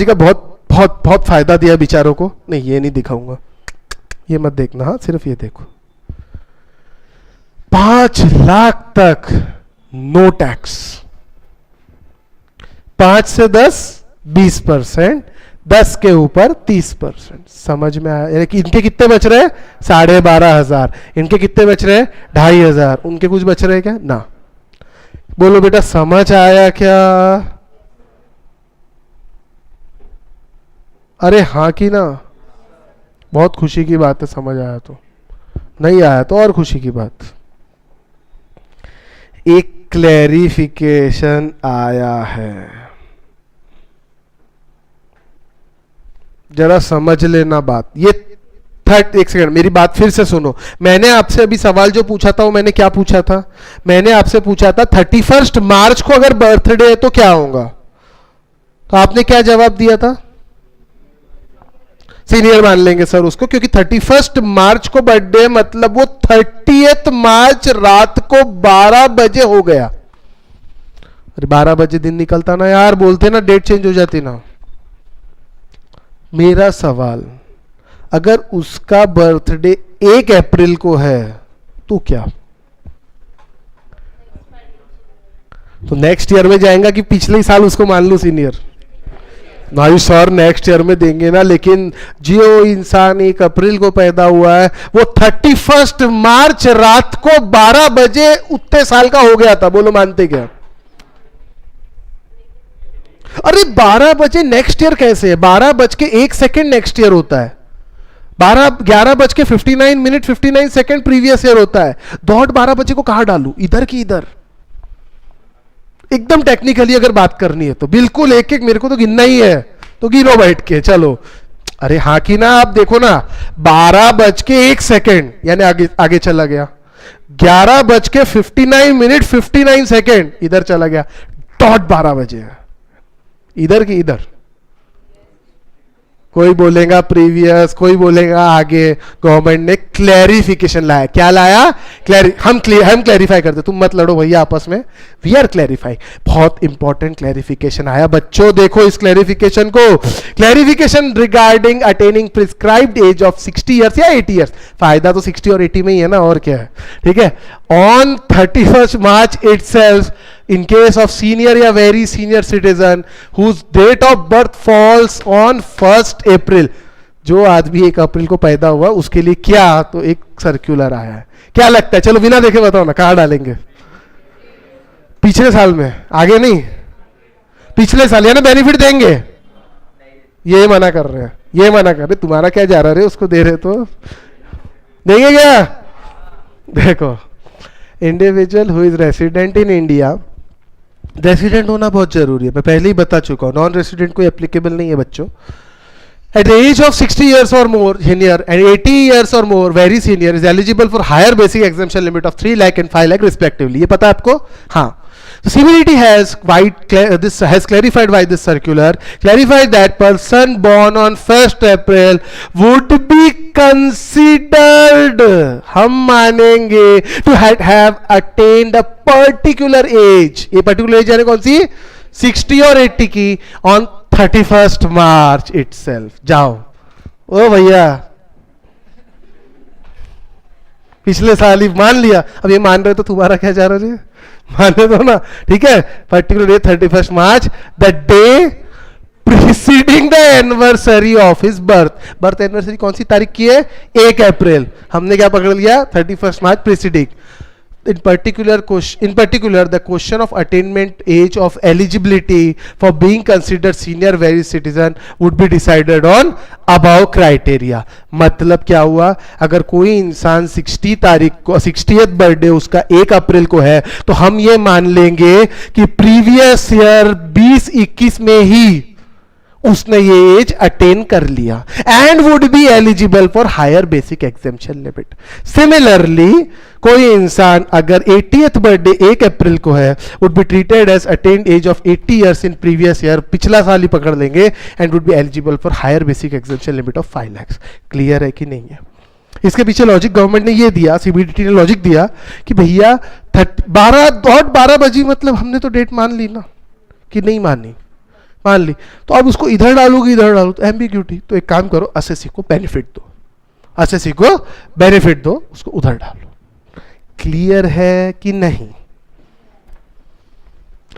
का बहुत बहुत बहुत फायदा दिया बेचारों को। नहीं ये नहीं दिखाऊंगा, ये मत देखना, हाँ सिर्फ ये देखो, 5 लाख तक नो टैक्स, 5 से 10 20%, 10 के ऊपर 30%। समझ में आया? यानी कि इनके कितने बच रहे हैं? 12,500। इनके कितने बच रहे हैं? 2,500। उनके कुछ बच रहे हैं क्या? ना। बोलो बेटा समझ आया क्या? अरे हाँ की ना, बहुत खुशी की बात है, समझ आया तो। नहीं आया तो और खुशी की बात। एक क्लैरिफिकेशन आया है, जरा समझ लेना बात। ये एक सेकंड, मेरी बात फिर से सुनो। मैंने आपसे अभी सवाल जो पूछा था वो मैंने क्या पूछा था? मैंने आपसे पूछा था 31 मार्च को अगर बर्थडे है तो क्या होगा? तो आपने क्या जवाब दिया था? सीनियर मान लेंगे सर उसको, क्योंकि 31 मार्च को बर्थडे मतलब वो 30 मार्च रात को 12 बजे हो गया। अरे 12 बजे दिन निकलता ना यार, बोलते ना डेट चेंज हो जाती ना। मेरा सवाल, अगर उसका बर्थडे 1 अप्रैल को है तो क्या? तो नेक्स्ट ईयर में जाएगा कि पिछले साल उसको मान लूं सीनियर? नहीं सर नेक्स्ट ईयर में देंगे ना, लेकिन जो इंसान 1 अप्रैल को पैदा हुआ है वो 31 मार्च रात को 12 बजे उतने साल का हो गया था। बोलो मानते क्या? अरे 12 बजे नेक्स्ट ईयर कैसे है? 12:01 नेक्स्ट ईयर होता है, 11:59 59 सेकेंड प्रीवियस ईयर होता है। दौड़ 12 बजे को कहां डालू, इधर की इधर? एकदम टेक्निकली अगर बात करनी है तो बिल्कुल एक एक मेरे को तो गिनना ही है, तो गिनो बैठ के चलो। अरे हाँ की ना, आप देखो ना, 12:01 यानी आगे चला गया, 11:59 59 सेकेंड इधर चला गया, डॉट 12 बजे इधर की इधर। कोई बोलेगा प्रीवियस, कोई बोलेगा आगे। गवर्नमेंट ने क्लैरिफिकेशन लाया। क्या लाया? हम क्लैरिफाई करते, तुम मत लड़ो भैया आपस में, वी आर क्लैरिफाई। बहुत इंपॉर्टेंट क्लैरिफिकेशन आया बच्चों, देखो इस क्लैरिफिकेशन को। Clarification regarding attaining prescribed age of 60 years या 80 ईयर्स। फायदा तो 60 और 80 में ही है ना, और क्या है, ठीक है। On 31 March itself, in case of senior या very senior citizen whose date of birth falls on 1st April, जो आदमी 1 अप्रैल को पैदा हुआ उसके लिए क्या, तो एक सर्कुलर आया है। क्या लगता है, चलो बिना देखे बताओ ना, कहाँ डालेंगे? पिछले साल में, आगे नहीं, पिछले साल, यानी बेनिफिट देंगे। ये मना कर रहे हैं, ये मना कर रहे, तुम्हारा क्या जा रहा है, उसको दे रहे तो देंगे क्या? देखो, individual who is resident in India, resident होना बहुत जरूरी है, मैं पहले ही बता चुका हूं, नॉन रेसिडेंट कोई एप्लीकेबल नहीं है बच्चों। At the age of 60 years or more senior and 80 years or more very senior is eligible for higher basic exemption limit of 3 lakh and 5 lakh respectively। ये पता है आपको? हाँ। So CBDT has clarified by this circular, clarified that person born on 1st April would be considered, हम मानेंगे, to have attained a particular age। ये particular age यानी कौन सी? 60 और 80 की, on 31st March itself। जाओ ओ भैया, पिछले साल ही मान लिया, अब ये मान रहे तो तुम्हारा क्या जा रहा है, माने दो ना, ठीक है। Particular day 31st March, the day preceding the anniversary of his birth. Birth anniversary कौन सी तारीख की है? 1 अप्रैल। हमने क्या पकड़ लिया? 31st March preceding. In particular, the question of attainment age of eligibility for being considered senior very citizen would be decided on above criteria। मतलब क्या हुआ, अगर कोई इंसान 60 तारीख को, 60th बर्थडे उसका 1 अप्रैल को है, तो हम ये मान लेंगे कि प्रीवियस ईयर 2021 में ही उसने ये एज अटेन कर लिया, and would be eligible for higher basic exemption limit. Similarly, कोई इंसान अगर 80th बर्थडे 1 अप्रैल को है, would be treated as attained age of 80 years in previous year, पिछला साल ही पकड़ लेंगे, and would be eligible for higher basic exemption limit of 5 lakhs। Clear है कि नहीं है? इसके पीछे लॉजिक गवर्नमेंट ने ये दिया, सीबीडीटी ने लॉजिक दिया कि भैया 12 बजी, मतलब हमने तो डेट मान ली ना, कि नहीं मानी, मान ली, तो अब उसको इधर डालोगे, इधर डालो तो एम्बिग्यूटी। तो एक काम करो, असेसी को बेनिफिट दो, असेसी को बेनिफिट दो, उसको उधर डालो। क्लियर है कि नहीं?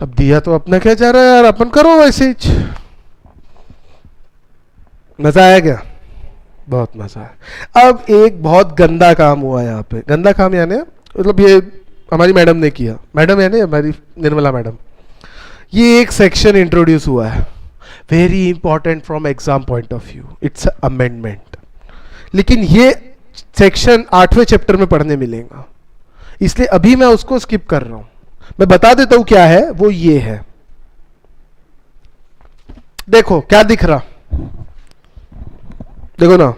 अब दिया तो अपना क्या जा रहा है यार, अपन करो वैसे ही। मजा आया क्या? बहुत मजा आया। अब एक बहुत गंदा काम हुआ यहाँ पे, गंदा काम यानी मतलब ये हमारी मैडम ने किया, मैडम यानी हमारी निर्मला मैडम, ये एक सेक्शन इंट्रोड्यूस हुआ है, very important from exam point of view, it's amendment. लेकिन ये सेक्शन 8वें चैप्टर में पढ़ने मिलेगा, इसलिए अभी मैं उसको स्किप कर रहा हूं। मैं बता देता हूं क्या है, वो ये है। देखो क्या दिख रहा, देखो ना,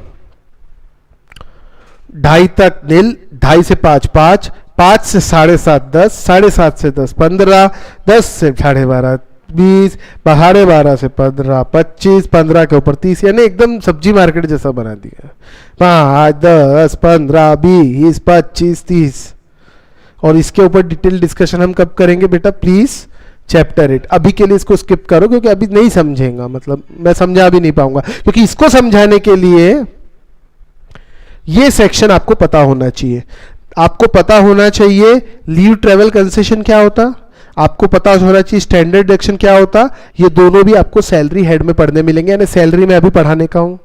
2:30 तक नील, 2:30 से 5 5, 5 से 7:30 10, 7:30 से 10 15, 10 से 12:30 20, 12:30 से 15 25, 15 के ऊपर 30, यानी एकदम सब्जी मार्केट जैसा बना दिया। 5 10 15 20 25 30। और इसके ऊपर डिटेल डिस्कशन हम कब करेंगे बेटा, प्लीज चैप्टर 8। अभी के लिए इसको स्किप करो, क्योंकि अभी नहीं समझेगा, मतलब मैं समझा भी नहीं पाऊंगा, क्योंकि इसको समझाने के लिए ये सेक्शन आपको पता होना चाहिए। आपको पता होना चाहिए लीव ट्रेवल कंसेशन क्या होता, आपको पता होना चाहिए स्टैंडर्ड डिडक्शन क्या होता। ये दोनों भी आपको सैलरी हेड में पढ़ने मिलेंगे, यानी सैलरी में अभी पढ़ाने का हूं।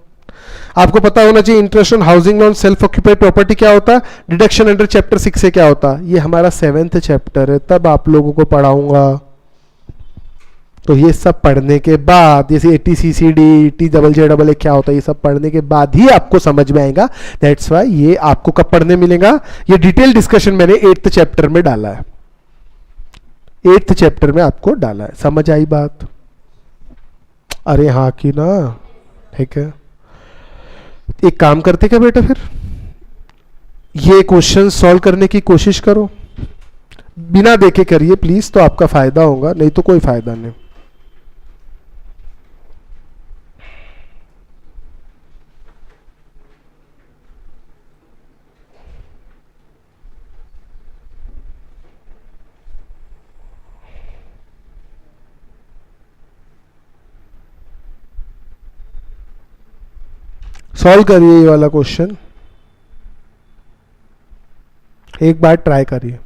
आपको पता होना चाहिए interest on housing loan, self occupied property क्या होता, डिडक्शन अंडर चैप्टर 6 से क्या होता। ये हमारा 7th चैप्टर है, तब आप लोगों को पढ़ाऊंगा। तो ये सब पढ़ने के बाद, जैसे ATCCD TJJAA क्या होता है, ये सब पढ़ने के बाद ही आपको समझ में आएगा। दैट्स वाई ये आपको कब पढ़ने मिलेगा, ये डिटेल डिस्कशन मैंने 8th चैप्टर में डाला है, 8th चैप्टर में आपको डाला है। समझ आई बात? अरे हाँ की ना, ठीक है। एक काम करते क्या बेटा, फिर ये क्वेश्चन सॉल्व करने की कोशिश करो, बिना देखे करिए प्लीज, तो आपका फायदा होगा, नहीं तो कोई फायदा नहीं। सॉल्व करिए ये वाला क्वेश्चन, एक बार ट्राई करिए।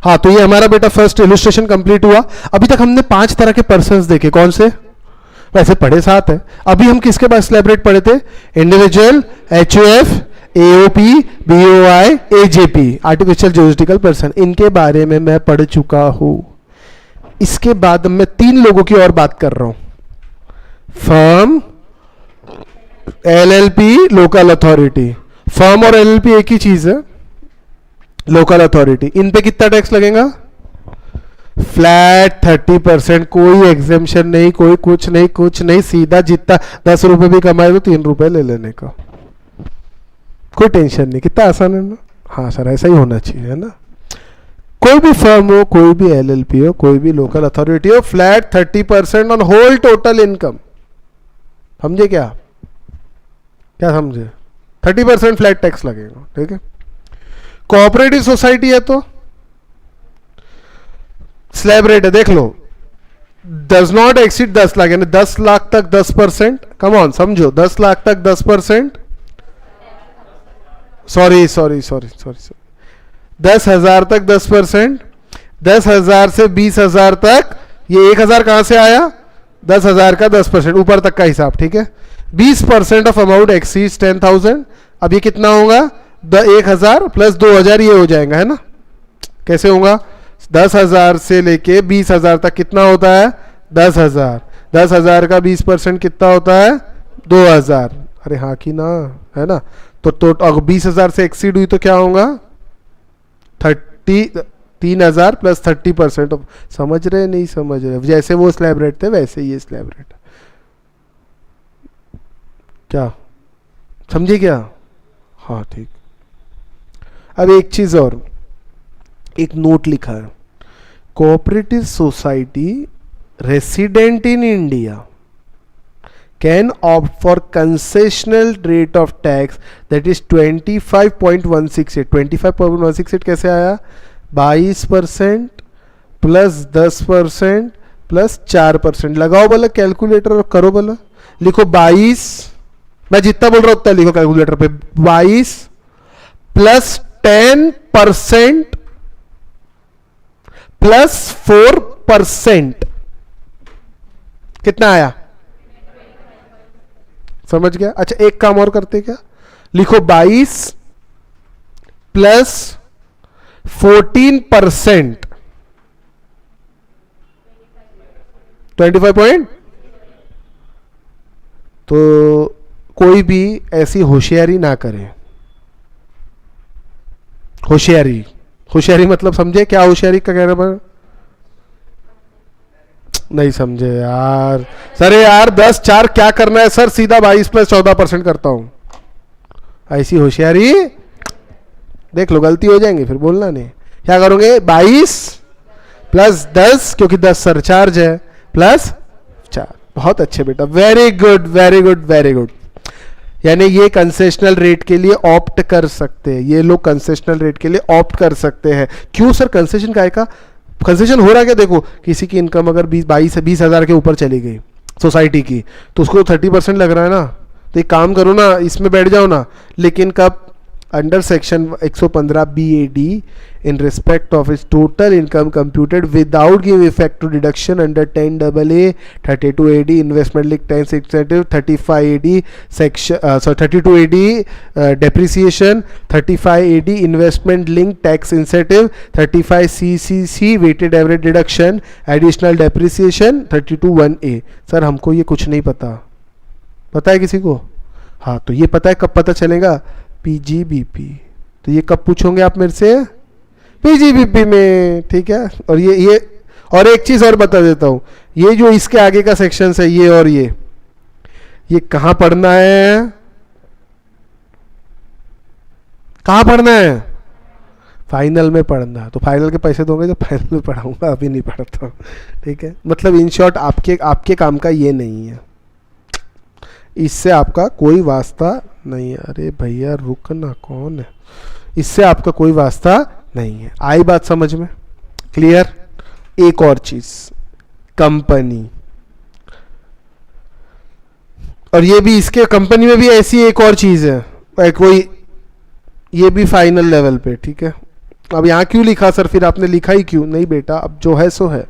हाँ, तो ये हमारा बेटा फर्स्ट इलस्ट्रेशन कंप्लीट हुआ। अभी तक हमने 5 तरह के पर्सन्स देखे, कौन से? वैसे पढ़े 7 है। अभी हम किसके पास स्लैबरेट पढ़े थे? Individual, HUF, AOP, BOI, AJP, artificial juridical person. इनके बारे में मैं पढ़ चुका हूं। इसके बाद मैं 3 लोगों की और बात कर रहा हूं, firm, LLP, local authority. Firm और LLP एक ही चीज है, लोकल अथॉरिटी। इन पे कितना टैक्स लगेगा? फ्लैट 30%, कोई एग्जेम्पशन नहीं, कोई कुछ नहीं, कुछ नहीं, सीधा जितना 10 रुपए भी कमाए तो 3 रुपए ले लेने का, कोई टेंशन नहीं। कितना आसान है ना? हाँ सर, ऐसा ही होना चाहिए, है ना? कोई भी फर्म हो, कोई भी LLP हो, कोई भी लोकल अथॉरिटी हो, flat 30% on whole total income. समझे क्या? क्या समझे? 30% फ्लैट टैक्स लगेगा, ठीक है? कोऑपरेटिव सोसाइटी है तो स्लैब रेट है, देख लो, डज नॉट एक्सीड 10 लाख, यानी 10 लाख तक 10%। कम ऑन, समझो, 10 लाख तक 10%, सॉरी 10,000 तक 10%, 10,000 से 20,000 तक, ये 1,000 कहां से आया? 10,000 का 10%, ऊपर तक का हिसाब, ठीक है? 20% ऑफ अमाउंट एक्सीड्स 10,000। अब ये कितना होगा? 1,000 प्लस 2,000, ये हो जाएगा, है ना? कैसे होगा? 10,000 से लेके 20,000 तक कितना होता है? 10,000। 10,000 का 20% कितना होता है? 2,000। अरे हाँ कि ना, है ना? तो अगर 20,000 से एक्सीड हुई तो क्या होगा? 3,000 प्लस 30%। समझ रहे नहीं समझ रहे? जैसे वो स्लैब रेट थे वैसे ये स्लैब रेट। क्या समझे क्या? हाँ ठीक। अब एक चीज और, एक नोट लिखा है, cooperative society resident in India can opt for concessional rate of tax that is 25.168। 25.168 कैसे आया? 22% प्लस 10% प्लस 4%। लगाओ बोला कैलकुलेटर और करो बोला, लिखो 22, मैं जितना बोल रहा हूं उतना लिखो कैलकुलेटर पे, 22 प्लस 10% प्लस 4%, कितना आया? समझ गया? अच्छा एक काम और करते क्या, लिखो 22 प्लस 14%, 25 तो कोई भी ऐसी होशियारी ना करे। होशियारी मतलब समझे क्या होशियारी का कहना पर? नहीं समझे यार। सर यार 10/4 क्या करना है सर? सीधा 22 प्लस 14% करता हूं। ऐसी होशियारी देख लो, गलती हो जाएंगी फिर बोलना नहीं। क्या करोगे? 22 प्लस 10, क्योंकि 10 सरचार्ज है, प्लस 4। बहुत अच्छे बेटा, very good very good very good. यानी ये कंसेशनल रेट के लिए ऑप्ट कर सकते हैं, ये लोग कंसेशनल रेट के लिए ऑप्ट कर सकते हैं। क्यों सर? कंसेशन का है का कंसेशन हो रहा है क्या? देखो किसी की इनकम अगर 20,000 के ऊपर चली गई सोसाइटी की, तो उसको 30% लग रहा है ना। तो एक काम करो ना, इसमें बैठ जाओ ना। लेकिन कब? Under section 115 BAD in respect of its total income computed without giving effect to deduction under 10AA, 32AD investment linked tax incentive, 35AD section 32AD depreciation, 35AD investment linked tax incentive, 35CCC weighted average deduction, additional depreciation, 32(1)(a। Sir हमको ये कुछ नहीं पता, पता है किसी को? हाँ तो ये पता है, कब पता चलेगा? PGBP। तो ये कब पूछोगे आप मेरे से? PGBP में, ठीक है। और ये और एक चीज और बता देता हूं, ये जो इसके आगे का सेक्शन है ये और ये कहां पढ़ना है? कहां पढ़ना है? फाइनल में पढ़ना। तो फाइनल के पैसे दोगे तो फाइनल में पढ़ाऊंगा, अभी नहीं पढ़ता हूं, ठीक है। मतलब इन शॉर्ट आपके काम का ये नहीं है, इससे आपका कोई वास्ता नहीं है। अरे भैया रुकना, कौन है? इससे आपका कोई वास्ता नहीं है। आई बात समझ में? क्लियर? एक और चीज, कंपनी। और ये भी इसके कंपनी में भी ऐसी एक और चीज है, कोई ये भी फाइनल लेवल पे, ठीक है। अब यहाँ क्यों लिखा सर, फिर आपने लिखा ही क्यों? नहीं बेटा, अब जो है सो है।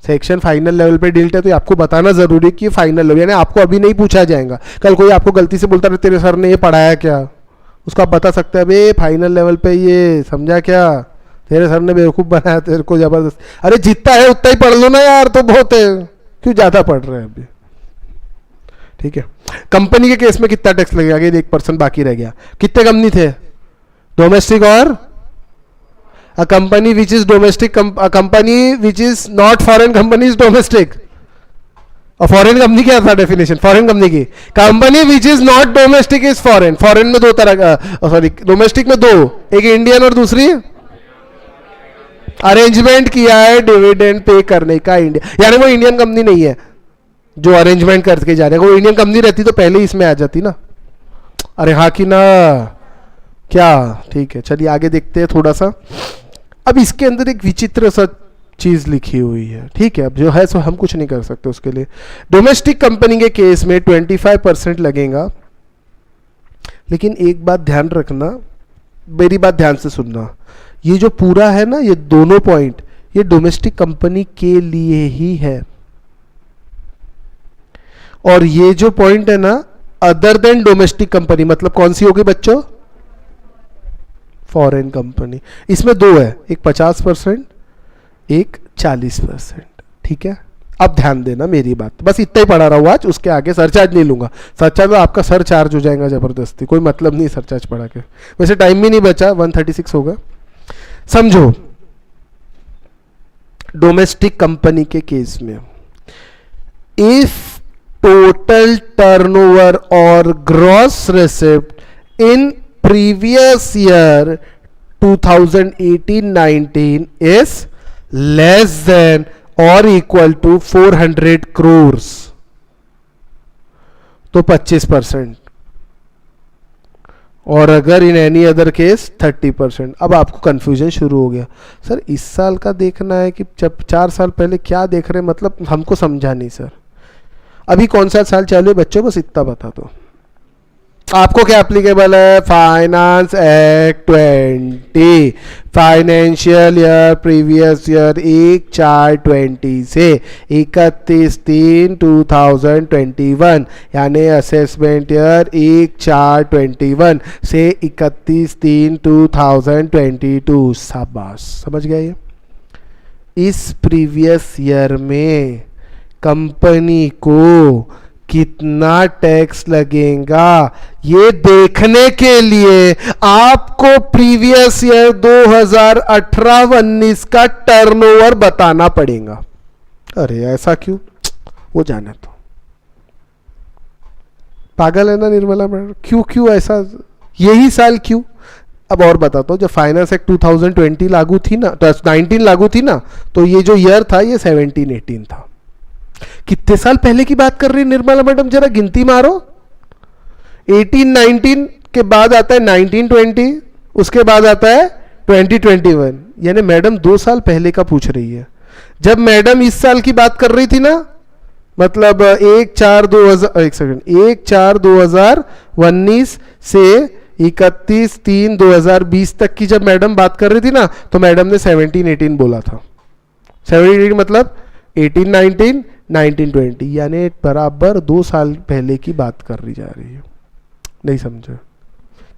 सेक्शन फाइनल लेवल पे डील्ट है तो आपको बताना जरूरी है कि फाइनल लेवल, यानी आपको अभी नहीं पूछा जाएगा। कल कोई आपको गलती से बोलता रहे तेरे सर ने ये पढ़ाया क्या, उसको आप बता सकते हैं बे फाइनल लेवल पे ये समझा क्या, तेरे सर ने बेवकूफ़ बनाया तेरे को जबरदस्त। अरे जितना है उतना ही पढ़ लो ना यार, तो बहुत है, क्यों ज़्यादा पढ़ रहे हैं अभी, ठीक है। कंपनी के केस में कितना टैक्स लगेगा, अगर 1% बाकी रह गया। कितने कंपनी थे, डोमेस्टिक और a company which is domestic, a company which is not foreign company is domestic। और फॉरेन कंपनी क्या था डेफिनेशन फॉरेन कंपनी की, company which is not domestic is foreign. Foreign में दो तरह का, सॉरी डोमेस्टिक में दो, एक इंडियन और दूसरी अरेंजमेंट किया है डिविडेंड पे करने का इंडिया, यानी वो इंडियन कंपनी नहीं है जो अरेंजमेंट करके जा रहे हैं। वो इंडियन कंपनी रहती तो पहले ही इसमें आ जाती ना। अरे हाँ कि ना, क्या, ठीक है। चलिए आगे देखते हैं थोड़ा सा। अब इसके अंदर एक विचित्र सा चीज लिखी हुई है, ठीक है। अब जो है सो हम कुछ नहीं कर सकते उसके लिए। डोमेस्टिक कंपनी के केस में 25% लगेगा, लेकिन एक बात ध्यान रखना, मेरी बात ध्यान से सुनना, ये जो पूरा है ना, ये दोनों पॉइंट ये डोमेस्टिक कंपनी के लिए ही है, और ये जो पॉइंट है ना अदर देन डोमेस्टिक कंपनी, मतलब कौन सी होगी बच्चों, फॉरेन कंपनी। इसमें दो है, एक 50% एक 40%, ठीक है। अब ध्यान देना मेरी बात, बस इतना ही पढ़ा रहा हूँ आज, उसके आगे सरचार्ज नहीं लूंगा। सरचार्ज में आपका सर चार्ज हो जाएगा जबरदस्ती, कोई मतलब नहीं सरचार्ज पढ़ा के। वैसे टाइम भी नहीं बचा, 136 होगा। समझो डोमेस्टिक कंपनी के केस में इफ टोटल टर्नओवर और gross receipt in previous year 2018-19 is less than or equal to 400 crores, तो 25%, और अगर इन एनी अदर केस 30%। अब आपको कंफ्यूजन शुरू हो गया, सर इस साल का देखना है कि जब 4 साल पहले क्या देख रहे हैं, मतलब हमको समझा नहीं सर। अभी कौन सा साल चालू है बच्चों, बस इतना बता दो। आपको क्या एप्लीकेबल है, finance act 20, financial year previous year 1/4/20 से 31/3/2021, यानी असेसमेंट ईयर 1/4/21 से 31/3/2022। शाबाश, समझ गए ये। इस प्रीवियस ईयर में कंपनी को कितना टैक्स लगेगा, ये देखने के लिए आपको प्रीवियस ईयर 2018-19 का टर्नओवर बताना पड़ेगा। अरे ऐसा क्यों, वो जाने तो पागल है ना निर्मला मैडम, क्यों ऐसा, यही साल क्यों। अब और बताता हूँ, जब फाइनेंस एक्ट 2020 लागू थी ना, 19 लागू थी ना, तो ये जो ईयर था ये 17-18 था। कितने साल पहले की बात कर रही निर्मला मैडम, जरा गिनती मारो। 18-19 के बाद आता है 19-20, उसके बाद आता है 20-21, यानी मैडम 2 साल पहले का पूछ रही है। जब मैडम इस साल की बात कर रही थी ना, मतलब 1/4/2019 से 31/3/2020 तक की जब मैडम बात कर रही थी ना, तो मैडम ने 17-18 बोला था। 17-18 मतलब 18-19 19-20, यानी बराबर 2 साल पहले की बात कर रही जा रही है। नहीं समझे,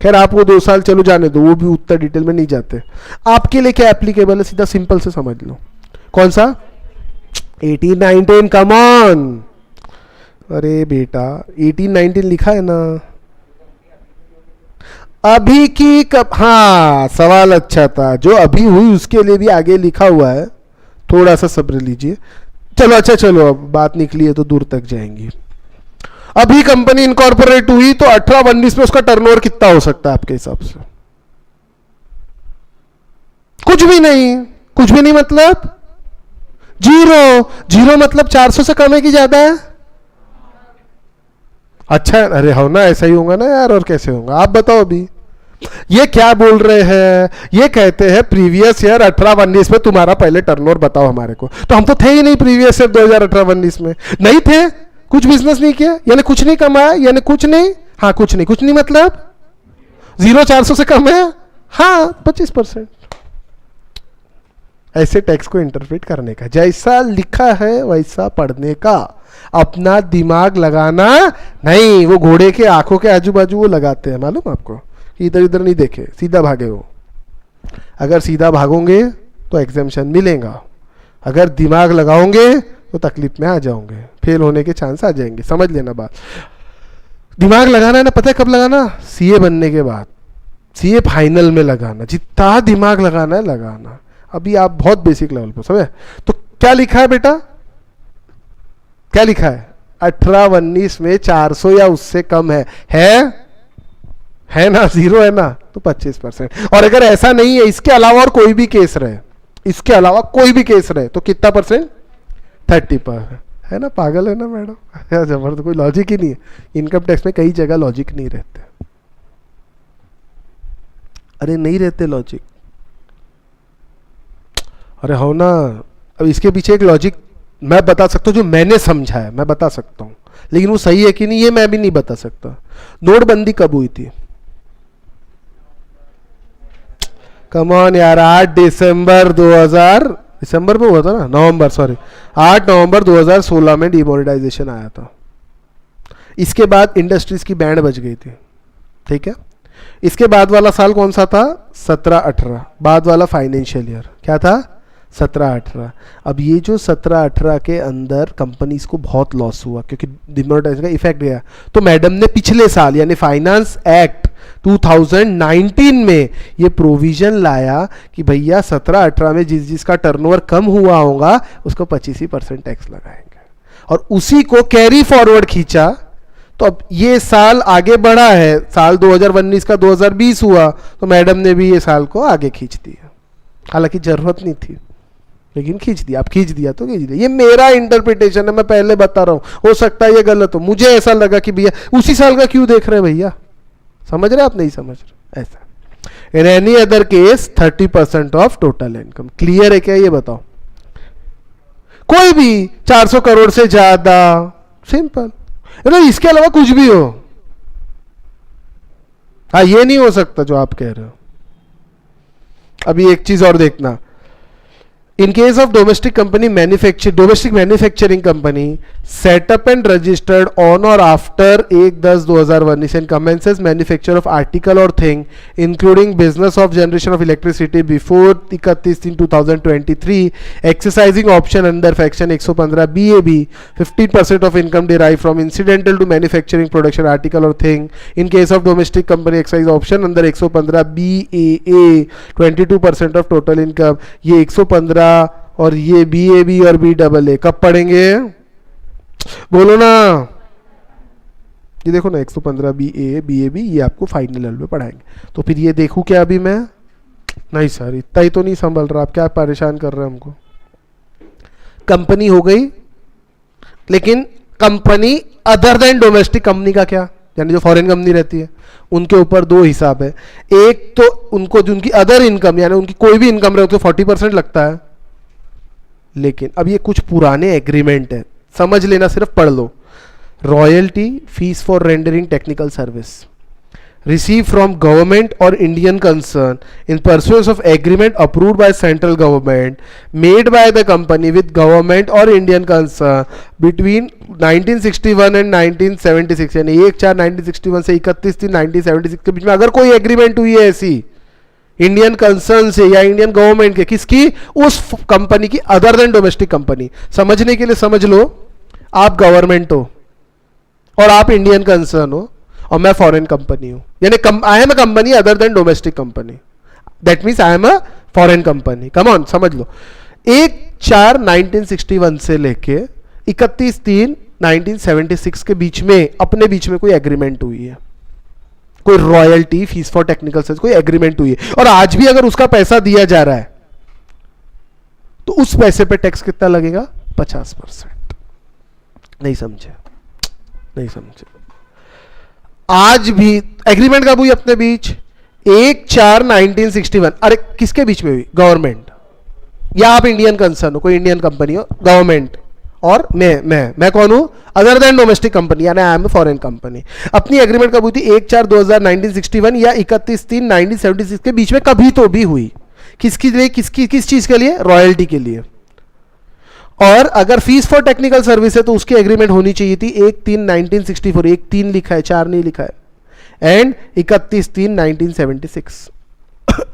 खैर आप वो 2 साल चलो जाने दो, वो भी उतना डिटेल में नहीं जाते। आपके लिए क्या एप्लीकेबल है, सीधा सिंपल से समझ लो। कौन सा, 18-19, कम ऑन। अरे बेटा 18-19 लिखा है ना, अभी की कब, हाँ सवाल अच्छा था, जो अभी हुई उसके लिए भी आगे लिखा हुआ है, थोड़ा सा सब्र लीजिए। चलो अच्छा, चलो अब बात निकली है तो दूर तक जाएंगी। अभी कंपनी इनकॉर्पोरेट हुई तो 18-19 में उसका टर्नओवर कितना हो सकता है आपके हिसाब से? कुछ भी नहीं, कुछ भी नहीं मतलब जीरो मतलब 400 से कम है कि ज्यादा है? अच्छा, अरे हो ना, ऐसा ही होगा ना यार, और कैसे होगा आप बताओ अभी। ये क्या बोल रहे हैं, ये कहते हैं प्रीवियस ईयर 18-19 में तुम्हारा पहले टर्नओवर बताओ हमारे को। तो हम तो थे ही नहीं प्रीवियस ईयर 2018-19 में, नहीं थे, कुछ बिजनेस नहीं किया, यानी कुछ नहीं कमाया, यानी कुछ नहीं, हाँ कुछ नहीं, कुछ नहीं मतलब 0-400 से कम है, हाँ 25%। ऐसे टेक्स्ट को इंटरप्रेट करने का, जैसा लिखा है वैसा पढ़ने का, अपना दिमाग लगाना नहीं। वो घोड़े के आंखों के आजू बाजू वो लगाते हैं, मालूम आपको, इधर इधर नहीं देखे, सीधा भागे वो। अगर सीधा भागोगे तो एग्जामिशन मिलेगा, अगर दिमाग लगाओगे तो तकलीफ में आ जाओगे, फेल होने के चांस आ जाएंगे। समझ लेना बात, दिमाग लगाना है ना, पता है कब लगाना, सीए बनने के बाद, सीए फाइनल में लगाना, जितना दिमाग लगाना है लगाना। अभी आप बहुत बेसिक लेवल पर समझे। तो क्या लिखा है बेटा, क्या लिखा है, 18-19 में 400 या उससे कम है ना, 0 है ना, तो 25%। और अगर ऐसा नहीं है, इसके अलावा और कोई भी केस रहे, इसके अलावा कोई भी केस रहे, तो कितना परसेंट, 30%। है ना, पागल है ना मैडम, जबरदस्त, कोई लॉजिक ही नहीं है। इनकम टैक्स में कई जगह लॉजिक नहीं रहते, अरे नहीं रहते लॉजिक, अरे हो ना। अब इसके पीछे एक लॉजिक मैं बता सकता हूँ, जो मैंने समझा है मैं बता सकता हूँ, लेकिन वो सही है कि नहीं ये मैं भी नहीं बता सकता। नोटबंदी कब हुई थी, कम ऑन यार, 8 दिसंबर 2000, दिसंबर में हुआ था ना, नवंबर, सॉरी 8 नवंबर 2016 में डिमोनेटाइजेशन आया था। इसके बाद इंडस्ट्रीज की बैंड बज गई थी, ठीक है। इसके बाद वाला साल कौन सा था, 17-18, बाद वाला फाइनेंशियल ईयर क्या था, 17-18। अब ये जो 17-18 के अंदर कंपनीज को बहुत लॉस हुआ क्योंकि डिमोनेटाइजेशन का इफेक्ट गया। तो मैडम ने पिछले साल यानी फाइनेंस एक्ट 2019 में ये प्रोविजन लाया कि भैया 17-18 में जिसका टर्नओवर कम हुआ होगा उसको 25% टैक्स लगाएंगे, और उसी को कैरी फॉरवर्ड खींचा। तो अब ये साल आगे बढ़ा है, साल 2019 का 2020 हुआ, तो मैडम ने भी ये साल को आगे खींच दिया, हालांकि जरूरत नहीं थी लेकिन खींच दिया। अब खींच दिया तो खींच दिया, ये मेरा इंटरप्रिटेशन है, मैं पहले बता रहा हूं, हो सकता है ये गलत हो। मुझे ऐसा लगा कि भैया उसी साल का क्यों देख रहे हैं भैया, समझ रहे आप नहीं समझ रहे, ऐसा। In any other case 30% of total income. Clear है क्या, ये बताओ। कोई भी 400 करोड़ से ज्यादा, सिंपल, इसके अलावा कुछ भी हो, हाँ ये नहीं हो सकता जो आप कह रहे हो। अभी एक चीज और देखना, in case of domestic manufacturing company set up and registered on or after 1/10/2019 and commences manufacture of article or thing including business of generation of electricity before 31/3/2023 exercising option under section 115 BAB 15% of income derived from incidental to manufacturing production article or thing in case of domestic company exercise option under 115 BAA 22% of total income। ये 115 और ये BAB और BAA कब पढ़ेंगे, बोलो ना। ये देखो ना 115 BAA BAB ये आपको फाइनल लेवल पे पढ़ाएंगे। तो फिर ये देखूं क्या अभी मैं, नहीं सर इतना ही तो नहीं संभल रहा, आप क्या परेशान कर रहे हैं हमको। कंपनी हो गई, लेकिन company other than domestic company का क्या, यानी जो फॉरेन कंपनी रहती है उनके ऊपर दो हिसाब है। एक तो उनको जो उनकी अदर इनकम यानी उनकी कोई भी इनकम रहे तो 40% लगता है, लेकिन अब ये कुछ पुराने एग्रीमेंट है, समझ लेना, सिर्फ पढ़ लो। Royalty fees for rendering technical service received from government or Indian concern in pursuance of agreement approved by central government made by the company with government or Indian concern between 1961 and 1976, यानी 1/4/1961 से 31/3/1976 के बीच में अगर कोई agreement हुई है ऐसी Indian concern से या इंडियन गवर्नमेंट के, किसकी, उस कंपनी की, अदर देन डोमेस्टिक कंपनी। समझने के लिए समझ लो, आप गवर्नमेंट हो और आप इंडियन कंसर्न हो और मैं फॉरेन कंपनी हूं, यानी I am a company other than domestic company, that means I am a foreign company. Come on समझ लो, 1/4/1961 से लेके 31/3/1976 के बीच में अपने बीच में कोई एग्रीमेंट हुई है, कोई royalty fees for technical service कोई एग्रीमेंट हुई है, और आज भी अगर उसका पैसा दिया जा रहा है तो उस पैसे पे टैक्स कितना लगेगा, 50%। नहीं समझे, नहीं समझे। आज भी एग्रीमेंट कब हुई अपने बीच, 1/4/1961, अरे किसके बीच में हुई? गवर्नमेंट, या आप इंडियन कंसर्न हो, कोई इंडियन कंपनी हो, गवर्नमेंट और मैं कौन हूं? अदर देन डोमेस्टिक कंपनी, यानी I am a foreign company. अपनी एग्रीमेंट कब हुई थी? 1/4/201961 या 31/3/1976 के बीच में कभी तो भी हुई। किसके लिए? किस चीज के लिए? रॉयल्टी के लिए। और अगर फीस फॉर टेक्निकल सर्विस है तो उसकी एग्रीमेंट होनी चाहिए थी 1/3/1964, 1/3 लिखा है, 4 नहीं लिखा है, एंड 31/3/1976।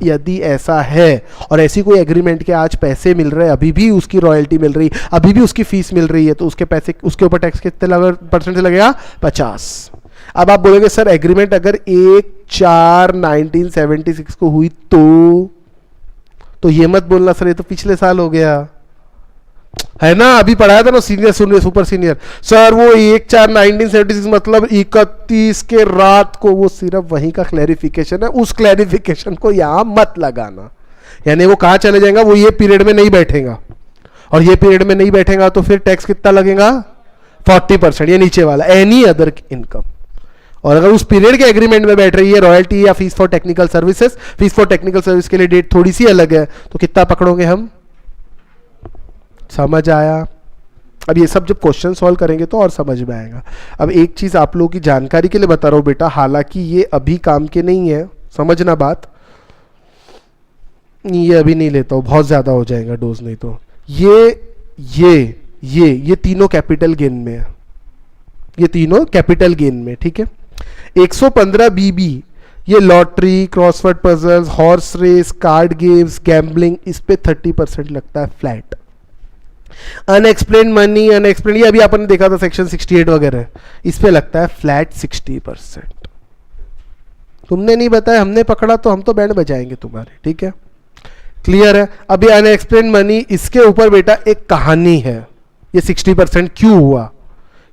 यदि ऐसा है और ऐसी कोई एग्रीमेंट के आज पैसे मिल रहे हैं, अभी भी उसकी रॉयल्टी मिल रही, अभी भी उसकी फीस मिल रही है, तो उसके पैसे, उसके ऊपर टैक्स कितने परसेंट से लगेगा? 50। अब आप बोलोगे सर एग्रीमेंट अगर 1/4/1976 को हुई तो ये मत बोलना सर ये तो पिछले साल हो गया है ना, अभी पढ़ाया था ना सीनियर सुपर सीनियर सर, वो 1/4/1976 मतलब 31 के रात को, वो सिर्फ वहीं का क्लैरिफिकेशन है, उस क्लैरिफिकेशन को यहां मत लगाना। यानी वो कहां चले जाएगा? वो ये पीरियड में नहीं बैठेगा, और ये पीरियड में नहीं बैठेगा तो फिर टैक्स कितना लगेगा? 40%, ये नीचे वाला एनी अदर इनकम। और अगर उस पीरियड के एग्रीमेंट में बैठ रही है रॉयल्टी या fees for technical services, fees for technical service के लिए डेट थोड़ी सी अलग है, तो कितना पकड़ोगे हम? समझ आया? अब ये सब जब क्वेश्चन सॉल्व करेंगे तो और समझ में आएगा। अब एक चीज आप लोगों की जानकारी के लिए बता रहा हूं बेटा, हालांकि ये अभी काम के नहीं है, समझना बात, ये अभी नहीं लेता हूं, बहुत ज्यादा हो जाएगा डोज, नहीं तो ये तीनों कैपिटल गेन में है, ये तीनों कैपिटल गेन में, ठीक है। 115 बीबी ये lottery, crossword puzzles, horse race, card games, gambling, इस पे 30% लगता है फ्लैट। अनएक्सप्लेन्ड मनी, अनएक्सप्लेन्ड, ये अभी आपने देखा था सेक्शन 68 वगैरह, इस पे लगता है फ्लैट 60%। तुमने नहीं बताया, हमने पकड़ा तो हम तो बैंड बजाएंगे तुम्हारे, ठीक है, क्लियर है। अभी अनएक्सप्लेन्ड मनी, इसके ऊपर बेटा एक कहानी है, ये 60% क्यों हुआ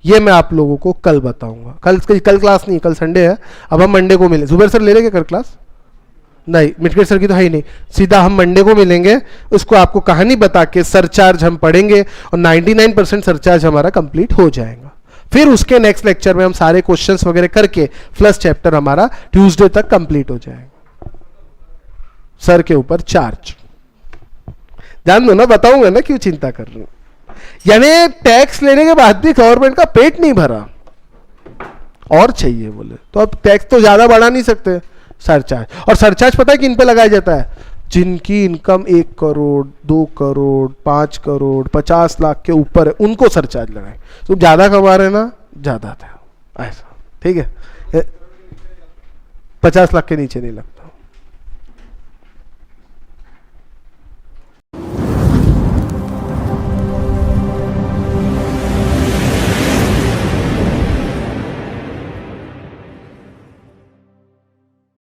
ये मैं आप लोगों को कल बताऊंगा। कल क्लास नहीं, कल संडे है, अब हम मंडे को मिले। जुबैर सर ले लेंगे कल क्लास? नहीं, मिटकेट सर की तो है ही नहीं, सीधा हम मंडे को मिलेंगे, उसको आपको कहानी बता के सरचार्ज हम पढ़ेंगे और 99% सरचार्ज हमारा कंप्लीट हो जाएगा। फिर उसके नेक्स्ट लेक्चर में हम सारे क्वेश्चंस वगैरह करके फर्स्ट चैप्टर हमारा ट्यूसडे तक कंप्लीट हो जाएगा। सर के ऊपर चार्ज, ध्यान दो ना, बताऊंगा ना क्यों चिंता कर रहे हो। यानी टैक्स लेने के बाद भी गवर्नमेंट का पेट नहीं भरा और चाहिए बोले तो अब टैक्स तो ज्यादा बढ़ा नहीं सकते, सरचार्ज। और सरचार्ज पता है किन पे लगाया जाता है? जिनकी इनकम 1 करोड़, 2 करोड़, 5 करोड़, 50 लाख के ऊपर है, उनको सरचार्ज लगाए। तो ज्यादा कमा रहे ना, ज्यादा था ऐसा, ठीक है, 50 लाख के नीचे नहीं लगता।